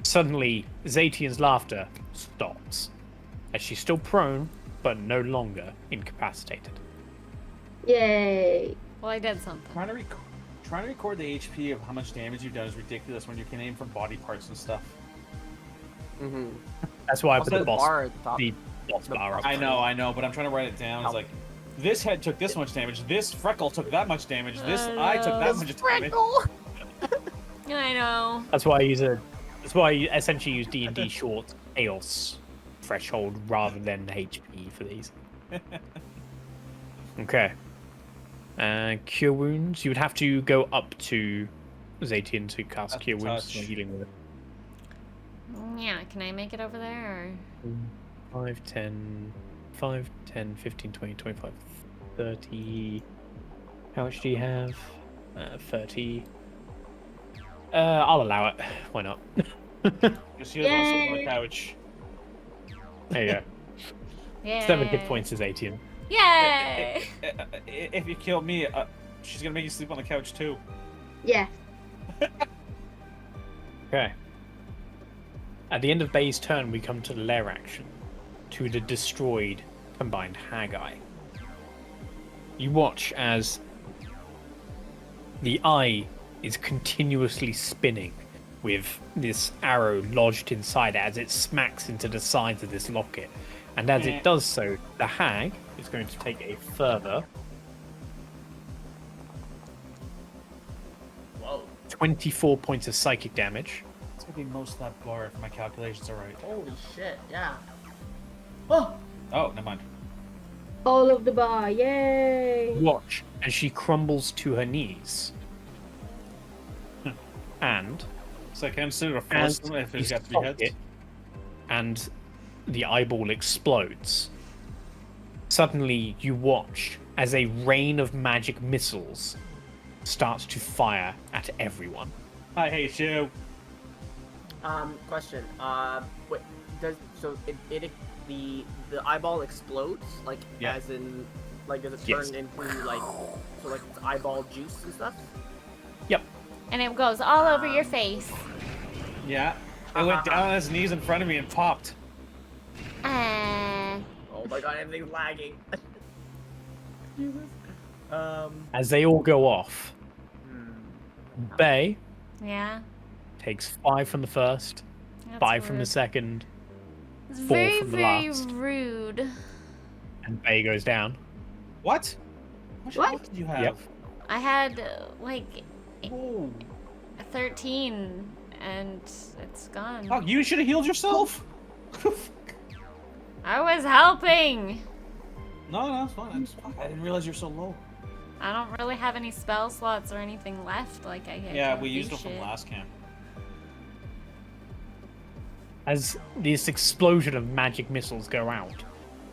suddenly ZeTian's laughter stops, as she's still prone, but no longer incapacitated. Yay. Well, I did something. Trying to record the HP of how much damage you've done is ridiculous when you can aim from body parts and stuff. Mm-hmm. That's why I put Also, the boss, bar at the top. the boss The bar up. I know, but I'm trying to write it down. It's like, this head took this much damage, this freckle took that much damage, this eye took that much damage. I know. That's why I essentially use D&D short chaos threshold rather than HP for these. Okay. Cure wounds. You would have to go up to ZeTian to cast That's cure wounds. touch. So healing with it. Yeah, can I make it over there? 5, 10, 15, 20, 25, 30. How much do you have? 30. I'll allow it. Why not? Just heal on the Yay. couch. There you go. Yeah. 7 hit points is 18. Yay! If you kill me, she's gonna make you sleep on the couch too. Yes. Okay. At the end of Bay's turn, we come to the lair action. To the destroyed combined Haggai. You watch as the eye is continuously spinning with this arrow lodged inside it as it smacks into the sides of this locket. And as it does so, the hag is going to take a further Whoa. 24 points of psychic damage. It's gonna be most of that bar if my calculations are right. Holy shit, yeah. Oh! Oh, never mind. All of the bar. Yay. Watch as she crumbles to her knees. And So I consider a as force if you it's got 3 stop heads. it, and the eyeball explodes. Suddenly, you watch as a rain of magic missiles starts to fire at everyone. I hate you. Question. Wait, the eyeball explodes? Like, Yeah. as in, like, does it Yes. turn into, like, so, like, it's eyeball juice and stuff? Yep. And it goes all over your face. Yeah. It went down on his knees in front of me and popped. Uh, Oh my god, everything's lagging. Jesus. As they all go off, Bay Yeah. takes 5 from the first, That's 5 from the rude. second, It's 4 very, from the very last. rude. and Bay goes down. What? How much What? health did you have? Yep. I had like Oh. 13 and it's gone. Fuck, you should have healed yourself. I was helping. No, it's fine. I didn't realize you're so low. I don't really have any spell slots or anything left. Like I Yeah, can't we do used them from shit. last camp. As this explosion of magic missiles go out,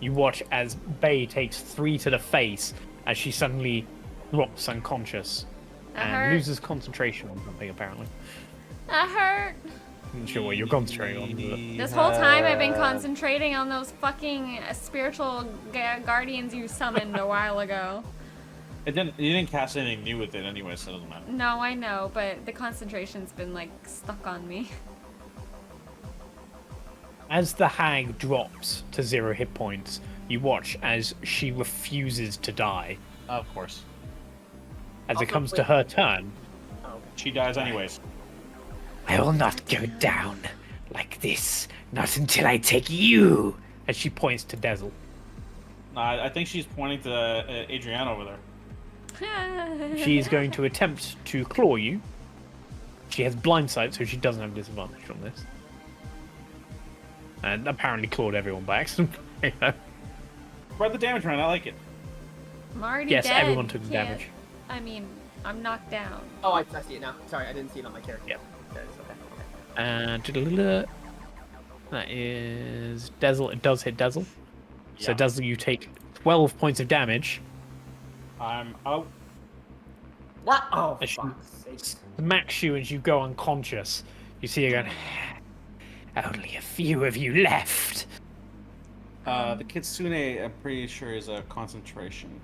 you watch as Bay takes 3 to the face as she suddenly drops unconscious That and hurt. loses concentration on something, apparently. That hurt. I'm not sure what you're concentrating on. But... This whole time I've been concentrating on those fucking spiritual guardians you summoned a while ago. You didn't cast anything new with it anyway, so it doesn't matter. No, I know, but the concentration's been like stuck on me. As the hag drops to 0 hit points, you watch as she refuses to die. Of course. As it Also, comes to wait. her turn, Oh, okay. She dies anyways. I will not go down like this, not until I take you. As she points to Dessel. Nah, I think she's pointing to Adriana over there. She is going to attempt to claw you. She has blind sight, so she doesn't have disadvantage on this. And apparently clawed everyone by accident. Spread the damage around, I like it. I'm already Yes, dead. everyone took Can't- damage. I mean, I'm knocked down. Oh, I see it now. Sorry, I didn't see it on my character. Yep. There it is. Okay. And that is Dessel. It does hit Dessel. So Yeah. Dessel, you take 12 points of damage. I'm out. What? Oh, I should- fuck's sake. Smacks you as you go unconscious. You see her going, only a few of you left. The Kitsune, I'm pretty sure, is a concentration.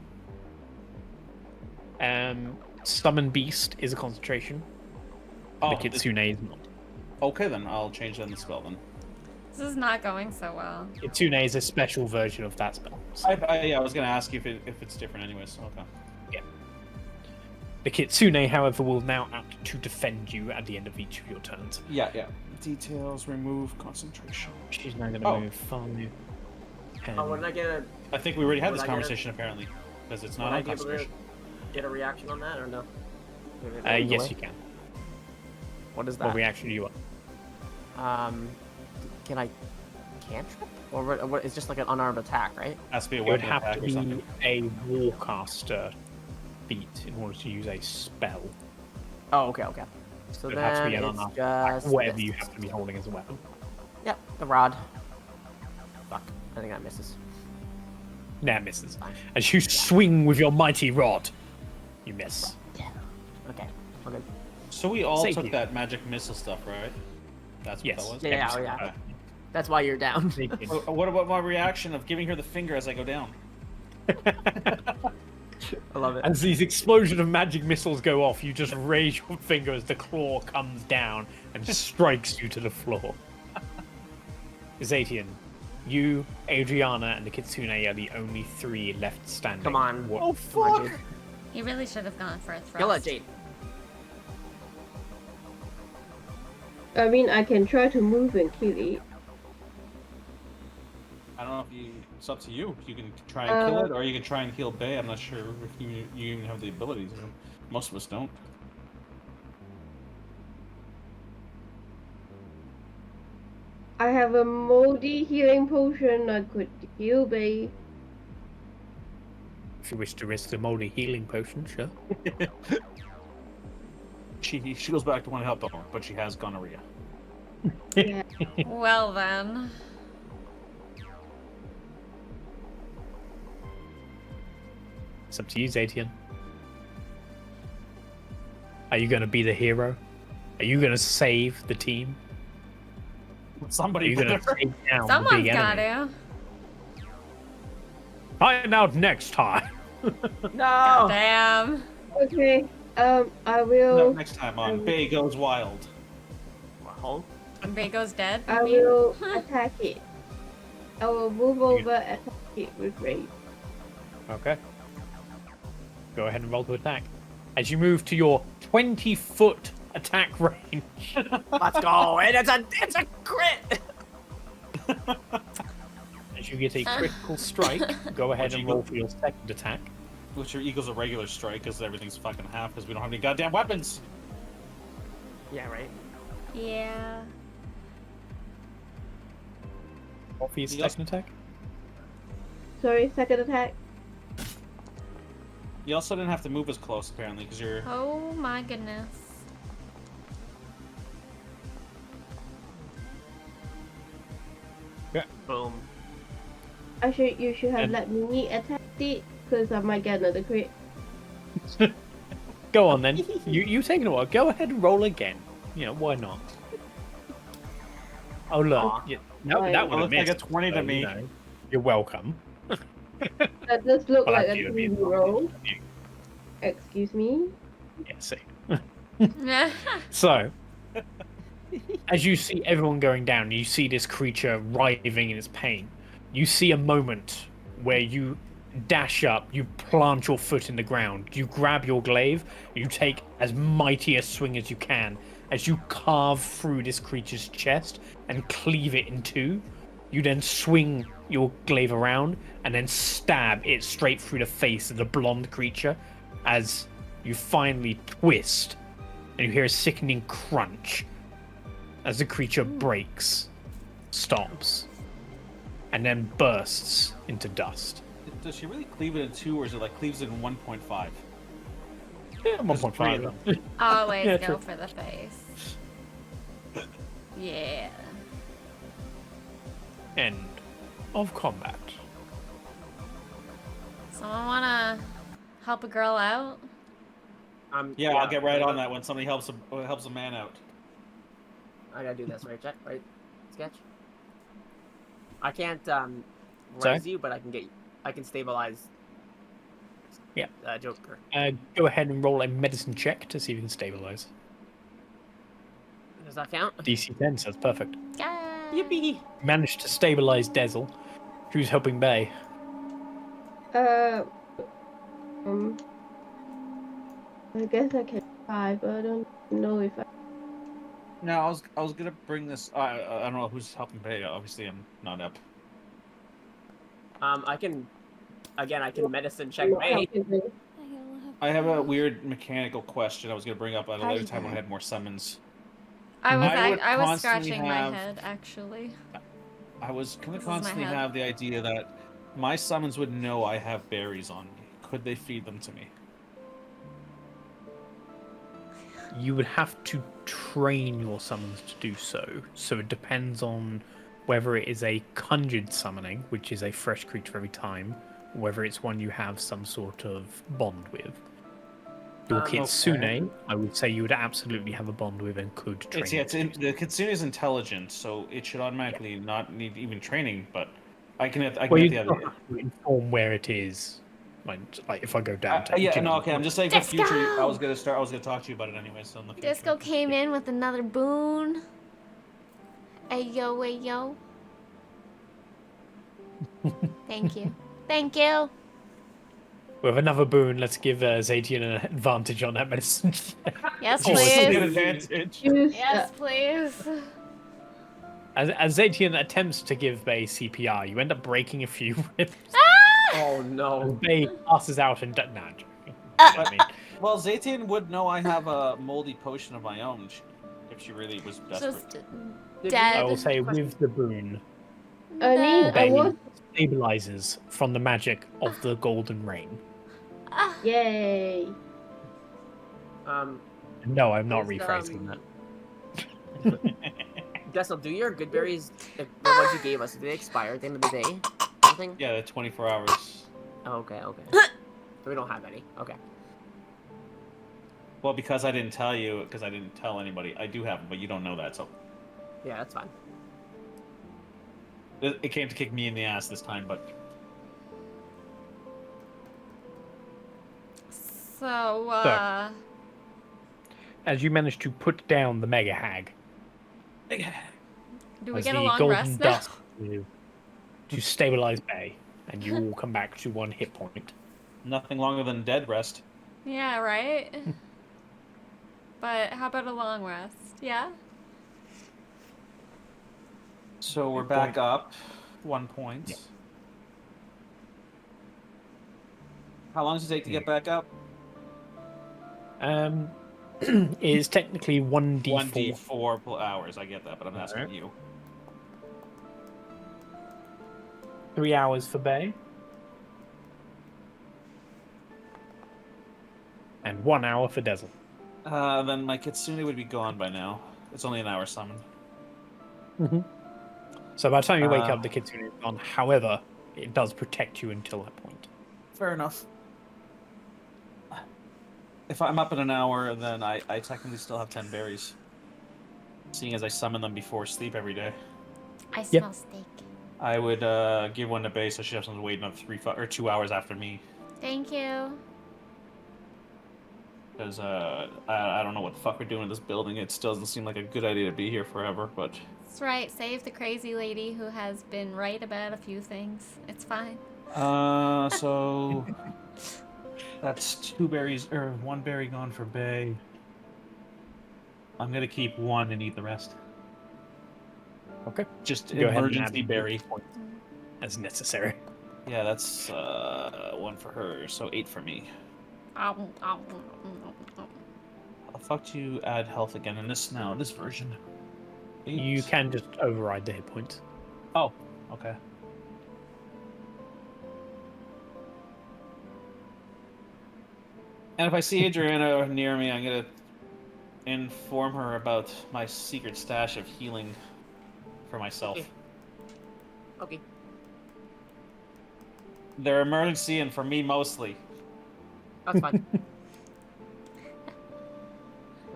Summon Beast is a concentration. Oh, The Kitsune is not. Okay, then I'll change that in the spell then. This is not going so well. Kitsune is a special version of that spell. I was gonna ask you if it's different anyways. Okay. The Kitsune, however, will now act to defend you at the end of each of your turns. Yeah. Details, remove concentration. She's now going to Oh. move 5. Oh, when I get a I think we already had Would this I get conversation apparently, because it's would not I on be able to concentration. get a reaction on that or no? Yes, you can. What is What that? reaction do you want? Can I cantrip? Or what? It's just like an unarmed attack, right? Has to be a It would weapon have attack to or be something. a Warcaster feat in order to use a spell. Oh, okay. So It would have to then be an it's unarmed attack, just whatever this. you have to be holding as a weapon. Yep, the rod. Fuck, I think that misses. Nah, misses. Fine. As you swing with your mighty rod, you miss. Okay. So we all Save took you. that magic missile stuff, right? That's what Yes. that was? Yeah, Every yeah. single That's why you're down. person. What about my reaction of giving her the finger as I go down? I love it. As these explosion of magic missiles go off, you just raise your finger as the claw comes down and strikes you to the floor. ZeTian, you, Adriana, and the Kitsune are the only 3 left standing. Come on. What- Oh Come on, fuck! Jade. You really should have gone for a thrust. Kill it, Jade. I mean, I can try to move and kill it. I don't know if you. It's up to you. You can try and kill it, or you can try and heal Bay. I'm not sure if you even have the ability to. Most of us don't. I have a moldy healing potion. I could heal Bay. If you wish to risk the moldy healing potion, sure. She goes back to one help, but she has gonorrhea. Yeah. Well then. It's up to you, ZeTian. Are you going to be the hero? Are you going to save the team? Are Somebody you going to better. take down the Someone's big got enemy? to. Find out next time. No. Damn. Okay. I No, will. next time on Bay Goes Wild. Well, Bago's dead. I you mean? will attack it. I will move over and attack it with rage. Okay. Go ahead and roll to attack. As you move to your 20-foot attack range. Let's go, and it's a crit. As you get a critical strike, go ahead and roll for your second attack. Which equals a regular strike, because everything's fucking half, because we don't have any goddamn weapons. Yeah, right. Yeah. What for your second attack? Sorry, second attack. You also didn't have to move as close, apparently, because you're... Oh my goodness. Boom. Actually, you should have And- let me attack it, because I might get another crit. Go on then. You taking a while. Go ahead and roll again. You know, why not? Oh look, Aw. that would It have looks like missed. a 20 to so, me. you know, you're welcome. That does look Well, like that'd a be 3 roll. Excuse me? Yeah, see. So, as you see everyone going down, you see this creature writhing in its pain. You see a moment where you dash up, you plant your foot in the ground, you grab your glaive, you take as mighty a swing as you can. As you carve through this creature's chest and cleave it in two, you then swing your glaive around and then stab it straight through the face of the blonde creature as you finally twist and you hear a sickening crunch as the creature breaks, stops, and then bursts into dust. Does she really cleave it in 2, or is it like cleaves it in 1.5? Yeah, There's 1.5 three of of them. them. Always Yeah, go true. for the face. Yeah. End of combat. Someone wanna help a girl out? Yeah, I'll get right on that when somebody helps a man out. I gotta do this, right, Jack? Right? Sketch? I can't, Sorry? raise you, but I can stabilize... Yeah. Joker. Go ahead and roll a medicine check to see if you can stabilize. Does that count? DC 10 says perfect. Yeah. Yippee! Managed to stabilize Dessel, who's helping Bay. I guess I can try, but I don't know if I... No, I was gonna bring this. I don't know who's helping pay. Obviously, I'm not up. I can medicine check not May. helping me. I have a weird mechanical question I was gonna bring up at a later time when I had more summons. I would was constantly scratching have- my head actually. I was gonna This is my constantly head. have the idea that my summons would know I have berries on me. Could they feed them to me? You would have to train your summons to do so. So it depends on whether it is a conjured summoning, which is a fresh creature every time, or whether it's one you have some sort of bond with. Your Kitsune, okay. I would say you would absolutely have a bond with and could train. The Kitsune is intelligent, so it should automatically not need even training. But I can well, get you the don't idea. have to inform where it is. Like if I go down to Yeah, you no, know, okay. I'm just saying for Disco! future. I was gonna talk to you about it anyway. So in the future. Disco came in with another boon. Ayo, ayo. Thank you. Thank you. with another boon, let's give ZeTian an advantage on that medicine. Yes, Oh, it's an please. advantage. Use, Yes, please. As ZeTian attempts to give Bay CPR, you end up breaking a few ribs. Oh As no. Bay passes out and nah, I'm joking. I mean, Well, ZeTian would know I have a moldy potion of my own if she really was desperate. Just Did dead. I will say with the boon, Ernie, I Bay was... stabilizes from the magic of the golden rain. Ah, Yay! No, I'm not Is, rephrasing that. Dessel, do your good berries, the ones you gave us, do they expire at the end of the day? Something? Yeah, the 24 hours. Oh, okay. So we don't have any. Okay. Well, because I didn't tell you, because I didn't tell anybody, I do have them, but you don't know that, so Yeah, that's fine. it came to kick me in the ass this time. But so, As you manage to put down the mega hag, do we as get a the long golden rest now? dust to stabilize Bay, and you all come back to 1 hit point. nothing longer than dead rest. Yeah, right? But how about a long rest? Yeah? So we're Good back point. up 1 point. Yeah. How long does it take to get back up? It is technically 1d4. 1d4 hours. I get that, but I'm asking Alright. you. 3 hours for Bay. And 1 hour for Dessel. Then my Kitsune would be gone by now. It's only an hour summoned. So by the time you wake up, the Kitsune is gone. However, it does protect you until that point. Fair enough. If I'm up in an hour, then I technically still have 10 berries. Seeing as I summon them before sleep every day. I smell steak. I would give one to Bay so she doesn't wait another 2 hours after me. Thank you. Because I don't know what the fuck we're doing in this building. It still doesn't seem like a good idea to be here forever, but... That's right. Save the crazy lady who has been right about a few things. It's fine. So... That's 2 berries, or 1 berry gone for Bay. I'm gonna keep 1 and eat the rest. Okay. Just Go ahead and emergency add berry. as necessary. Yeah, that's 1 for her, so 8 for me. How the fuck do you add health again in this version? 8? You can just override the hit points. Oh, okay. And if I see Adriana near me, I'm gonna inform her about my secret stash of healing for myself. Okay. They're emergency and for me mostly. That's fine. I'm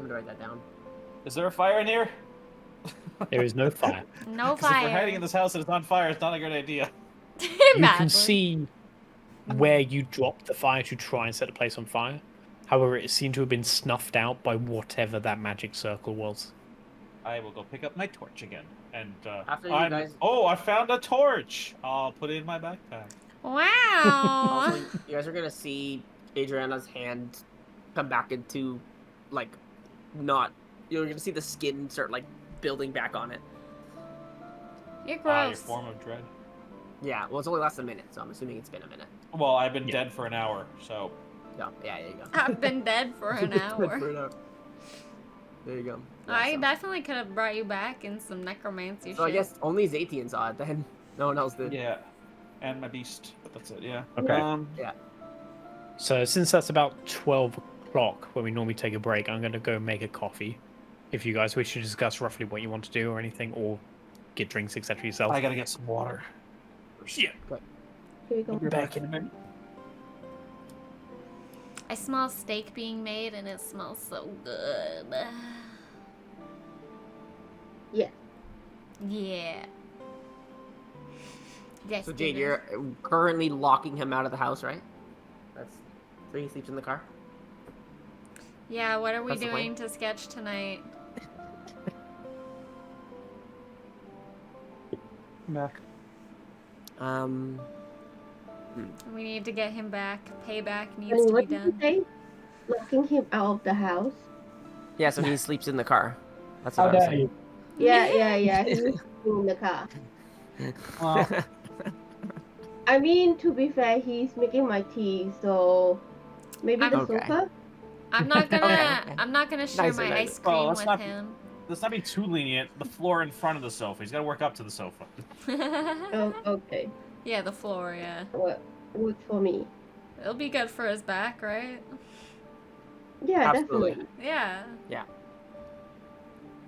gonna write that down. Is there a fire in here? There is no fire. No 'Cause if we're fire. hiding in this house and it's on fire, it's not a good idea. You can Badly. see where you dropped the fire to try and set the place on fire. However, it seemed to have been snuffed out by whatever that magic circle was. I will go pick up my torch again. And After you guys- Oh, I found a torch! I'll put it in my backpack. Wow. Also, you guys are gonna see Adriana's hand come back into, like, not. You're gonna see the skin start like building back on it. You're Your gross. form of dread. Yeah. Well, it's only lasted a minute, so I'm assuming it's been a minute. Well, I've been Yeah. dead for an hour, so... Yeah. Yeah. There you go. I've been dead for an hour. There you go. I Yeah, so- definitely could have brought you back in some necromancy So I shit. guess only ZeTian saw it then. No one else did. Yeah. And my beast, but that's it, yeah. Okay. So since that's about 12 o'clock when we normally take a break, I'm going to go make a coffee. If you guys wish to discuss roughly what you want to do or anything, or get drinks, etc. yourself. I gotta get some water. Yeah. Here we go. Be back in a minute. I smell steak being made and it smells so good. Yeah. Yeah. Yes, So Jade, it you're currently locking him out of the house, right? That's so he sleeps in the car. Yeah, what are we That's the plan. doing to sketch tonight? Back. We need to get him back. Payback needs Bunny, to be what did you done. say? Locking him out of the house? Yeah, so he sleeps in the car. That's How what I was dare you? Yeah. He's in the car. Well, I mean, to be fair, he's making my tea, so maybe the Okay. sofa. I'm not gonna. Okay. I'm not gonna share Nice, my nice. ice cream Well, let's with not- him. let's not be too lenient. The floor in front of the sofa. He's gotta work up to the sofa. Oh, okay. Yeah, the floor. Yeah, What works for me? it'll be good for his back, right? Yeah, Absolutely. definitely. Yeah.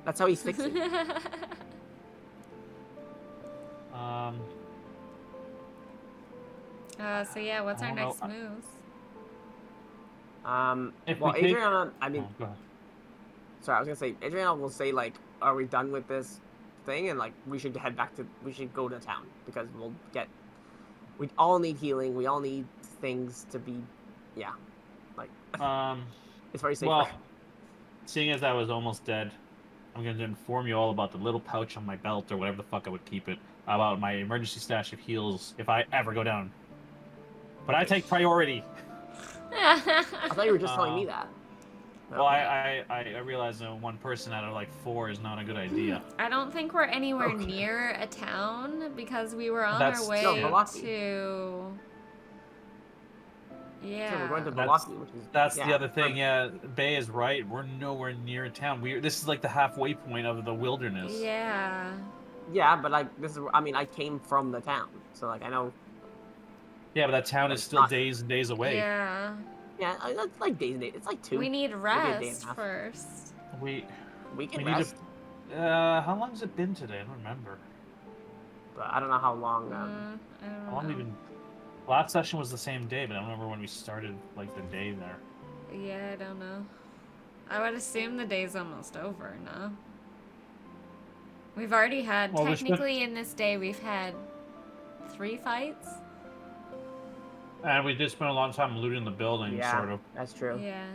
That's how he's fixing. So yeah, what's I our don't next know. moves? If Well, we take- Adriana, I mean, Oh, go ahead. sorry, I was gonna say, Adriana will say like, "Are we done with this thing?" And like, we should go to town because we all need healing. We all need things to be, yeah, like it's very safe. Well, seeing as I was almost dead, I'm going to inform you all about the little pouch on my belt or whatever the fuck I would keep it, about my emergency stash of heals if I ever go down. But I take priority. I thought you were just telling me that. Well, I realized that one person out of like 4 is not a good idea. I don't think we're anywhere Okay. near a town because we were on That's our way still Milwaukee. to. So Yeah. we're going to That's- Milwaukee, which is That's yeah, the other thing. Yeah, Bay is right. We're nowhere near a town. This is like the halfway point of the wilderness. Yeah. Yeah, but like this is. I mean, I came from the town, so like I know. Yeah, but that town is It's still not- days and days away. Yeah. Yeah, it's like days and days. It's like 2. We need a day and a rest half. first. We We can need rest, how long has it been today? I don't remember. but I don't know how long. I don't How long know. even? Last session was the same day, but I don't remember when we started like the day there. Yeah, I don't know. I would assume the day's almost over, no? We've already had, Well, there's been- technically in this day, we've had 3 fights? And we did spend a lot of time looting the building, Yeah, sort of. that's true. Yeah.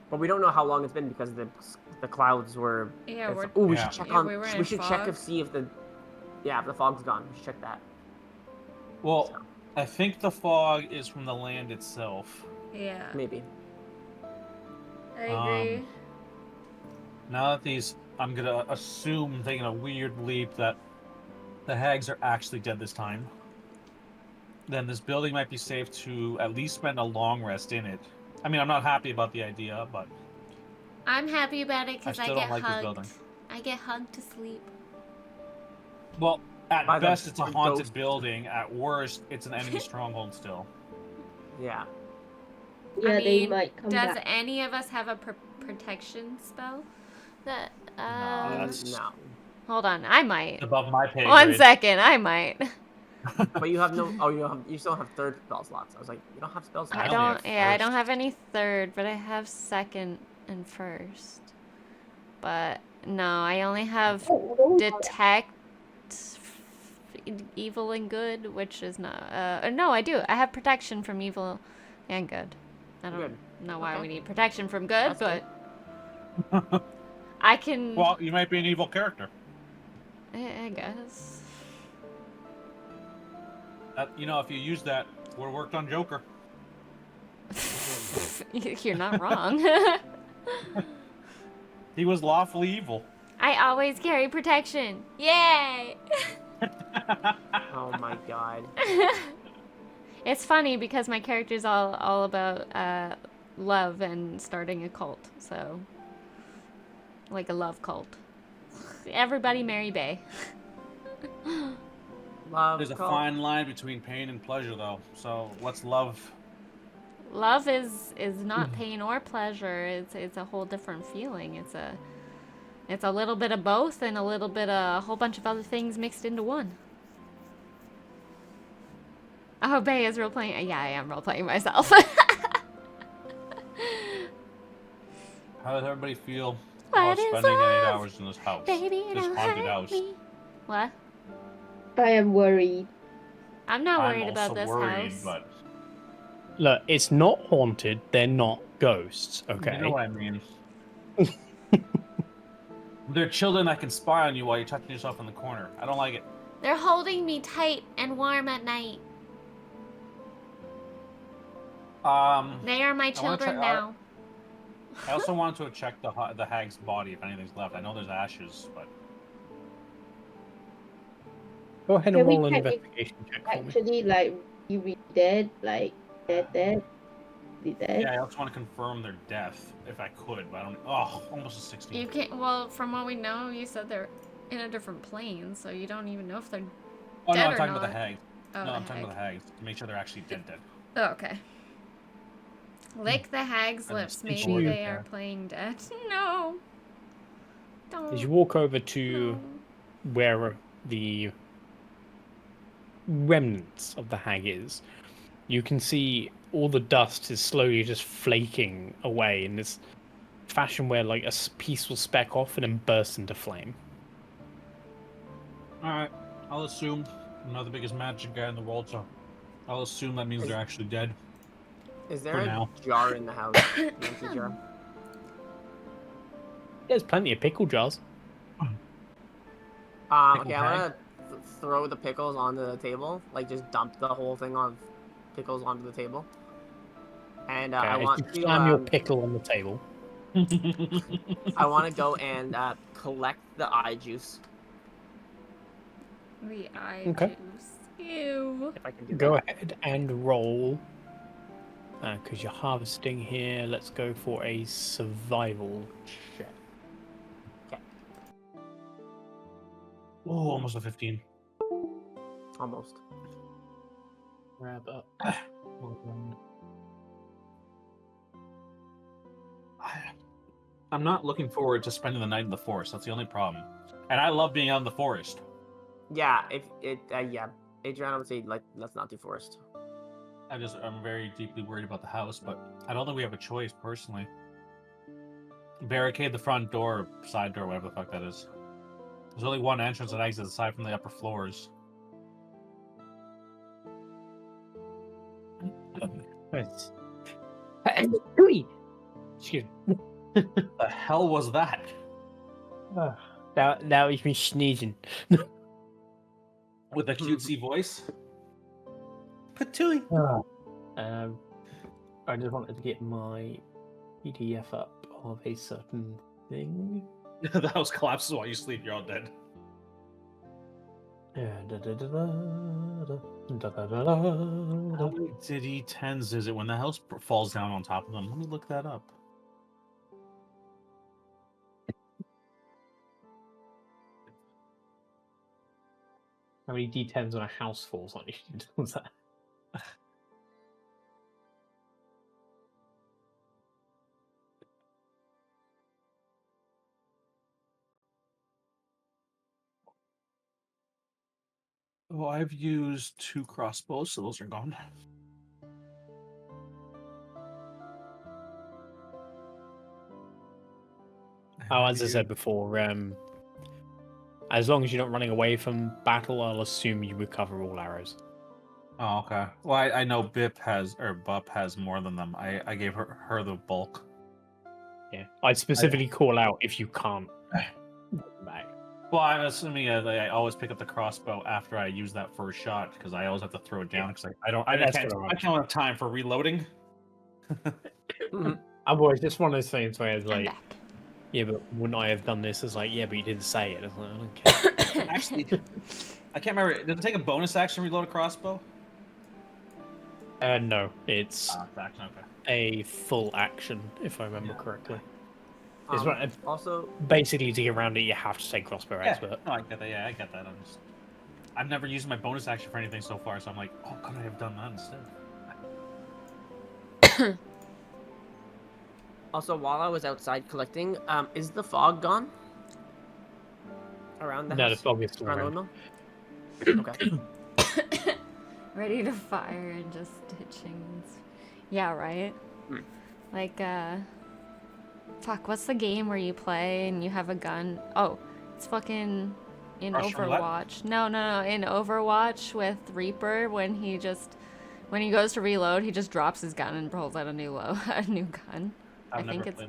But we don't know how long it's been because the clouds were. Yeah, we're... Oh, we Yeah. should check Yeah, on. we were We in should check fog. to see if the. Yeah, if the fog's gone. We should check that. Well, So, I think the fog is from the land itself. Yeah. maybe. I agree. Now that these, I'm gonna assume, taking a weird leap, that the hags are actually dead this time. Then this building might be safe to at least spend a long rest in it. I mean, I'm not happy about the idea, but I'm happy about it because I I still get don't like this hugged. building. I get hugged to sleep. well, at By the best it's a haunted ghost. building. At worst, it's an enemy stronghold still. Yeah. Yeah, I they mean, might come does back. any of us have a protection spell? That, that's- No. hold on, I might. It's above my pay One grade. second, I might. But you have no. Oh, you still have 3rd spell slots. I was like, you don't have spell slots. I only don't. have Yeah, I don't first. have any third, but I have 2nd and 1st. But no, I only have detect evil and good, which is not. No, I do. I have protection from evil and good. I don't Good. know why Okay. we need protection from good, That's but I can. Well, you might be an evil character. I guess. You know, if you use that, would have worked on Joker. You're not wrong. He was lawfully evil. I always carry protection. Yay! Oh my god. It's funny because my character's all about love and starting a cult, so like a love cult. Everybody marry Bay. Love. There's a cult. fine line between pain and pleasure, though. So what's love? Love is not pain or pleasure. It's a whole different feeling. It's a little bit of both and a whole bunch of other things mixed into one. Oh, Bay is role playing. Yeah, I am role playing myself. How does everybody feel What about is spending 8 love? hours in this house? Baby, This don't haunted hurt house. me. What? I am worried. I'm not I'm worried about also this worried, house. but Look, it's not haunted. They're not ghosts. Okay. you know what I mean. They're children that can spy on you while you're touching yourself in the corner. I don't like it. They're holding me tight and warm at night. They are my wanna children try- now. I also wanted to check the hag's body if anything's left. I know there's ashes, but Go ahead Can and we roll an check if investigation check for me. Actually, like, you be dead, like, dead. Be dead. yeah, I also want to confirm their death if I could. But I don't. Oh, almost a 16. You can't. Well, from what we know, you said they're in a different plane, so you don't even know if they're. Oh no, dead I'm or talking about the not. hag. Oh, No, the I'm talking about the hag. hags to make sure they're actually dead. Oh, okay. Lick the hag's And lips. it's Maybe you. they are playing dead. No. Don't. As you walk over to No. where the remnants of the hag is, you can see all the dust is slowly just flaking away in this fashion where like a piece will speck off and then burst into flame. All right, I'll assume I'm not the biggest magic guy in the world, so I'll assume that means they're actually dead. Is there For a now. jar in the house? An empty jar. There's plenty of pickle jars. Okay, Pickle I'm gonna throw the pickles onto the table, like just dump the whole thing of pickles onto the table. And I Okay, want you to slam your pickle on the table. I want to go and collect the eye juice. The eye Okay. juice. Ew. If I can do Go that. ahead and roll. Because you're harvesting here, let's go for a survival check. Oh, almost a 15. Almost. Grab up. I'm not looking forward to spending the night in the forest. That's the only problem. And I love being out in the forest. Yeah, yeah. Adriana would say, like, let's not do forest. I'm very deeply worried about the house, but I don't think we have a choice, personally. Barricade the front door, side door, whatever the fuck that is. There's only one entrance and exit aside from the upper floors. Excuse me. The hell was that? That was me sneezing. With a cutesy voice? Patooey. I just wanted to get my PDF up of a certain thing. The house collapses while you sleep, you're all dead. How many ZeTians is it when the house falls down on top of them? Let me look that up. How many D10s when a house falls on you? Was that? Oh, I've used 2 crossbows, so those are gone. Oh, as I said before, as long as you're not running away from battle, I'll assume you recover all arrows. Oh, okay. Well, I know Bup has more than them. I gave her the bulk. Yeah, I'd specifically call out if you can't. Back. Well, I'm assuming I always pick up the crossbow after I use that first shot because I always have to throw it down because I can't have time for reloading. Otherwise, it's one of those things where it's I'm like, back. yeah, but wouldn't I have done this? It's like, yeah, but you didn't say it. It's like, I don't care. Actually, I can't remember. Does it take a bonus action to reload a crossbow? No, it's Action, okay. a full action, if I remember correctly. It's Also, basically to get around it, you have to take crossbow expert. No, I get that. Yeah, I get that. I've never used my bonus action for anything so far, so I'm like, oh, could I have done that instead? Also, while I was outside collecting, is the fog gone? Around the No, house? the fog is still Around the around. windmill? Okay. Ready to fire and just stitching. Yeah, right? Like, fuck, what's the game where you play and you have a gun? Oh, it's fucking in Russian roulette? Overwatch. No, in Overwatch with Reaper when he goes to reload, he just drops his gun and pulls out a new gun. I think it's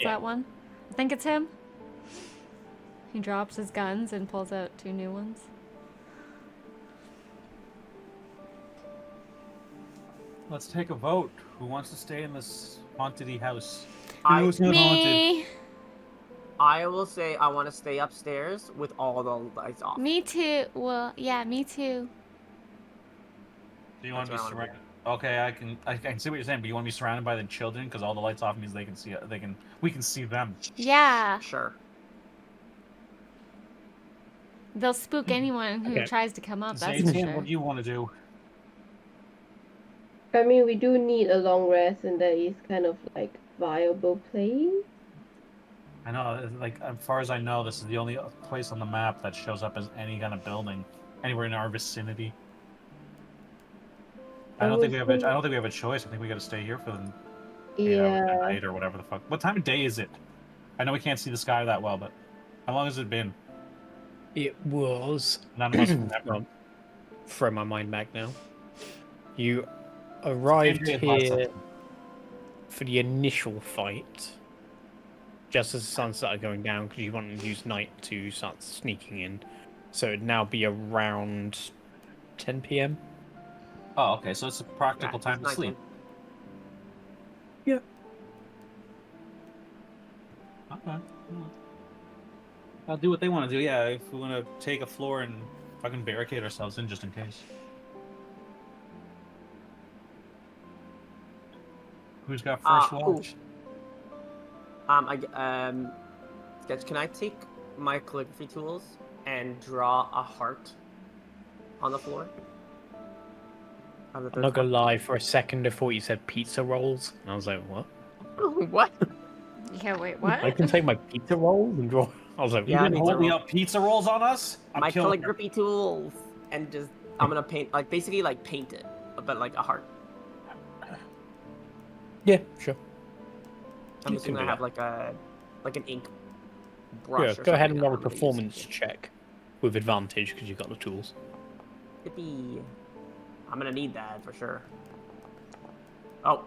that one. I think it's him. He drops his guns and pulls out 2 new ones. Let's take a vote. Who wants to stay in this haunted house? I- Who's not haunted? Me! I will say I want to stay upstairs with all the lights off. Me too. Well, yeah, me too. Do you want to be That's what I wanna surrounded? Okay, I can see what you're saying, but you want to be surrounded by the children because all the lights off means we can see them. Yeah. Sure. They'll spook anyone who Okay. tries to come up, that's for ZeTian, sure. what do you want to do? I mean, we do need a long rest, and that is kind of like viable place. I know, like as far as I know, this is the only place on the map that shows up as any kind of building anywhere in our vicinity. I don't think we have a choice. I think we got to stay here for the 8 hours Yeah. at night or whatever the fuck. What time of day is it? I know we can't see the sky that well, but how long has it been? It was. None of us remember. Well, throw my mind back now. You arrived Andrea thought here something. for the initial fight, just as the sun started going down, because you wanted to use night to start sneaking in. So it'd now be around 10 p.m. Oh, okay. So it's a practical time to it's sleep. Yeah. Okay. I'll do what they want to do. Yeah, if we want to take a floor and fucking barricade ourselves in just in case. Who's got first watch? Sketch, can I take my calligraphy tools and draw a heart on the floor? I'm not gonna lie, for a second I thought you said pizza rolls, and I was like, what? What? Yeah, wait, what? I can take my pizza rolls and draw. I was like, You Yeah, been pizza holding rolls. up pizza rolls on us? I'm My killing calligraphy tools, and just I'm gonna paint, like basically like paint it, but like a heart. yeah, sure. I'm You just can gonna do have that. like an ink brush. Yeah, or go ahead and something roll a I'm gonna use. performance check with advantage because you've got the tools. Yippee. I'm gonna need that for sure. Oh,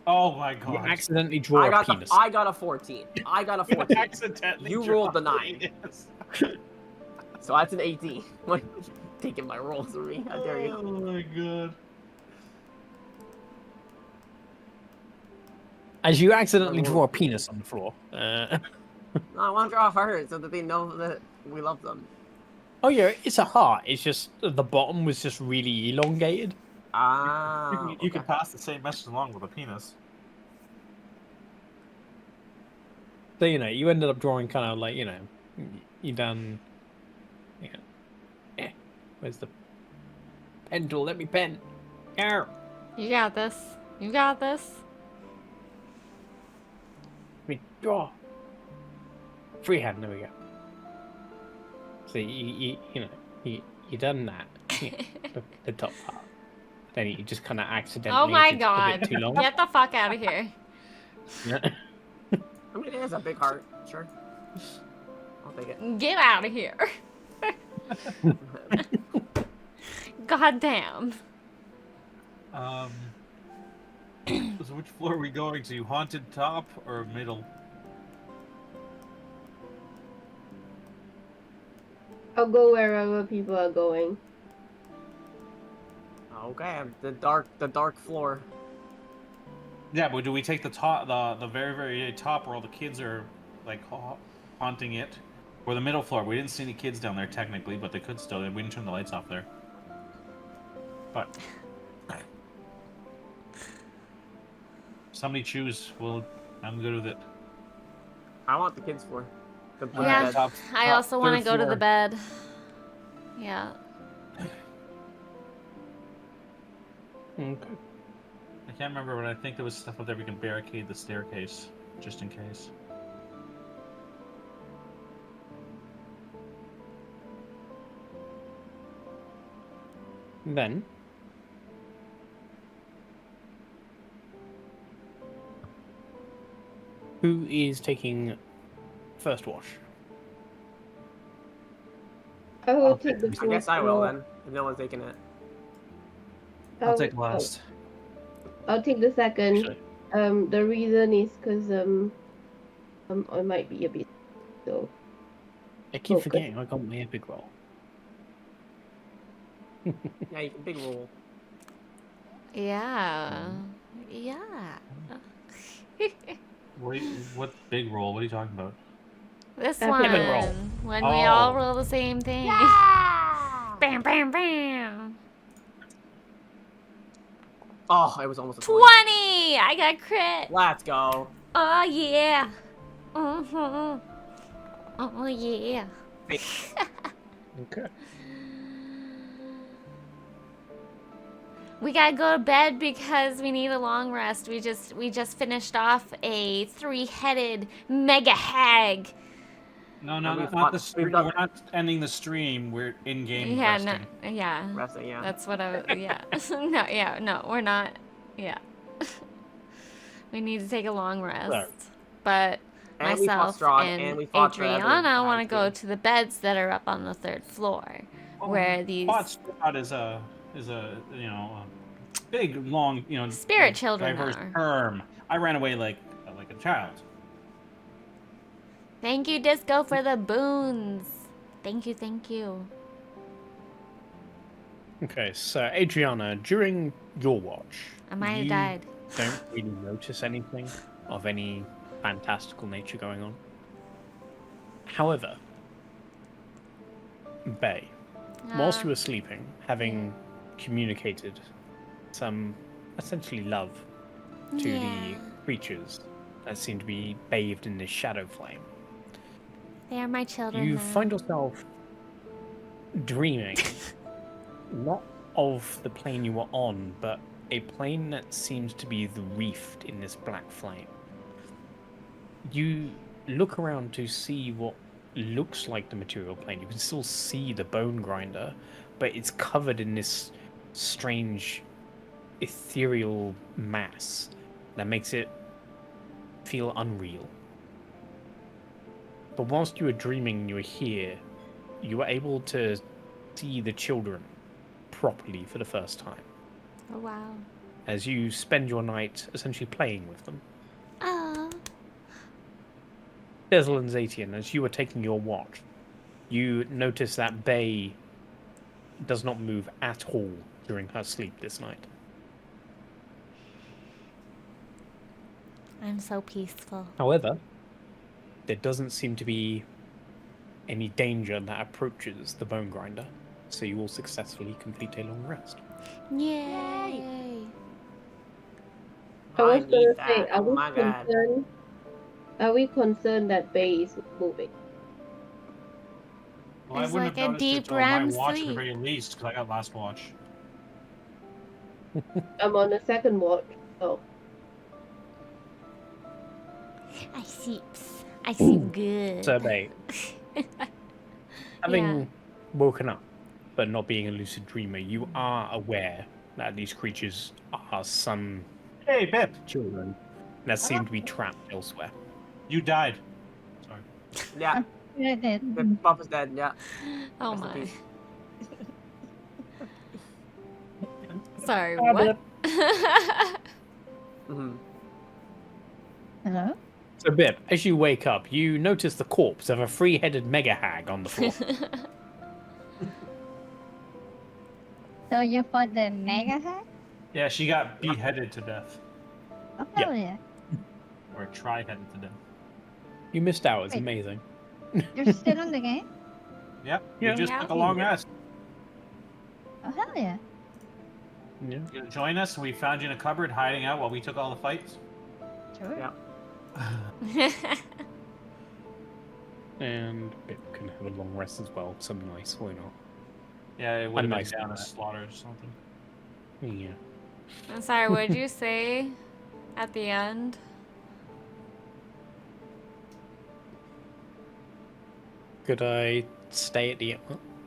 Oh my You god. accidentally draw a penis. I got a 14. I got a 14. accidentally You drew rolled the a 9. penis. So that's an 18. What? Taking my rolls from me? How dare you? Oh my god. As you accidentally draw a penis on the floor. No, I want to draw a heart so that they know that we love them. Oh yeah, it's a heart. It's just the bottom was just really elongated. Ah. You can pass the same message along with a penis. So you ended up drawing kind of like you done. Yeah. Where's the pen tool? Let me pen. Here. You got this. You got this. Let me draw. Freehand. There we go. So you done that. The top part. Then you just kind of accidentally. Oh my if it's a god. bit too long. Get the fuck out of here. Yeah. I mean, it is a big heart. Sure. I'll take it. Get out of here. God damn. So which floor are we going to? Haunted top or middle? I'll go wherever people are going. Okay, the dark floor. Yeah, but do we take the top, the very very top where all the kids are like haunting it, or the middle floor? We didn't see any kids down there technically, but they could still. We didn't turn the lights off there. But somebody choose. I'm good with it. I want the kids floor. The Yeah, bed. I also want to third go to the floor. bed. Yeah. Okay. I can't remember, but I think there was stuff up there we can barricade the staircase, just in case. Then who is taking first wash? I will Okay, take the I guess I will floor. then. If no one's taking it. I'll take last. I'll take the second. Actually, The reason is because I might be a bit so. I keep Okay. forgetting I got my epic roll. Yeah, you can big roll. Yeah. Yeah. What big roll? What are you talking about? This Epic one. roll. When we all Oh. roll the same thing. Bam, bam, bam. Oh, it was almost a 20. 20! I got crit. Let's go. Oh, yeah. Mm-hmm. Oh, yeah. Okay. We gotta go to bed because we need a long rest. We just finished off a 3-headed mega hag. No, And not we've the fought- stream. we've done- We're not ending the stream. We're in game. Yeah, resting. no, yeah. Resting, yeah. That's what I. Yeah. No, yeah, no, we're not. Yeah. We need to take a long rest. Right. But And we fought myself Strahd, and and we fought the other Adriana want to guys, go too. to the beds that are up on the 3rd floor, where these Strahd is a big long Spirit children diverse are. term. I ran away like a child. Thank you, Disco, for the boons. Thank you, thank you. Okay, so Adriana, during your watch, I might have you died. don't really notice anything of any fantastical nature going on. However, Bay, whilst you were sleeping, having communicated some essentially love to the creatures that seem to be bathed in this shadow flame, They are my children you now. find yourself dreaming not of the plane you were on, but a plane that seems to be reefed in this black flame. You look around to see what looks like the material plane. You can still see the bone grinder, but it's covered in this strange ethereal mass that makes it feel unreal. But whilst you were dreaming, you were here, you were able to see the children properly for the first time. Oh, wow. As you spend your night essentially playing with them. Oh. Dessel and ZeTian, as you were taking your watch, you notice that Bay does not move at all during her sleep this night. I'm so peaceful. However, there doesn't seem to be any danger that approaches the bone grinder, so you will successfully complete a long rest. Yay! I was need gonna say, that. Oh my god. are we concerned that Bay is moving? Well, It's I wouldn't like a have noticed deep it till my REM watch at the sleep. very least, because I got last watch. I'm on the second watch. Oh, I sleeps. I sleep good. So, Bay, having woken up, but not being a lucid dreamer, you are aware that these creatures are some Hey, Pip, children that seem to be trapped elsewhere. you died. Sorry. Yeah, Yeah, I did. the Pop is dead. Yeah. Oh Rest in my. peace. Sorry, Ah, what? Mm-hmm. Hello? So, Bip, as you wake up, you notice the corpse of a three-headed mega hag on the floor. So you fought the mega hack? Yeah, she got beheaded to death. Oh, hell yeah. Or tri-headed to death. You missed out. It's Wait. amazing. You're still in the game? Yep, Yeah. you just Yeah. took a long rest. Oh, hell yeah. Yeah. You gonna join us? We found you in a cupboard hiding out while we took all the fights. Sure. Yeah. And Bip can have a long rest as well. Something nice, why not? Yeah, it would have been nice down one. to slaughter or something. Yeah. I'm sorry, what did you say at the end? Could I stay at the...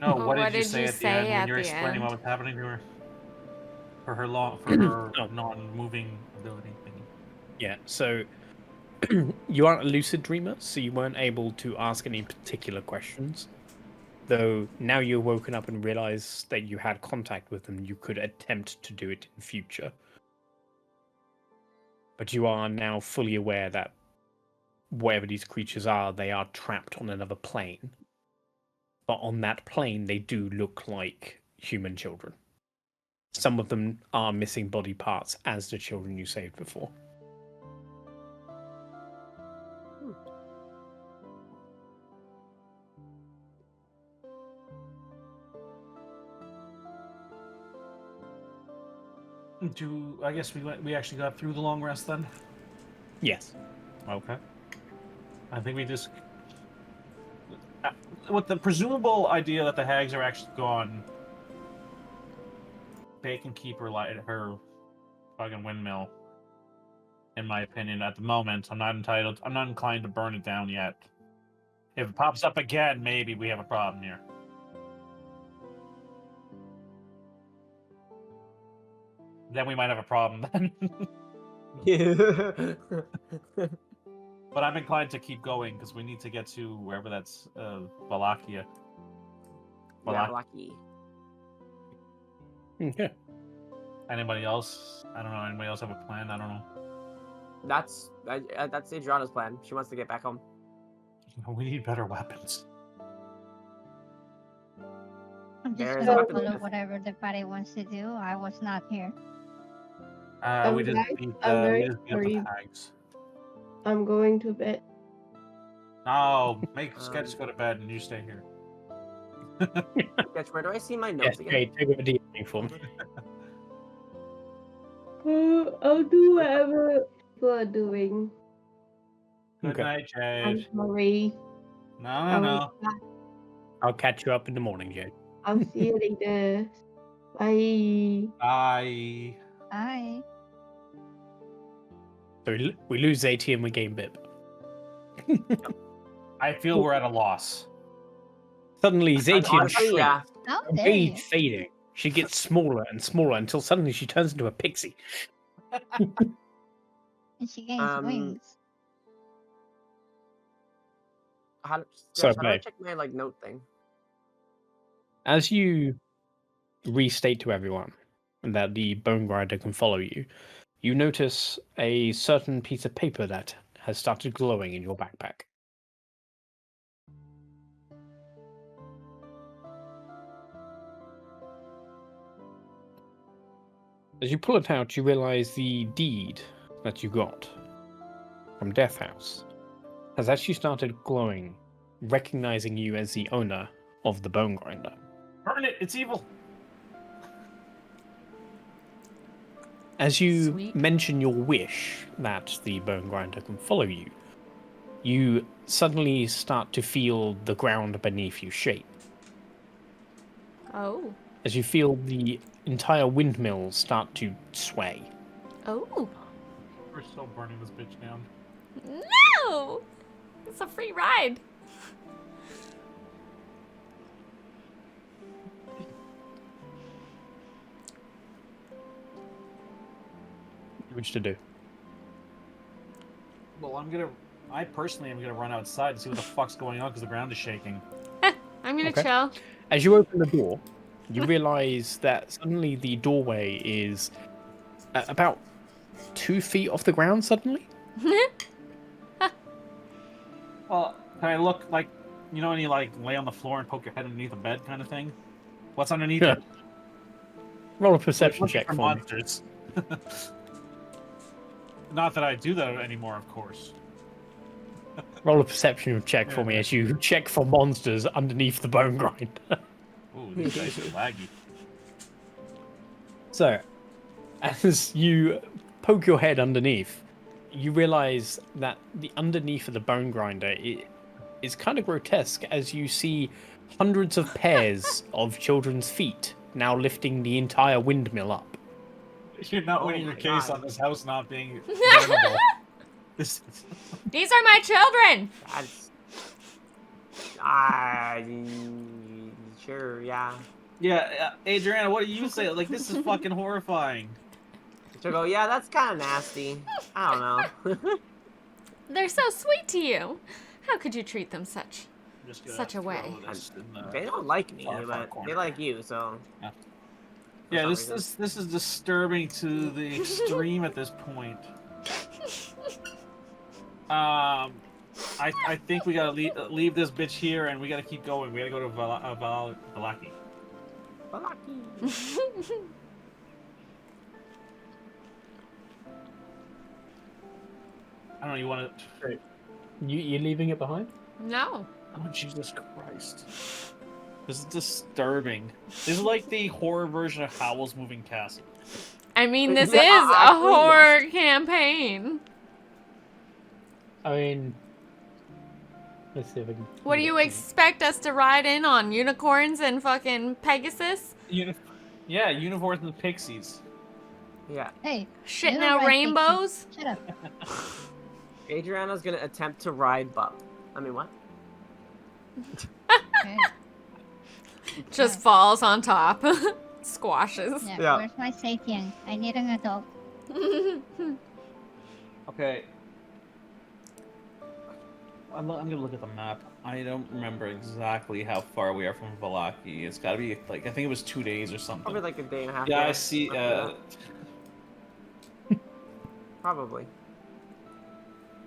No, Well, what did you say at the end when you were at the explaining end? what was happening to her? For her Oh. non-moving ability thingy. Yeah, so you aren't a lucid dreamer, so you weren't able to ask any particular questions. Though now you're woken up and realize that you had contact with them, you could attempt to do it in future. But you are now fully aware that wherever these creatures are, they are trapped on another plane. But on that plane, they do look like human children. Some of them are missing body parts, as the children you saved before. I guess we actually got through the long rest then? Yes. Okay. I think we just... With the presumable idea that the hags are actually gone, they can keep her fucking windmill. In my opinion, at the moment, I'm not inclined to burn it down yet. If it pops up again, maybe we have a problem here. Then we might have a problem then. But I'm inclined to keep going because we need to get to wherever that's Wallachia. Yeah, lucky. Okay. Anybody else? I don't know. Anybody else have a plan? I don't know. That's Adriana's plan. She wants to get back home. We need better weapons. I'm just There's gonna weapons follow with- whatever the party wants to do. I was not here. We just guys, beat I'm very up the sorry. hags. I'm going to bed. No, make Sketch go to bed and you stay here. Sketch, where do I see my Yes, notes again? Jade, take over the evening for me. I'll do whatever people are doing. Good Okay. night, I'm Jade. sorry. No. I'll catch you up in the morning, Jade. I'll see you later. Bye. Bye. Bye. So we lose ZeTian, we gain Bib. I feel we're at a loss. Suddenly, ZeTian Honestly, shrinks, yeah. How her dare rage you? fading. She gets smaller and smaller until suddenly she turns into a pixie. And she gains Um, wings. So, Sketch, how do I babe. check my like note thing? As you restate to everyone that the bone grinder can follow you, you notice a certain piece of paper that has started glowing in your backpack. As you pull it out, you realize the deed that you got from Death House has actually started glowing, recognizing you as the owner of the bone grinder. Burn it! It's evil! As you Sweet. mention your wish that the bone grinder can follow you, you suddenly start to feel the ground beneath you shake. Oh. As you feel the entire windmill start to sway. Oh. We're still burning this bitch down. No! It's a free ride. What do you wish to do? Well, I personally am gonna run outside to see what the fuck's going on because the ground is shaking. I'm gonna Okay. chill. As you open the door, you realize that suddenly the doorway is about 2 feet off the ground suddenly. Well, can I look like, you know, when you like lay on the floor and poke your head underneath a bed kind of thing? What's underneath Yeah. it? Roll a perception Looking check for for me. monsters. Not that I do that anymore, of course. Roll a perception check for me Yeah. as you check for monsters underneath the bone grinder. Ooh, these dice are laggy. So, as you poke your head underneath, you realize that the underneath of the bone grinder is kind of grotesque as you see hundreds of pairs of children's feet now lifting the entire windmill up. You're not Oh winning your my case God. on this house not being burnable. This, These are my children! That's. Sure, yeah. yeah, Adriana, what do you say? Like, this is fucking horrifying. She'll go, yeah, that's kind of nasty. I don't know. They're so sweet to you. How could you treat them such? I'm just gonna Such a way. throw this in the- They don't like me, far but corner. they like you, so. Yeah. For Yeah, some this reason. is disturbing to the extreme at this point. I think we gotta leave this bitch here, and we gotta keep going. We gotta go to Valaki. Lucky. I don't know. You want to? You're leaving it behind? No. Oh Jesus Christ! This is disturbing. This is like the horror version of Howl's Moving Castle. I mean, this Yeah, is a actually, yes. horror campaign. I mean, let's see if I can. What do you expect us to ride in on? Unicorns and fucking Pegasus? Yeah, Unicorns and Pixies. Yeah. Hey, Shitting You're out right, rainbows? shut up. Adriana's gonna attempt to ride Bub. I mean, what? Okay. Just falls on top. Squashes. Yeah, Yeah. where's my ZeTian? I need an adult. Okay. I'm gonna look at the map. I don't remember exactly how far we are from Valaki. It's gotta be like, I think it was 2 days or something. Probably like a day and a half. Yeah, I yeah, see. something like that. Probably.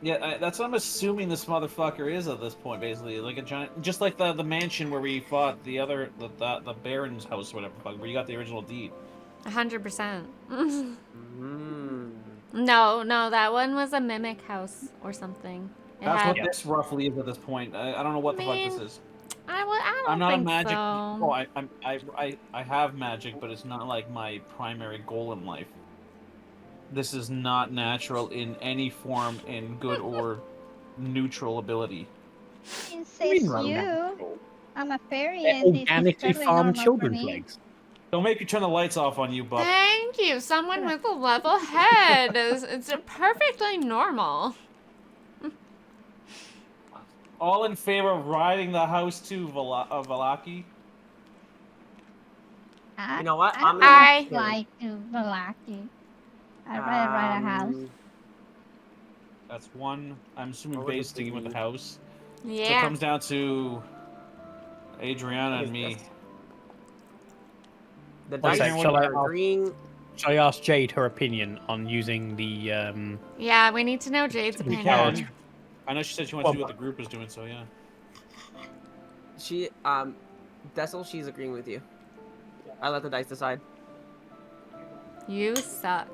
Yeah, that's what I'm assuming this motherfucker is at this point, basically. Like a giant, just like the mansion where we fought the Baron's house, or whatever, where you got the original deed. 100%. Mm. No, that one was a mimic house or something. It That's had, what this roughly is at this point. I don't know what the fuck Man, this is. I don't I'm not a think magic. so. Oh, I have magic, but it's not like my primary goal in life. This is not natural in any form, in good or neutral ability. It I says mean, you. I'm a fairy They're and this is organically totally farmed normal for children's me. legs. Don't make me turn the lights off on you, Buck. Thank you. Someone with a level head. It's perfectly normal. All in favor of riding the house to Valaki? You know what? I I'm don't I- like to Valaki. I'd rather ride a house. That's one. I'm assuming What would Bay's it sticking with the be? house. So it Yeah. comes down to Adriana and me. The One dice sec, shall I are agreeing. Shall I ask Jade her opinion on using the Yeah, we need to know Jade's We opinion. can. I know she said she wants to do what the group was doing, so yeah. She Dessel, she's agreeing with you. I let the dice decide. You suck.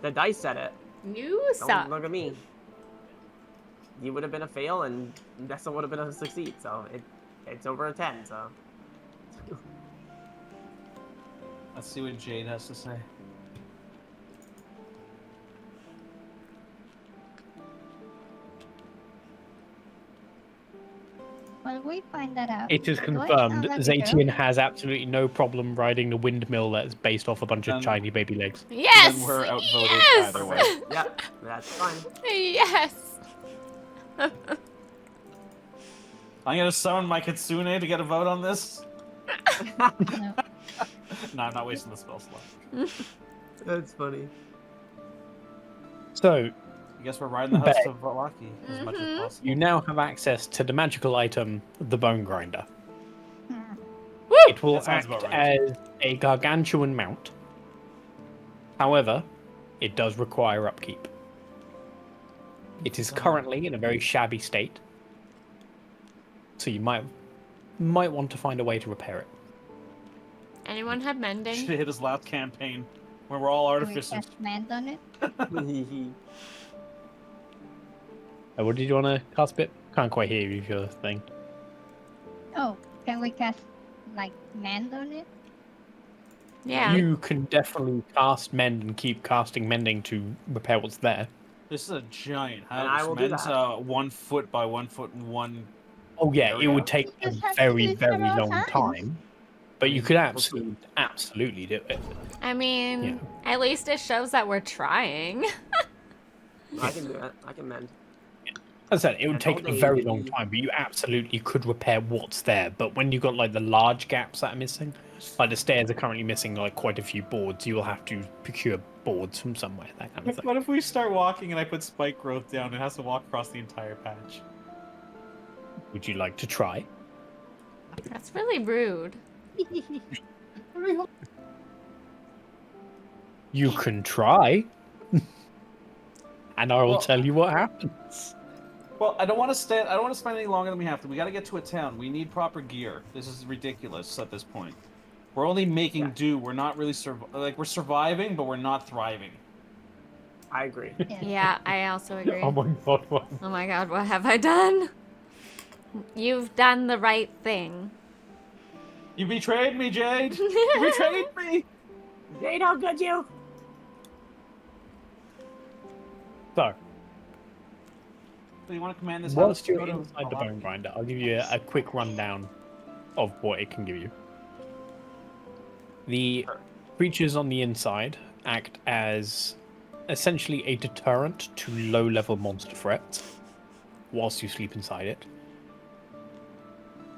The dice said it. You Don't suck. look at me. You would have been a fail, and Dessel would have been a succeed. So it's over a 10. So Let's see what Jade has to say. Well, we find that out. It is Do I confirmed sound like a girl? ZeTian has absolutely no problem riding the windmill that's based off a bunch of tiny baby legs. Yes. Then we're outvoted Yes. either way. yeah, that's fine. Yes. I'm gonna summon my Kitsune to get a vote on this. No. No, I'm not wasting the spell slot. That's funny. So, I guess we're riding the house to Valaki as much as possible. you now have access to the magical item, the Bone Grinder. Hmm. It will That sounds act about right. as a gargantuan mount. However, it does require upkeep. It is currently in a very shabby state, so you might want to find a way to repair it. Anyone have Should mending? have hit his last campaign where we're all Can we artificers. cast mend on it? What did you want to cast, Bit? Can't quite hear you, your thing. Oh, can we cast like mend on it? Yeah. You can definitely cast mend and keep casting mending to repair what's there. This is a giant And I house. will do Men's that. 1 foot by 1 foot and 1. Oh yeah, it Area. would take a Just have to very, do it very several long times. time. But you could absolutely do it. I mean, Yeah. at least it shows that we're trying. I can do it. I can mend. As I said, it would And take all a day, very baby. long time, but you absolutely could repair what's there. But when you've got like the large gaps that are missing, like the stairs are currently missing like quite a few boards, you will have to procure boards from somewhere, that kind of thing. What if we start walking and I put spike growth down? It has to walk across the entire patch. Would you like to try? That's really rude. You can try. And I will Well- tell you what happens. Well, I don't want to stand. I don't want to spend any longer than we have to. We got to get to a town. We need proper gear. This is ridiculous at this point. We're only making Yeah. do. We're not really we're surviving, but we're not thriving. I agree. Yeah, I also agree. Oh my god, what? Oh my god, what have I done? You've done the right thing. You betrayed me, Jade. You betrayed me. Jade, how good you? So, So you want to command this whilst house to you're go to inside the Valaki? bone grinder, I'll give you a quick rundown of what it can give you. The creatures on the inside act as essentially a deterrent to low-level monster threats whilst you sleep inside it.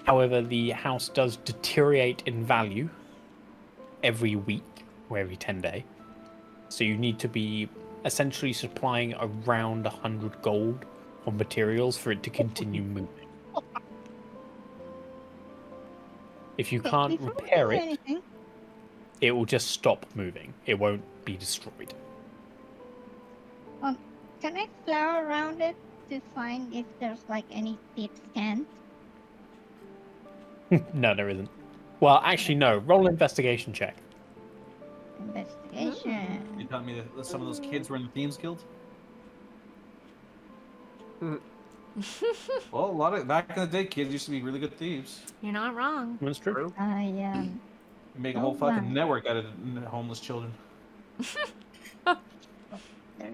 However, the house does deteriorate in value every week or every 10 days. So you need to be essentially supplying around 100 gold of materials for it to continue moving. If you can't Before we repair do it, anything, it will just stop moving. It won't be destroyed. Can I flower around it to find if there's like any deep scans? No, there isn't. Well, actually, no. Roll an investigation check. Investigation. You telling me that some of those kids were in the Thieves Guild? Well, a lot of back in the day, kids used to be really good thieves. You're not wrong. That's true. True. Make a Oh, whole fucking wow. network out of homeless children.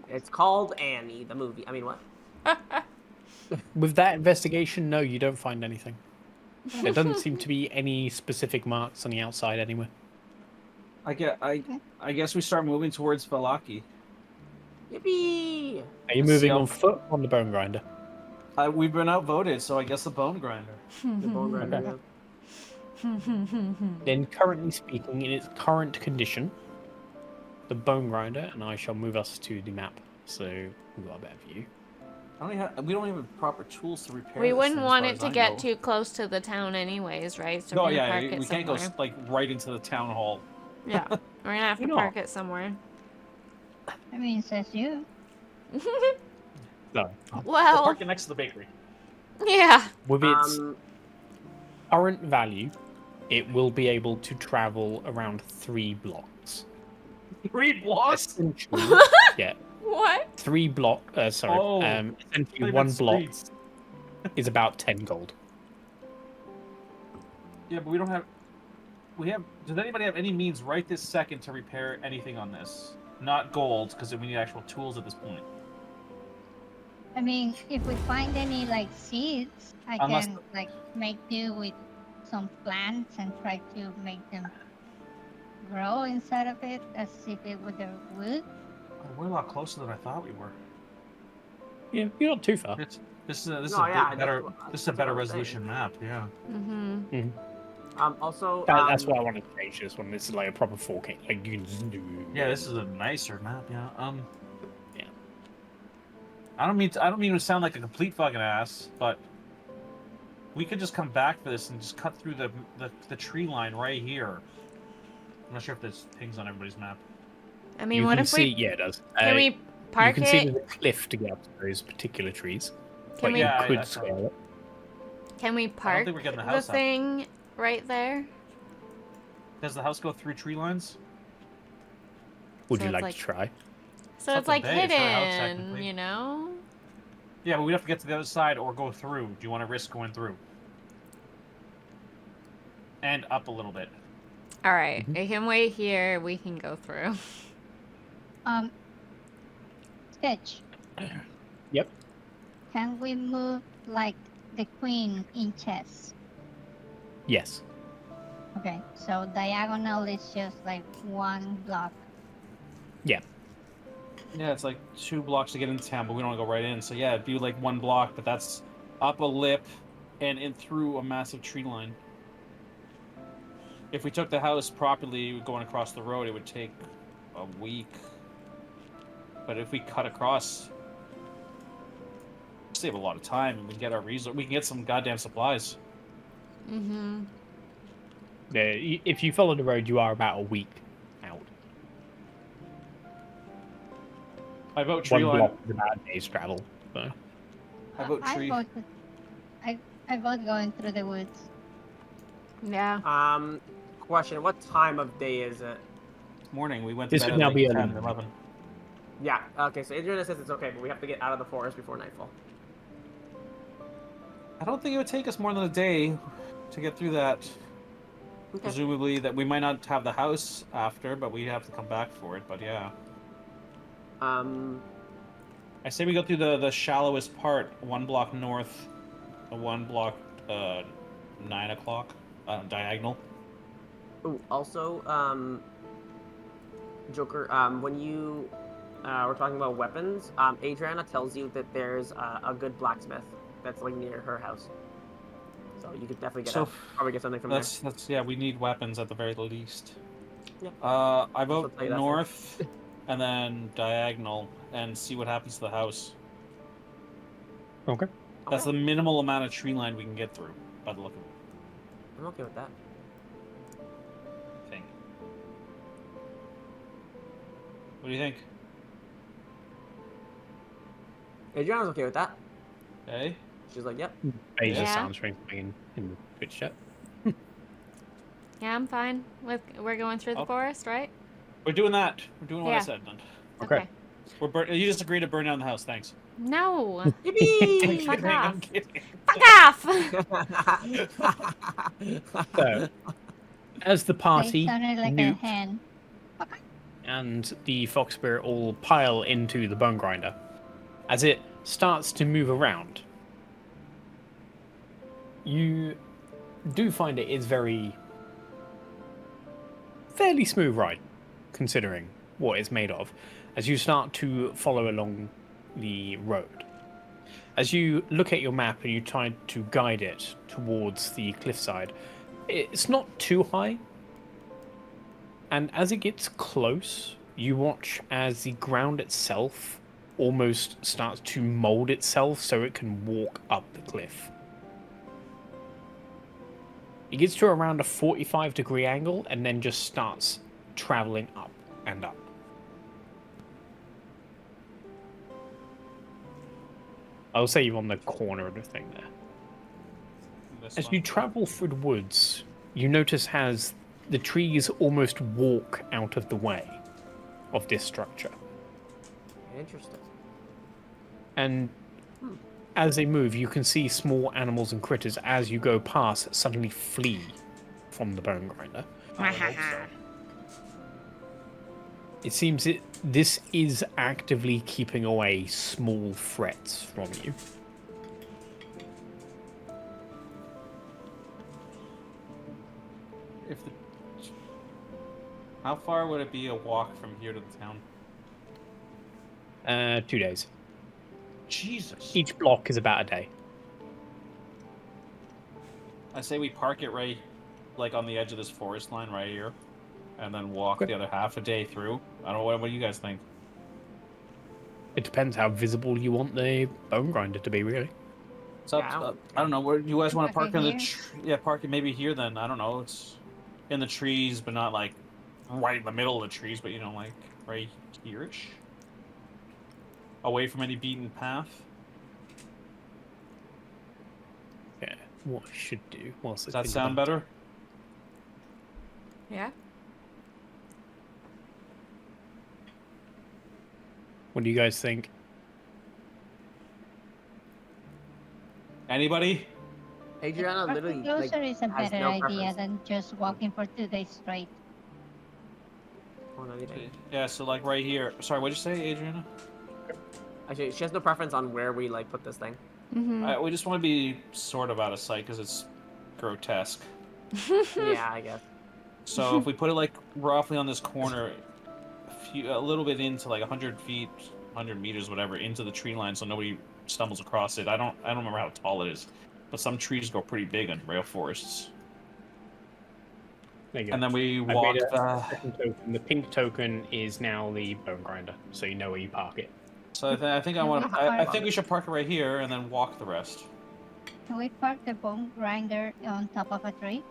It's called Annie, the movie. I mean, what? With that investigation, no, you don't find anything. There doesn't seem to be any specific marks on the outside anywhere. I guess we start moving towards Valaki. Yippee! Are you moving on foot or on the bone grinder? We've been outvoted, so I guess the bone grinder. The bone grinder. Then, currently speaking, in its current condition, the bone grinder, and I shall move us to the map, so we've got a better view. We don't have proper tools to repair. We this wouldn't thing, as want far it as to I get know. too close to the town anyways, right? So No, we're gonna yeah, park we it can't go somewhere. like right into the town hall. Yeah, we're gonna have to Why not? park it somewhere. I mean, says you. No. Well, Park it next to the bakery. yeah. With its Um, current value, it will be able to travel around 3 blocks. 3 blocks. Essentially, yeah, What? 3 block. Sorry, Oh, essentially 1 block is about 10 gold. Yeah, but we don't have. We have. Does anybody have any means right this second to repair anything on this? Not gold, because we need actual tools at this point. I mean, if we find any like seeds, I Unless- can like make do with some plants and try to make them grow inside of it as if it were the wood. Oh, we're a lot closer than I thought we were. Yeah, you're not too far. This is a No, bit yeah, better. that's This is a what better I'm saying. resolution map. Yeah. Mm-hmm. Also, That's why I want to change this one. This is like a proper 4K. Like you can just do. Yeah, this is a nicer map. Yeah. Yeah. I don't mean to sound like a complete fucking ass, but we could just come back for this and just cut through the tree line right here. I'm not sure if there's things on everybody's map. I mean, You what can if see, we yeah, it does. can we You park can see it? there's a cliff to get up to those particular trees. Can but we you Yeah, could yeah, scale it. can we park think we're getting the the house up. thing right there? Does the house go through tree lines? Would So you it's like like- to try? So it's Something like big, it's our house, hidden, technically. you know? Yeah, but we have to get to the other side or go through. Do you want to risk going through? And up a little bit. All right, Mhm. I can wait here. We can go through. Stitch. Yep. Can we move like the queen in chess? Yes. Okay, so diagonal is just like 1 block. Yeah, it's like 2 blocks to get into town, but we don't want to go right in. So yeah, it'd be like 1 block, but that's up a lip and in through a massive tree line. If we took the house properly going across the road, it would take a week. But if we cut across, save a lot of time and we can get our resource. We can get some goddamn supplies. Mm-hmm. Yeah, if you follow the road, you are about a week out. I vote tree 1 line. block is about a day's travel. So. I vote I tree. vote. I vote going through the woods. Yeah. question: what time of day is it? Morning, we went to This bed would at now like be 10, 11. 11. Yeah. Okay. So Adriana says it's okay, but we have to get out of the forest before nightfall. I don't think it would take us more than a day to get through that. Okay. Presumably that we might not have the house after, but we have to come back for it. But yeah, I say we go through the shallowest part, 1 block north, 1 block 9 o'clock diagonal. Ooh, also, Joker, when you were talking about weapons, Adriana tells you that there's a good blacksmith that's like near her house. So you could definitely probably get something from there. That's yeah. We need weapons at the very least. Yep. I vote tell you that north, and then diagonal, and see what happens to the house. Okay. That's the minimal amount of tree line we can get through, by the look of it. I'm okay with that. I think. What do you think? Adriana's okay with that. Okay. She's like, yep. He's just Yeah. answering something in the Twitch chat. Yeah, I'm fine. We're going through the Oh. forest, right? We're doing that. We're doing what I Yeah. said then. Okay. You just agreed to burn down the house. Thanks. No. Yippee! Fuck I'm off. kidding. Fuck off! So, as the They party, sounded like a Newt, hen. and the fox spirit all pile into the bone grinder, as it starts to move around, you do find it is fairly smooth ride, considering what it's made of, as you start to follow along the road. As you look at your map and you try to guide it towards the cliffside, it's not too high, and as it gets close, you watch as the ground itself almost starts to mold itself so it can walk up the cliff. It gets to around a 45-degree angle and then just starts traveling up and up. I'll say you're on the corner of the thing there. This As one. you travel through the woods, you notice as the trees almost walk out of the way of this structure. Interesting. And as they move, you can see small animals and critters as you go past suddenly flee from the bone grinder. I would hope so. It seems this is actively keeping away small threats from you. How far would it be a walk from here to the town? 2 days. Jesus. Each block is about a day. I say we park it right, like on the edge of this forest line right here, and then walk the other half a day through. I don't know. What do you guys think? It depends how visible you want the bone grinder to be, really. So Yeah, I don't know. Where you guys want to Park park it in the? here? Park it maybe here then. I don't know. It's in the trees, but not like right in the middle of the trees, but like right here-ish, away from any beaten path. Yeah, what I should do whilst Does that sound better? Yeah. What do you guys think? Anybody? Adriana literally Parking closer is a has better no idea preference. than just walking for 2 days straight. Oh, no, you didn't. Yeah. So like right here. Sorry, what'd you say, Adriana? Actually, she has no preference on where we put this thing. Mm-hmm. We just want to be sort of out of sight because it's grotesque. Yeah, I guess. So if we put it like roughly on this corner, a little bit into like 100 feet, 100 meters, whatever, into the tree line, so nobody stumbles across it. I don't remember how tall it is, but some trees go pretty big in rail forests. There you go. And then we I walk made a the. second token. The pink token is now the bone grinder, so you know where you park it. So I think I want. I think we should park it right here and then walk the rest. Can we park the bone grinder on top of a tree?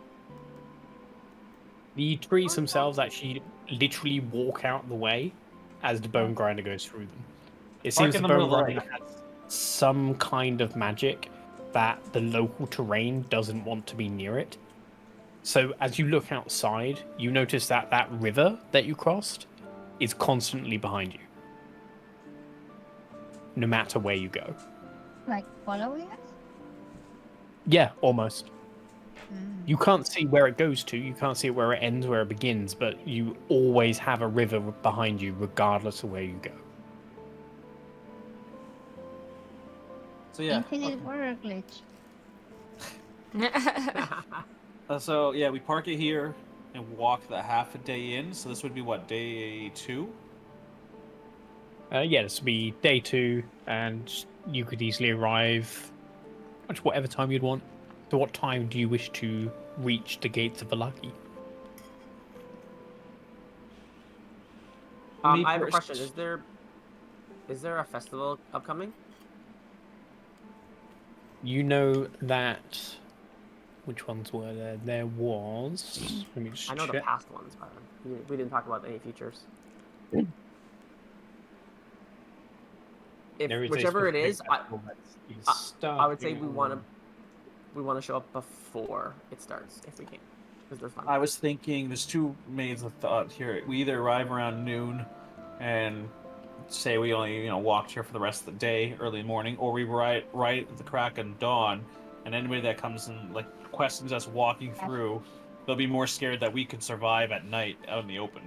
The trees themselves actually literally walk out the way as the bone grinder goes through them. It Park seems in the the bone middle of the grinder has some kind of magic that the local terrain doesn't want to be near it. So as you look outside, you notice that that river that you crossed is constantly behind you, no matter where you go. Like following us? Yeah, almost. Mm. You can't see where it goes to, you can't see where it ends, where it begins, but you always have a river behind you regardless of where you go. So yeah. Infinite water glitch. So yeah, we park it here and walk the half a day in. So this would be what, day 2? Yeah, this would be day 2, and you could easily arrive at whatever time you'd want. So what time do you wish to reach the gates of Valaki? Me I have a first. question. Is there a festival upcoming? You know that... Which ones were there? There was... Let me just I know the check. past ones, but we didn't talk about any futures. if There is a whichever it specific is, festival that is I would say starting we want to show up before it starts if we can, because they're fun. I was thinking there's two mains of thought here. We either arrive around noon and say we only walked here for the rest of the day, early morning, or we right at the crack of dawn, and anybody that comes and like questions us walking through, they'll be more scared that we could survive at night out in the open.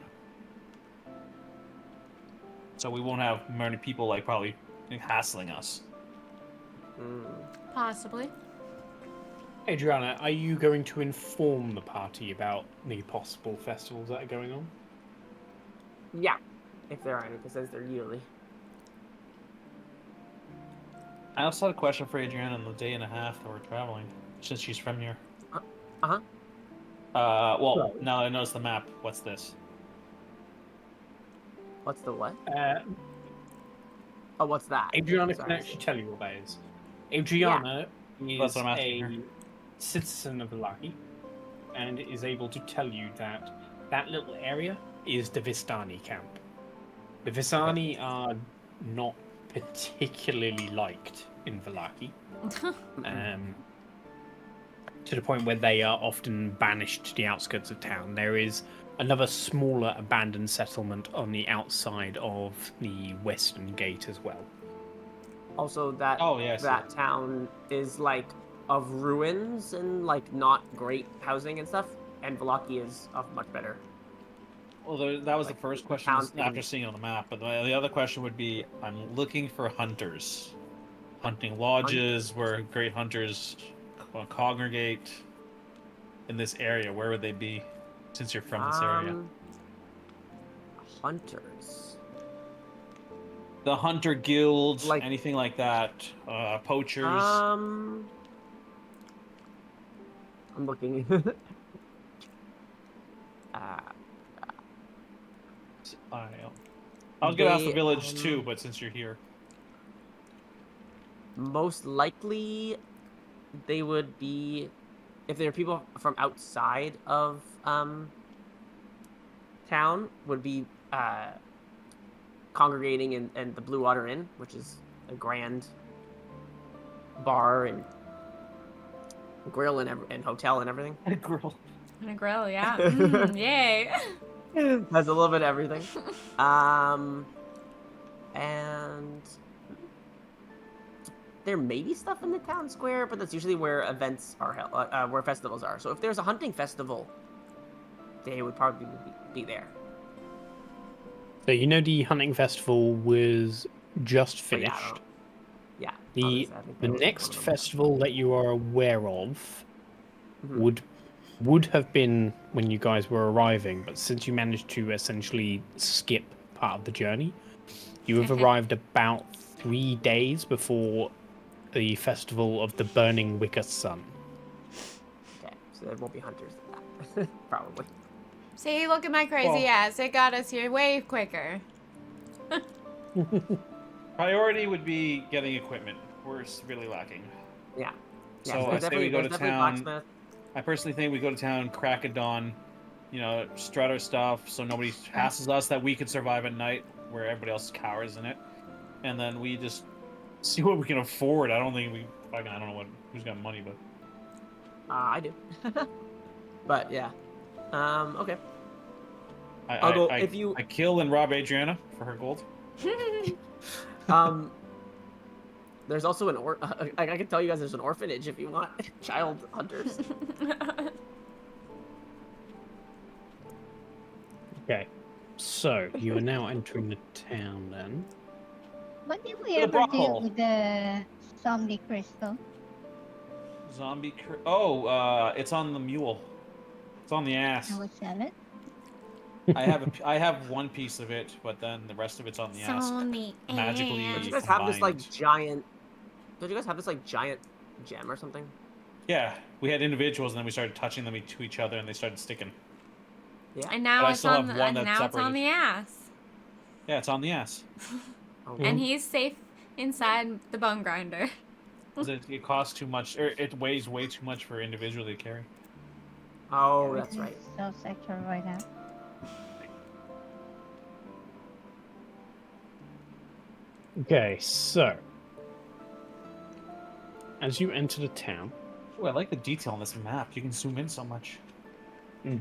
So we won't have many people like probably hassling us. Possibly. Adriana, are you going to inform the party about the possible festivals that are going on? Yeah, if there are any, because there usually. I also had a question for Adriana on the day and a half that we're traveling, since she's from here. Uh-huh. Well, now that I notice the map, what's this? What's the what? Uh, what's that? Adriana Sorry. can actually tell you what that is. Adriana That's is what I'm asking her. a citizen of Vallaki and is able to tell you that that little area is the Vistani camp. The Vistani are not particularly liked in Vallaki, to the point where they are often banished to the outskirts of town. There is another smaller abandoned settlement on the outside of the western gate as well. Also, that yes, that town is like of ruins and like not great housing and stuff, and Vallaki is of much better. Well, that was Like, the first the question town after thing. seeing it on the map. But the other question would be, I'm looking for hunters. Hunting lodges where great hunters congregate in this area. Where would they be, since you're from this area? Hunters. The hunter guild, Like- anything like that. Poachers. I'm looking. I was gonna ask the they, village too, but since you're here, most likely, they would be, if they're people from outside of town, would be congregating in the Blue Water Inn, which is a grand bar and grill and hotel and everything. grill. And a grill, yeah. Yay. Has a little bit of everything. And there may be stuff in the town square, but that's usually where events are held, where festivals are. So if there's a hunting festival, they would probably be there. So you know the hunting festival was just But finished. yeah, The obviously, I think the that was next one of them. festival that you are aware of Mhm. would have been when you guys were arriving, but since you managed to essentially skip part of the journey, you have arrived about 3 days before the festival of the Burning Wicker Sun. Okay, so there won't be hunters at that, probably. See, look at my crazy ass. It got us here way quicker. Priority would be getting equipment. We're severely lacking. Yeah. So there's I say we go there's to definitely town. blacksmith. I personally think we go to town, crack at dawn, strut our stuff so nobody hassles us, that we could survive at night where everybody else cowers in it. And then we just see what we can afford. I don't think I don't know who's got money, but I do. But yeah. Okay. I go- I, if you- I kill and rob Adriana for her gold. There's also I can tell you guys there's an orphanage if you want child hunters. Okay, so you are now entering the town then. What did we The ever black do hole. with the zombie crystal? It's on the mule. It's on the ass. I would sell it. I have one piece of it, but then the rest of it's on the ass. Sony Magically- Don't ass. you guys have this like combined. giant? Don't you guys have this like giant gem or something? Yeah, we had individuals, and then we started touching them to each other, and they started sticking. Yeah. And now But I it's still on have the, one and that's now it's on separated. the ass. Yeah, it's on the ass. Oh, And he's safe inside the bone grinder. 'Cause it costs too much, or it weighs way too much for individually to carry. oh, that's right. Everything's so sexual right now. Okay, so as you enter the town, Ooh, I like the detail on this map. You can zoom in so much.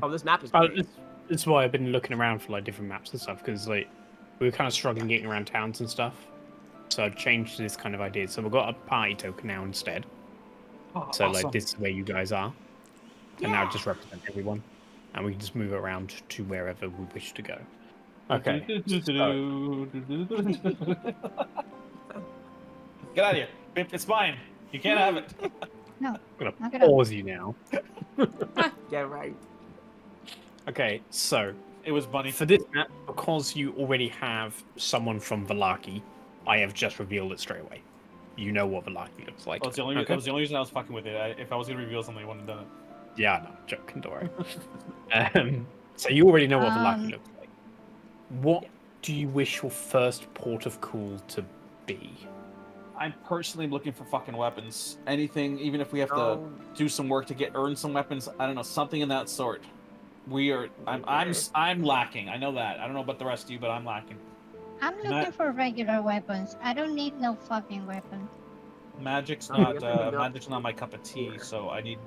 Oh, this map is oh, great. this is why I've been looking around for like different maps and stuff because like we were kind of struggling getting around towns and stuff. So I've changed to this kind of idea. So we've got a party token now instead. Oh, So awesome. like this is where you guys are, and now just represent everyone, and we can just move it around to wherever we wish to go. Okay. Get out of here. It's mine. You can't have it. No. I'm Knock gonna it off. pause you now. Yeah, right. Okay, so It was Bunny. for this map, because you already have someone from Valaki, I have just revealed it straight away. You know what Valaki looks like. Oh, it's the only, okay? that was the only reason I was fucking with it. If I was gonna reveal something, I wouldn't have done it. Yeah, no, joking, don't worry. So you already know what Valaki looks like. What do you wish your first port of call to be? I'm personally looking for fucking weapons. Anything, even if we have to Oh. do some work to earn some weapons. I don't know, something in that sort. I'm lacking. I know that. I don't know about the rest of you, but I'm lacking. I'm looking for regular weapons. I don't need no fucking weapon. Magic's Oh, not you have to be magic's not my cup of tea. So I need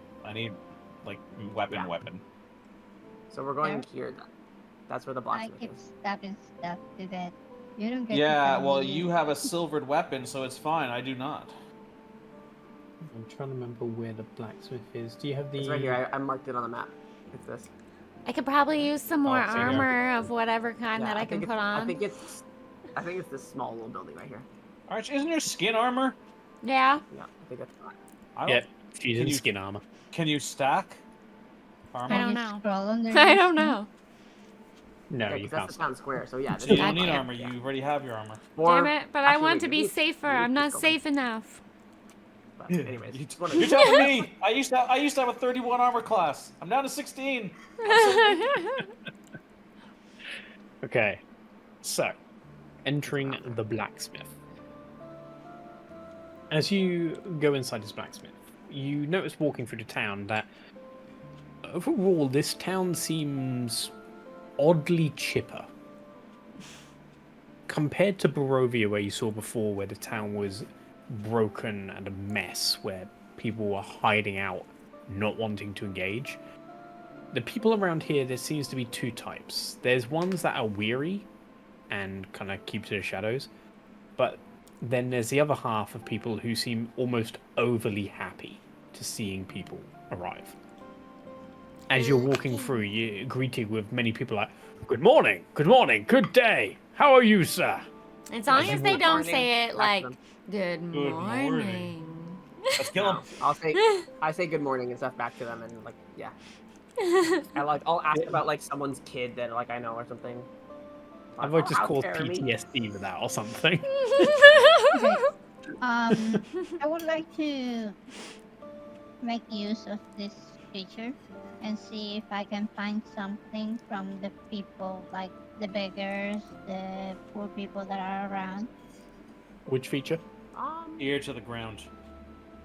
like weapon. So we're going here then. That's where the I blacksmith keep is. stabbing stuff to death. You don't get to Yeah, tell well, me you have a silvered weapon, so it's fine. I do not. I'm trying to remember where the blacksmith is. Do you have the? It's right here. I marked it on the map. It's this. I could probably use some more Oh, so you're- armor of whatever kind Yeah, that I can think put it's- on. I think it's this small little building right here. Arch, isn't your skin armor? Yeah. Yeah, I think that's fine. I don't, Yeah, she's in you- skin armor. Can you stack armor? I don't you know. scroll under I your don't skin. know. No, Yeah, you 'cause can't. that's the town square. So yeah. This You is don't need fine. armor. Yeah. You already have your armor. Or- Damn it, but I actually, want wait, to you be need- safer. you need I'm not pistol. safe enough. But anyways, You- just wanna- You're telling me I used to have a 31 armor class. I'm down to 16. Okay, so entering the blacksmith. As you go inside this blacksmith, you notice walking through the town that overall this town seems oddly chipper. Compared to Barovia, where you saw before, where the town was broken and a mess, where people were hiding out, not wanting to engage. The people around here, there seems to be two types. There's ones that are weary and kind of keep to the shadows, but then there's the other half of people who seem almost overly happy to seeing people arrive. As you're walking through, you're greeted with many people like, good morning, good day, how are you, sir? As long as they Good don't morning. say it Back like, them. good morning." morning. Let's kill him. No, I say good morning and stuff back to them, and like yeah. I'll ask about like someone's kid that like I know or something. I might just how call dare me. PTSD with that or something. Okay. I would like to make use of this feature and see if I can find something from the people, like the beggars, the poor people that are around. Which feature? Ear to the ground.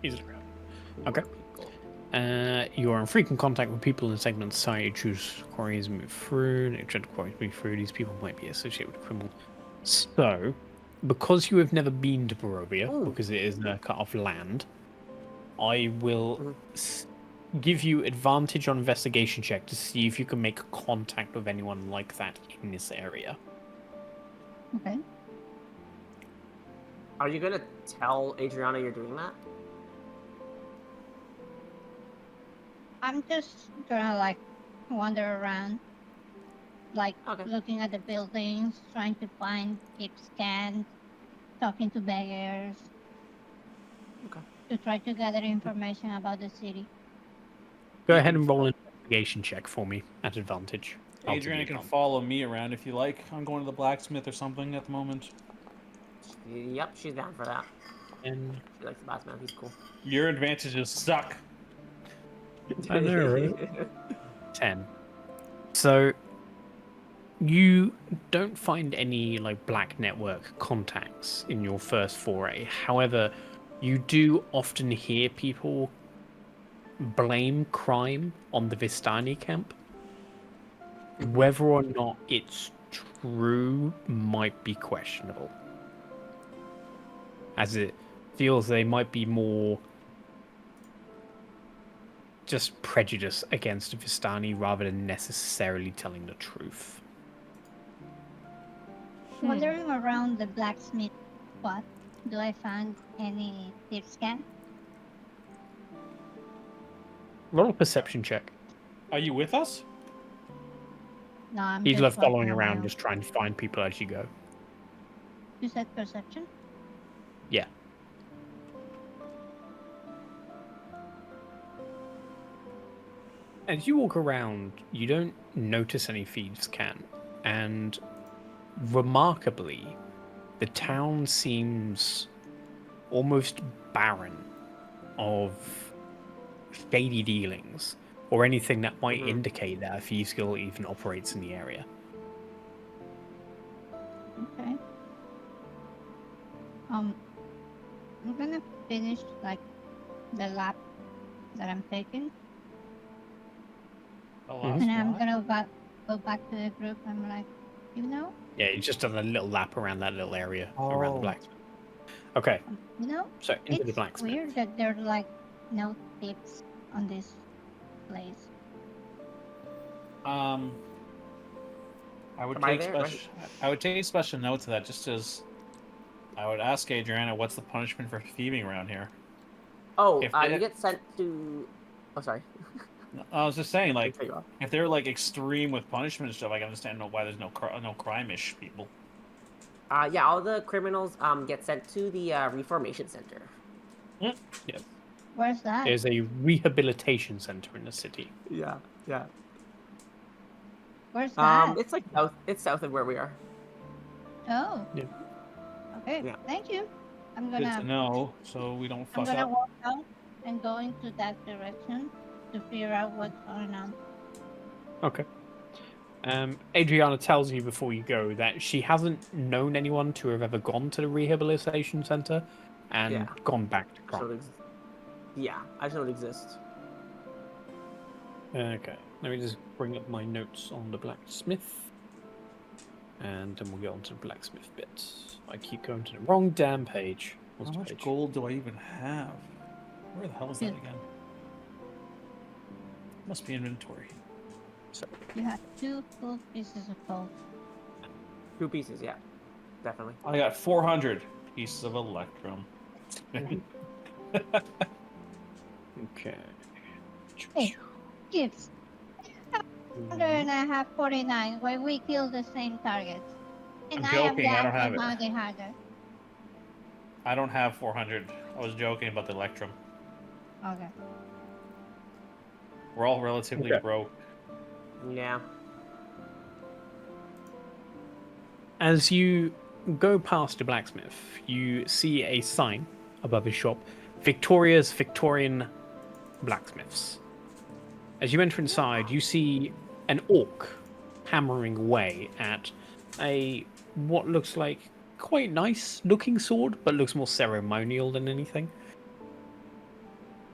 Easy to grab. Okay. You are in frequent contact with people in the segment society. Choose quarries and move through. Nature quarries move through. These people might be associated with criminals. So, because you have never been to Barovia, Ooh. because it is a cut-off land, I will Mhm. give you advantage on investigation check to see if you can make contact with anyone like that in this area. Okay. Are you gonna tell Adriana you're doing that? I'm just gonna like wander around, like Okay. looking at the buildings, trying to find, keep scans, talking to beggars. Okay. To try to gather information about the city. Go ahead and roll an investigation check for me at advantage. I'll give Adriana you can advantage. follow me around if you like. I'm going to the blacksmith or something at the moment. Yep, she's down for that. And She likes the Batman. He's cool. Your advantages suck. I know, right? 10. So you don't find any like black network contacts in your first foray. However, you do often hear people blame crime on the Vistani camp. Whether or not it's true might be questionable. as it feels they might be more just prejudice against Vistani rather than necessarily telling the truth. Wandering around the blacksmith spot, do I find any thief scan? Roll a perception check. Are you with us? No, I'm He's just left walking following around, just trying to find people as you go. You said perception? Yeah. As you walk around, you don't notice any thieves' can, and remarkably, the town seems almost barren of shady dealings or anything that might indicate that a thieves' guild even operates in the area. Okay. I'm gonna finish like the lap that I'm taking, The last and I'm one? gonna go back to the group. I'm like, you know, Yeah, you just done a little lap around that little area around the Oh. blacksmith. Okay, you know, so into the it's blacksmith. weird that there are like no tips on this place. I would Am I take there? special. I would take special note to that, just as I would ask Adriana, what's the punishment for thieving around here? Oh, If you they- get sent to. Oh, sorry. I was just saying, like, There you are. if they're like extreme with punishment and stuff, I can understand why there's no crime-ish people. Yeah, all the criminals get sent to the reformation center. Yes. Where's that? There's a rehabilitation center in the city. Yeah, yeah. Where's that? It's like south. It's south of where we are. Oh. Yeah. Okay. Yeah. Thank you. I'm Good to gonna know, so we don't I'm fuck gonna up. walk out and go into that direction to figure out what's going on. Okay. Adriana tells you before you go that she hasn't known anyone to have ever gone to the rehabilitation center and Yeah. gone back to So crime. it yeah, I just know it exists. Okay, let me just bring up my notes on the blacksmith, and then we'll get on to the blacksmith bits. I keep going to the wrong damn page. How What's the much page? gold do I even have? Where the hell is that Yeah. again? Must be inventory. You have 2 full pieces of gold. 2 pieces, yeah, definitely. I got 400 pieces of electrum. Okay. Hey. Gifts. 100 and I have 49 where we kill the same targets. And I'm I am joking, I don't have the it. harder. I don't have 400. I was joking about the electrum. Okay. We're all relatively Okay. broke. Yeah. As you go past the blacksmith, you see a sign above his shop, Victoria's Victorian Blacksmiths. As you enter inside, you see an orc hammering away at a what looks like quite nice looking sword, but looks more ceremonial than anything.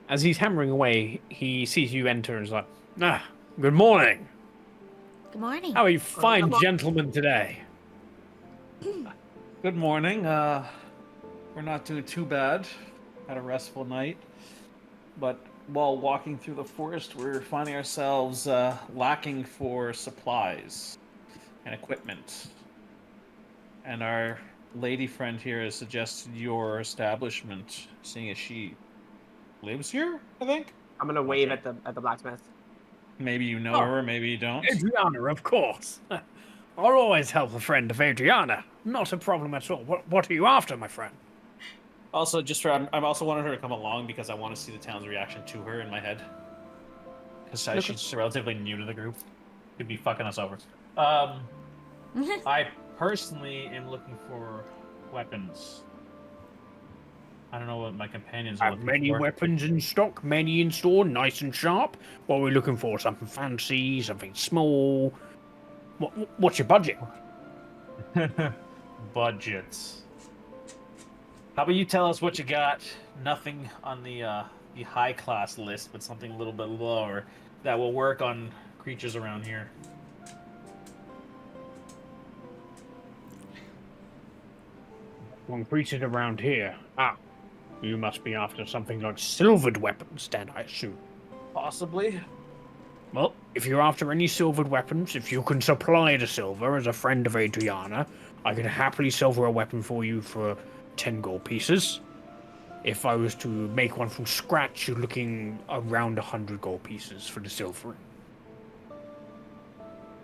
As he's hammering away, he sees you enter and is like, "Ah, good morning. Good morning. How are you fine come on." gentlemen today?" Good morning. We're not doing too bad. Had a restful night. But while walking through the forest, we're finding ourselves lacking for supplies and equipment. And our lady friend here has suggested your establishment, seeing as she lives here, I think? I'm gonna wave at the blacksmith. Maybe you know Oh. her, maybe you don't. Adriana, of course. I'll always help a friend of Adriana. Not a problem at all. What are you after, my friend? Also, just for I'm also wanted her to come along because I want to see the town's reaction to her in my head. Because Okay. she's relatively new to the group. Could be fucking us over. I personally am looking for weapons. I don't know what my companions are Have looking many for. weapons in stock, many in store, nice and sharp. What are we looking for? Something fancy, something small? What's your budget? Budgets. How about you tell us what you got? Nothing on the high class list, but something a little bit lower that will work on creatures around here. One greeted around here. Ah, you must be after something like silvered weapons, then, I assume. Possibly. Well, if you're after any silvered weapons, if you can supply the silver as a friend of Adriana, I can happily silver a weapon for you for 10 gold pieces. If I was to make one from scratch, you're looking around 100 gold pieces for the silver.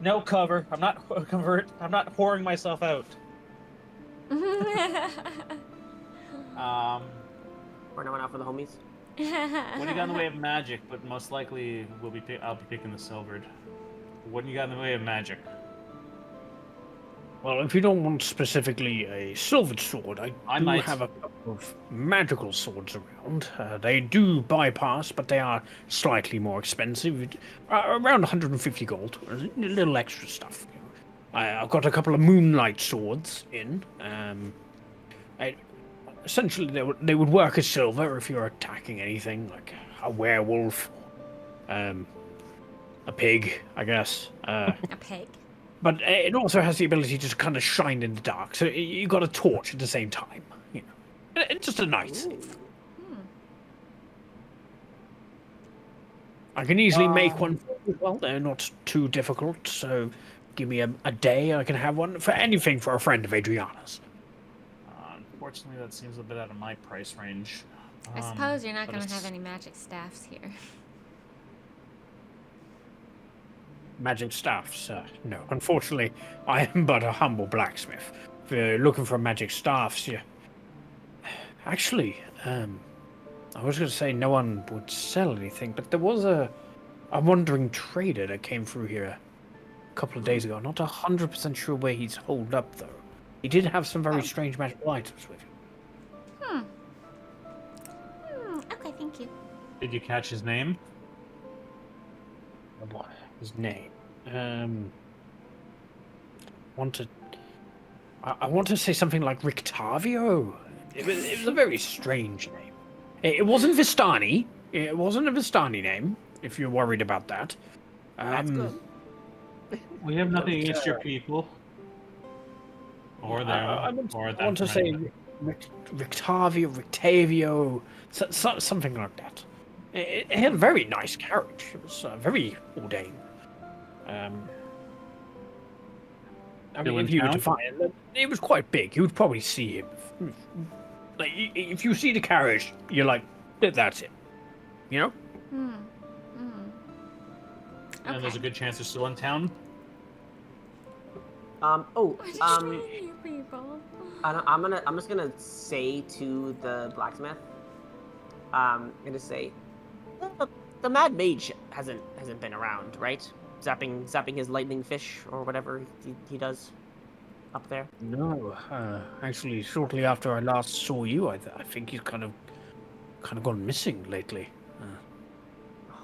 No cover. I'm not I'm not whoring myself out. We're not out for the homies. What do you got in the way of magic? But most likely, I'll be picking the silvered. What do you got in the way of magic? Well, if you don't want specifically a silvered sword, I might have a couple of magical swords around. They do bypass, but they are slightly more expensive. Around 150 gold. A little extra stuff. I've got a couple of moonlight swords in. Essentially, they would work as silver if you're attacking anything, like a werewolf, a pig, I guess. A pig. But it also has the ability to kind of shine in the dark, so you got a torch at the same time. You know, it's just a nice thing. I can easily make one for you as well. They're not too difficult, so give me a day. I can have one for anything for a friend of Adriana's. Unfortunately, that seems a bit out of my price range. I suppose you're not going to have any magic staffs here. Magic staffs? No. Unfortunately, I am but a humble blacksmith. If you're looking for magic staffs, you... Actually, I was going to say no one would sell anything, but there was a wandering trader that came through here a couple of days ago. Not 100% sure where he's holed up, though. He did have some very strange magical items with him. Okay, thank you. Did you catch his name? What? His name? I want to say something like Rictavio. It was a very strange name. It wasn't Vistani. It wasn't a Vistani name, if you're worried about that. That's good. We have nothing against your people. Or them. I want to say Rictavio, something like that. It had a very nice carriage. It was very ordained. I mean, if you were to find it was quite big. You would probably see him. Like, if you see the carriage, you're like, that's it. You know? And there's a good chance they're still in town. I'm People. just gonna say to the blacksmith, I'm gonna say, the mad mage hasn't been around, right? Zapping his lightning fish or whatever he does up there. No, actually, shortly after I last saw you, I think he's kind of gone missing lately.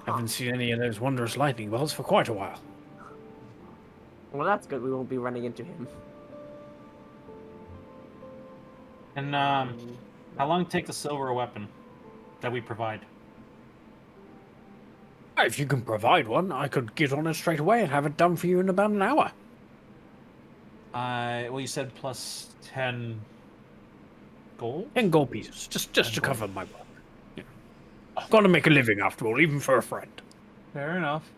I haven't seen any of those wondrous lightning bolts for quite a while. Well, that's good. We won't be running into him. And how long take to silver a weapon that we provide? If you can provide one, I could get on it straight away and have it done for you in about an hour. Well, you said plus 10 gold? 10 gold pieces, just to cover my work. Yeah. Got to make a living after all, even for a friend. Fair enough.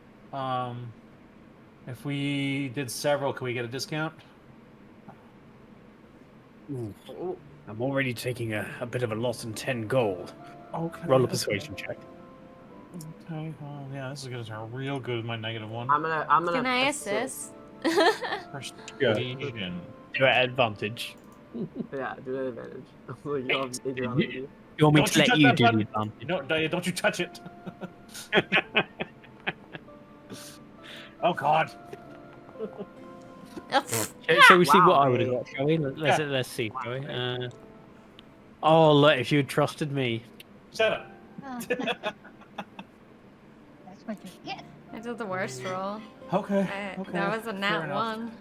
If we did several, could we get a discount? Ooh. I'm already taking a bit of a loss in 10 gold. Okay. Roll a persuasion check. Okay. Yeah, this is gonna turn real good with my -1. I'm gonna. Can I assist? Persuasion. You're at advantage. Yeah, do an advantage. You want me to let you do the advantage? Don't you touch it. Oh God. Shall we see what Wow. I would have got, shall we? Let's see, shall we? Oh, look, if you had trusted me. Shut up. Oh. That's what you get. I did the worst roll. Okay. That was a fair nat enough. 1.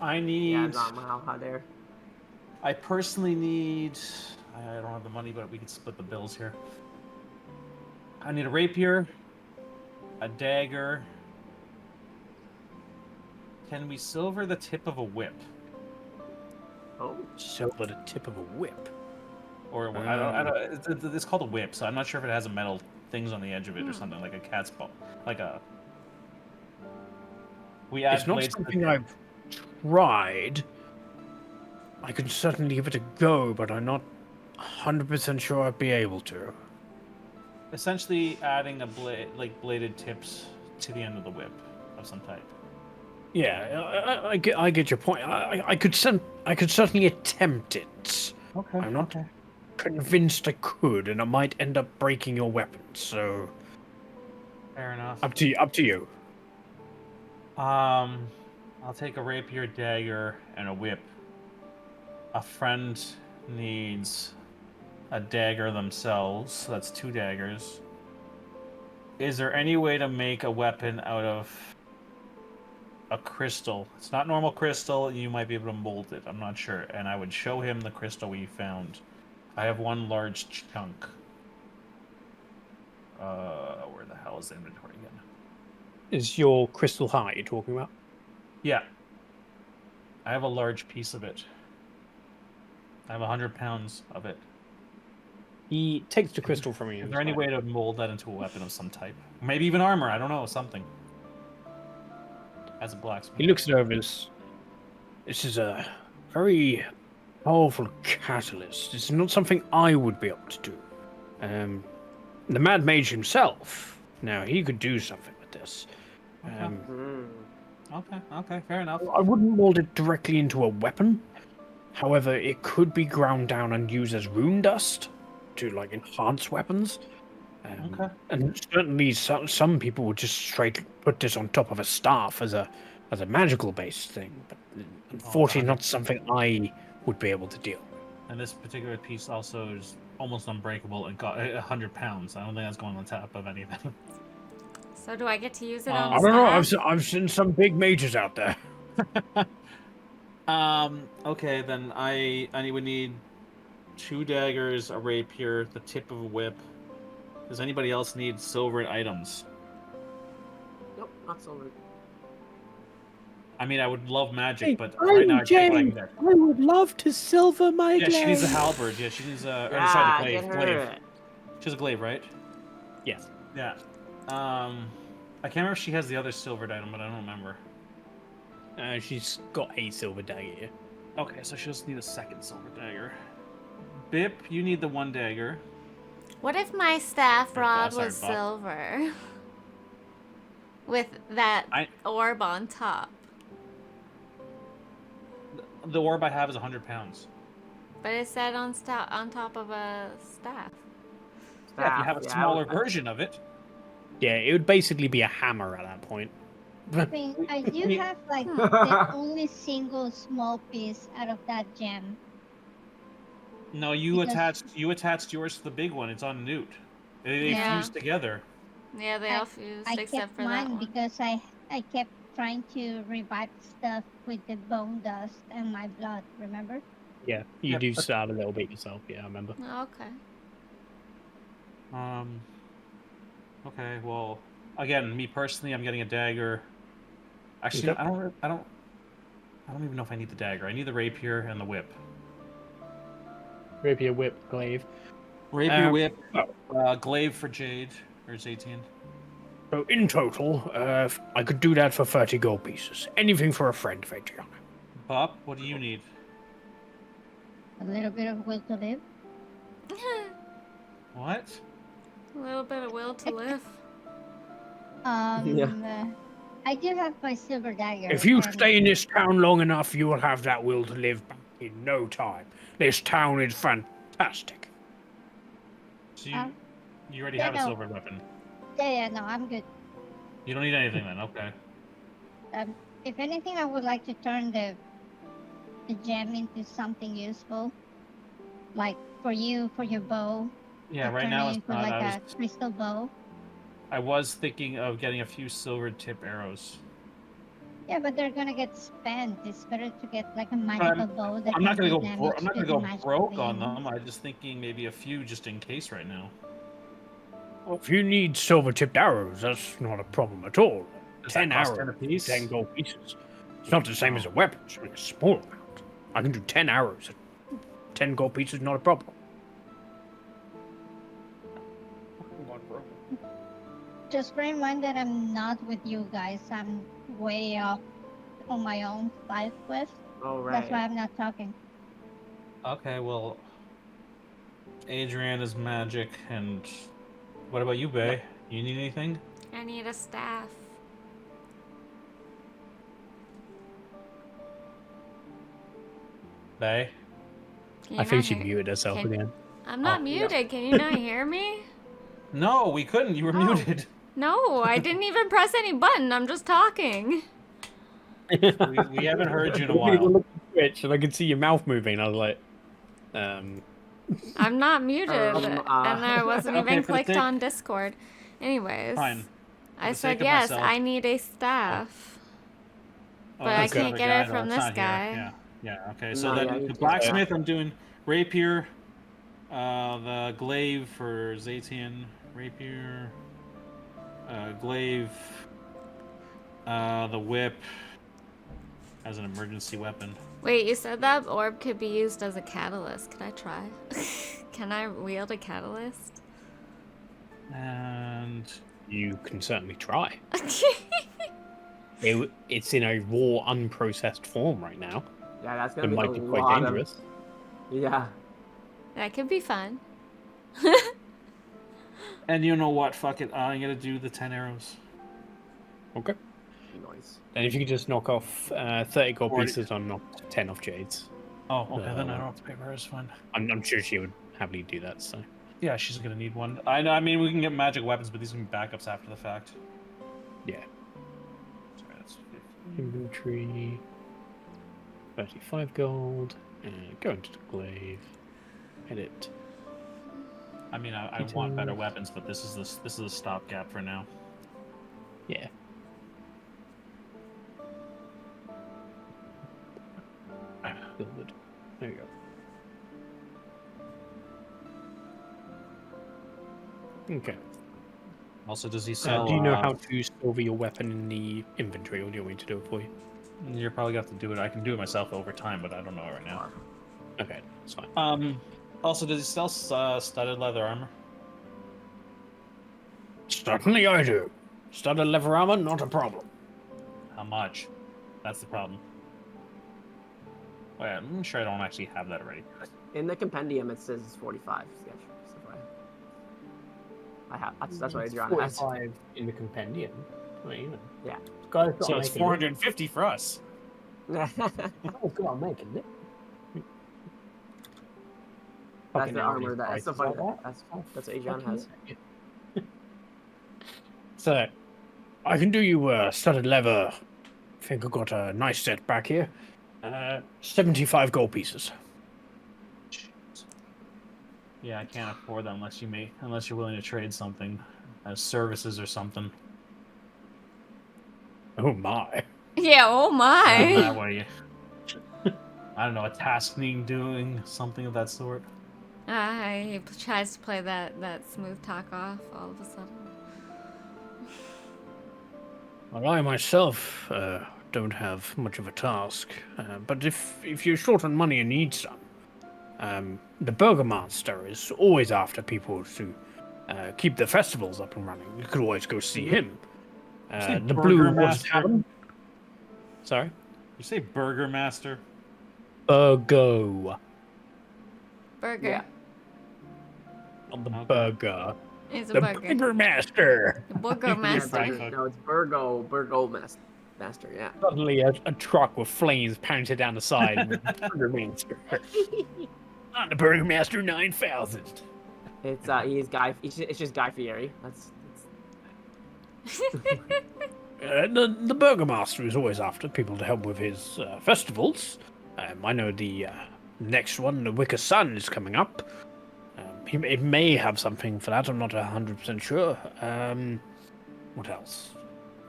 I need. Yeah, how there. I personally need. I don't have the money, but we can split the bills here. I need a rapier, a dagger. Can we silver the tip of a whip? Oh. Silver the tip of a whip. Or I don't. It's called a whip, so I'm not sure if it has a metal things on the edge of it or something like a cat's paw, like a. We add It's not blades to the something tip. I've tried. I could certainly give it a go, but I'm not 100% sure I'd be able to. Essentially, adding a blade, like bladed tips, to the end of the whip of some type. Yeah, I get your point. I could certainly attempt it. Okay. I'm not convinced I could, and I might end up breaking your weapon. So Fair enough. up to you. I'll take a rapier, dagger, and a whip. A friend needs a dagger themselves, so that's 2 daggers. Is there any way to make a weapon out of a crystal? It's not normal crystal, you might be able to mold it, I'm not sure. And I would show him the crystal we found. I have 1 large chunk. Where the hell is the inventory again? Is your crystal heart you're talking about? Yeah. I have a large piece of it. I have 100 pounds of it. He takes the crystal from you. Is there any way to mold that into a weapon of some type? Maybe even armor, I don't know, something. As a blacksmith. He looks it over as... This is a very powerful catalyst. It's not something I would be able to do. The Mad Mage himself, now, he could do something with this. Okay, fair enough. I wouldn't mold it directly into a weapon. However, it could be ground down and used as rune dust to, like, enhance weapons. And certainly some people would just straight put this on top of a staff as a magical-based thing. But unfortunately, not something I would be able to deal with. And this particular piece also is almost unbreakable and got 100 pounds. I don't think that's going on top of anything. So do I get to use it on I don't know. staff? I've seen some big mages out there. Okay, then I would need 2 daggers, a rapier, the tip of a whip. Does anybody else need silver items? Nope, not silver. I mean, I would love magic, Hey, but right now I take what I can Jade, get. I would love to silver my Yeah, she needs a glaive. halberd. Yeah, she needs a. Or, Yeah, sorry, the get glaive. her. Glaive. She has a glaive, right? Yes. Yeah. I can't remember if she has the other silvered item, but I don't remember. She's got a silver dagger here. Okay, so she just need a second silver dagger. Bip, you need the 1 dagger. What if my staff Or, rod sorry, was Bob. silver? With that I- orb on top. The orb I have is 100 pounds. But it said on top of a staff. Yeah, if you have a Yeah, smaller version of it. Yeah, it would basically be a hammer at that point. I mean, I do have like the only single small piece out of that gem. No, you Because- attached yours to the big one. It's on Newt. They Yeah. fused together. Yeah, they all fused I except kept for that mine one. because I kept trying to revive stuff with the bone dust and my blood, remember? Yeah, you Yep. do start a little bit yourself. Yeah, I remember. Oh, okay. Okay, well, again, me personally, I'm getting a dagger. Actually, Yep. I don't even know if I need the dagger. I need the rapier and the whip. Rapier, whip, glaive. Rapier, Um, whip, glaive for Jade or ZeTian. So in total, I could do that for 30 gold pieces. Anything for a friend, ZeTian. Bob, what do you need? A little bit of will to live. What? A little bit of will to live. I do have my silver dagger. If you and- stay in this town long enough, you will have that will to live back in no time. This town is fantastic. So Um, you already yeah, have a no. silver weapon. Yeah, no, I'm good. You don't need anything then. Okay. If anything, I would like to turn the gem into something useful. Like for you, for your bow. Yeah, I'll right turn now it it's into not. like a crystal bow. I was thinking of getting a few silver tip arrows. Yeah, but they're gonna get spent. It's better to get like a magical bow that I'm not can gonna do go. damage I'm not to gonna the go magical broke on thing. them. I'm just thinking maybe a few just in case right now. Well, if you need silver-tipped arrows, that's not a problem at all. Does 10 that cost arrows, 10 apiece? 10 gold pieces. It's not the same as a weapon, it's only a small amount. I can do 10 arrows. 10 gold pieces, not a problem. Just bear in mind that I'm not with you guys. I'm way off on my own side quest. Oh, That's why right. I'm not talking. Okay, well, Adrian is magic, and what about you, Bae? You need anything? I need a staff. Bae? Can I not think she hear- muted herself can- again. I'm not Oh, muted. Can you not hear me? No, we couldn't. You were Oh. muted. No, I didn't even press any button. I'm just talking. We haven't heard you in a while. Look at Twitch, and I can see your mouth moving. I was like, I'm not muted, and I wasn't Okay, even for the clicked sake- on Discord. Anyways, Fine. I the said sake of yes. myself- I need a staff. But I that's the can't other get guy, it though. from It's this not here. guy. Yeah, okay. So No, then yeah, you the do blacksmith, I'm doing rapier, the glaive for ZeTian, rapier, glaive, the whip as an emergency weapon. Wait, you said that orb could be used as a catalyst. Could I try? Can I wield a catalyst? And you can certainly try. It's in a raw, unprocessed form right now. Yeah, that's It gonna be might a be quite lot dangerous. Yeah. That could be fun. and you know what? Fuck it. I'm gonna do the 10 arrows. Okay. Noise. And if you could just knock off 30 gold 40. pieces, I'll knock 10 off Jade's. Oh, okay. Then I don't have to pay for hers. Fine. I'm sure she would happily do that. So Yeah, she's gonna need one. I know. I mean, we can get magic weapons, but these can be backups after the fact. yeah, Sorry, that's 50. inventory, 35 gold, and go into the glaive. Edit. I mean, I want better weapons, but this is a stopgap for now. Yeah. Good. There you go. Okay. Also, does he sell? Do you know how to silver your weapon in the inventory, or do you want me to do it for you? You're probably gonna have to do it. I can do it myself over time, but I don't know it right now. Okay, that's fine. Also, does he sell studded leather armor? Certainly I do. Studded leather armor, not a problem. How much? That's the problem. Wait, I'm sure I don't actually have that already. In the compendium, it says it's 45. Sketch. I have. That's what Adrian has. 45 in the compendium. Not even. Yeah. Guys, So it's 450 for us. That's I'm making it. the armor that. That's the funny. That's what Adrian has. So, I can do you studded leather. I think I've got a nice set back here. 75 gold pieces. Yeah, I can't afford that unless you're willing to trade something as services or something. Oh my. Yeah, oh my. That way, I don't know, a task needing doing something of that sort. He tries to play that smooth talk off all of a sudden. Well, I myself don't have much of a task, but if you're short on money and need some, the Burgomaster is always after people to keep the festivals up and running. You could always go see him. Say The Blue Water Burgomaster? Tavern. Sorry? You say Burger Master? Burgo. Burger. Yeah. Not the Okay. burger. It's a The burger. Burger Master. The burger Yeah, master. right. No, it's Burgo Master. Yeah. Suddenly, a truck with flames pounded down the side. Burger Master. Not the Burger Master 9000. It's he's Guy. It's just Guy Fieri. That's. The Burgomaster is always after people to help with his festivals. I know the next one, the Wicker Sun, is coming up. It may have something for that. I'm not 100% sure. What else?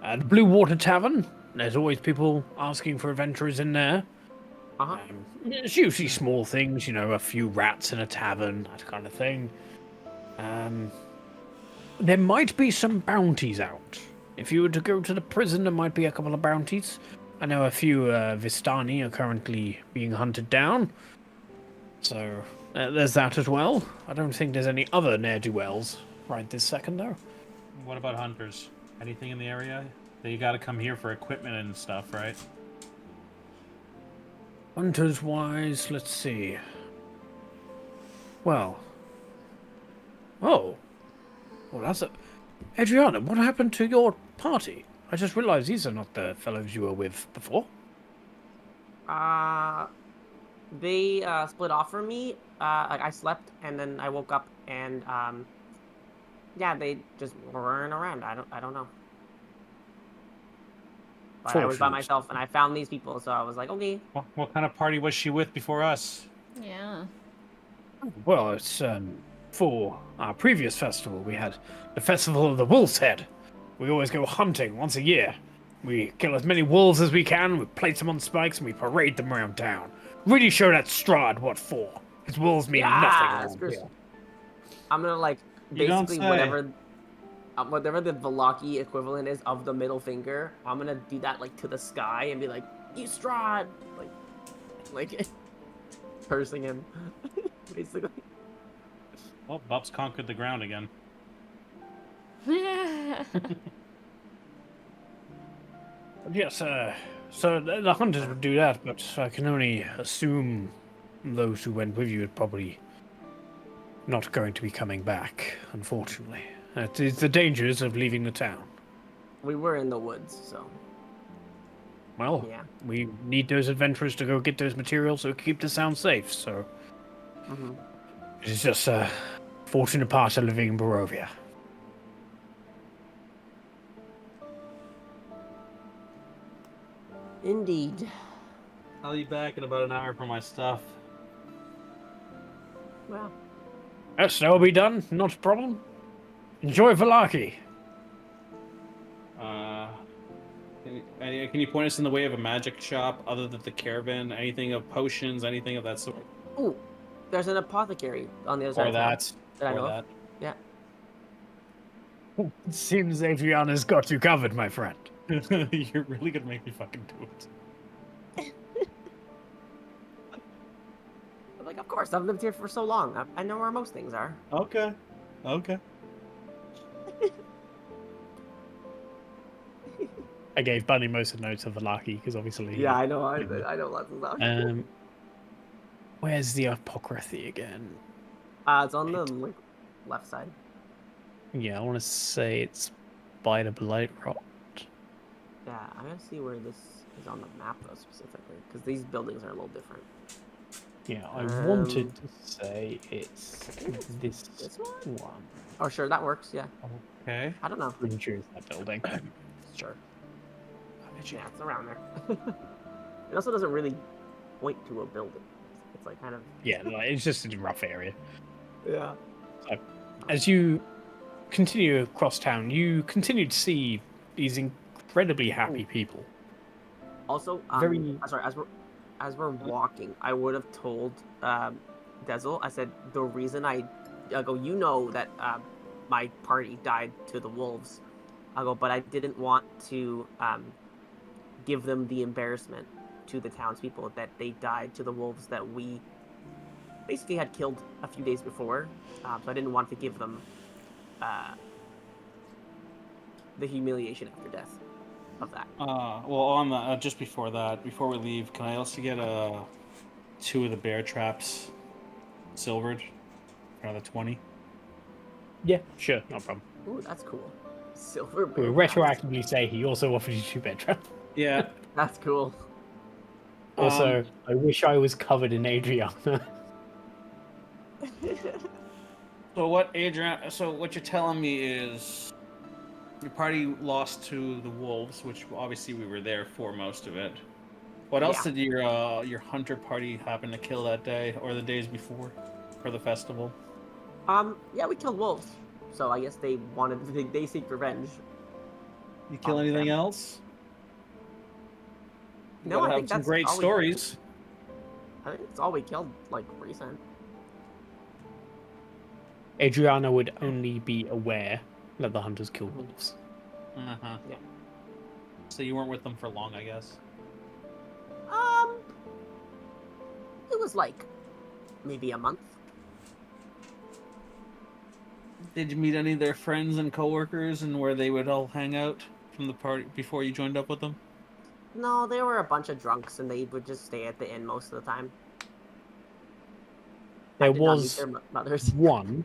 The Blue Water Tavern. There's always people asking for adventurers in there. Uh-huh. It's usually small things, a few rats in a tavern, that kind of thing. There might be some bounties out. If you were to go to the prison, there might be a couple of bounties. I know a few Vistani are currently being hunted down. So there's that as well. I don't think there's any other ne'er-do-wells right this second, though. What about hunters? Anything in the area? They got to come here for equipment and stuff, right? Hunters-wise, let's see. Well. Oh. Well, that's a... Adriana, what happened to your party? I just realized these are not the fellows you were with before. They split off from me. Like I slept and then I woke up and yeah, they just weren't around. I don't know. But I was by myself and I found these people, so I was like, okay. What kind of party was she with before us? Yeah. Well, it's for our previous festival, we had the Festival of the Wolf's Head. We always go hunting once a year. We kill as many wolves as we can, we place them on spikes, and we parade them around town. Really show that Strahd what for. Because wolves mean nothing around here. I'm gonna like basically whatever the Velaki equivalent is of the middle finger. I'm gonna do that like to the sky and be like, "You Strahd," like cursing him, basically. Well, Bub's conquered the ground again. Yes, so the hunters would do that, but I can only assume those who went with you are probably not going to be coming back, unfortunately. It is the dangers of leaving the town. We were in the woods, so. Well, Yeah. we need those adventurers to go get those materials so we keep the town safe, so... It's just a fortunate part of living in Barovia. Indeed. I'll be back in about an hour for my stuff. Well. Yes, that will be done. Not a problem. Enjoy Velaki. Can you point us in the way of a magic shop other than the caravan? Anything of potions, anything of that sort? Ooh, there's an apothecary on the other side Or of town that. that I know Or of. that. Yeah. Seems Adriana's got you covered, my friend. You're really gonna make me fucking do it. Like, of course, I've lived here for so long. I know where most things are. Okay. Okay. I gave Bunny most of the notes of Velaki, because obviously... Yeah, I know. I know lots of stuff. Where's the Apocryphy again? It's on the left side. Yeah, I want to say it's by the Blight Rot. Yeah, I'm gonna see where this is on the map though specifically, because these buildings are a little different. Yeah, I wanted to say it's this one. Oh, sure, that works. Yeah. Okay. I don't know. Pretty sure it's that building. Sure. Yeah, it's around there. It also doesn't really point to a building. It's like kind of. Yeah, like, it's just a rough area. Yeah. So, as you continue across town, you continue to see these incredibly happy people. Also, sorry, as we're walking, I would have told Dessel. I said the reason I go, you know that my party died to the wolves. I go, but I didn't want to give them the embarrassment to the townspeople that they died to the wolves that we basically had killed a few days before. So I didn't want to give them the humiliation after death of that. Well, on the just before that, before we leave, can I also get 2 of the bear traps silvered for another 20? Yeah, sure, no problem. Ooh, that's cool. Silver. We'll retroactively say he also offered you 2 bed traps. Yeah. That's cool. Also, I wish I was covered in Adriana. So what you're telling me is your party lost to the wolves, which obviously we were there for most of it. What else did your hunter party happen to kill that day or the days before for the festival? Yeah, we killed wolves. So I guess they seek revenge. You kill anything else? No, I think have some that's great all stories. I think it's all we killed, like, recent. Adriana would only be aware that the hunters killed wolves. Uh-huh. Yeah. So you weren't with them for long, I guess. It was like maybe a month. Did you meet any of their friends and coworkers, and where they would all hang out from the party before you joined up with them? No, they were a bunch of drunks, and they would just stay at the inn most of the time. There did not meet was their mothers. one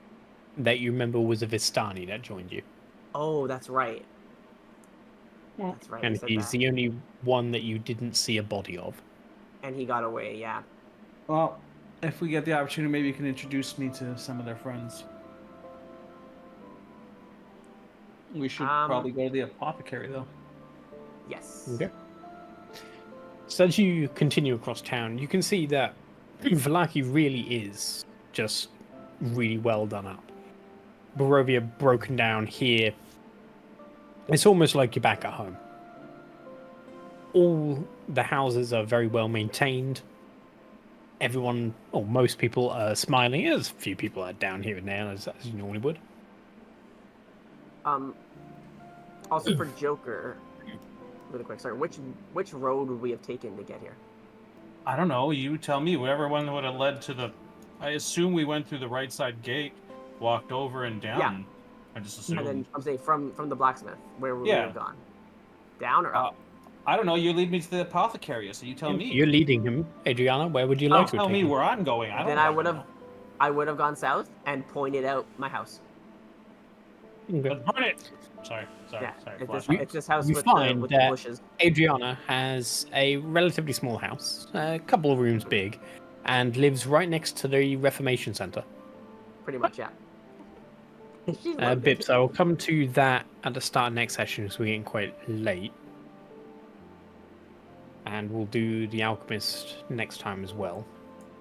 that you remember was a Vistani that joined you. Oh, that's right. Yeah. That's right. And you said he's that. the only one that you didn't see a body of. And he got away. Yeah. Well, if we get the opportunity, maybe you can introduce me to some of their friends. We should probably go to the apothecary, though. Yes. Okay. So as you continue across town, you can see that Valaki really is just really well done up. Barovia broken down here. It's almost like you're back at home. All the houses are very well maintained. Everyone, or most people, are smiling. There's a few people are down here and there, as you normally would. Also for Joker, really quick, sorry, which road would we have taken to get here? I don't know. You tell me. Whatever one would have led to the... I assume we went through the right side gate, walked over and down. Yeah. I just assumed. And then I'm saying from the blacksmith, where would we Yeah. have gone? Down or up? I don't know. You lead me to the apothecary, so you tell me. You're leading him, Adriana. Where would you like to Tell take me him? where I'm going. I don't Then know. I would have gone south and pointed out my house. Okay. Let's burn it. Sorry. Yeah, Flash. it's this house You with find the that- bushes. Adriana has a relatively small house, a couple of rooms big, and lives right next to the Reformation Center. Pretty much, yeah. She's lovely. Bips, I will come to that at the start of next session because we're getting quite late. And we'll do the Alchemist next time as well.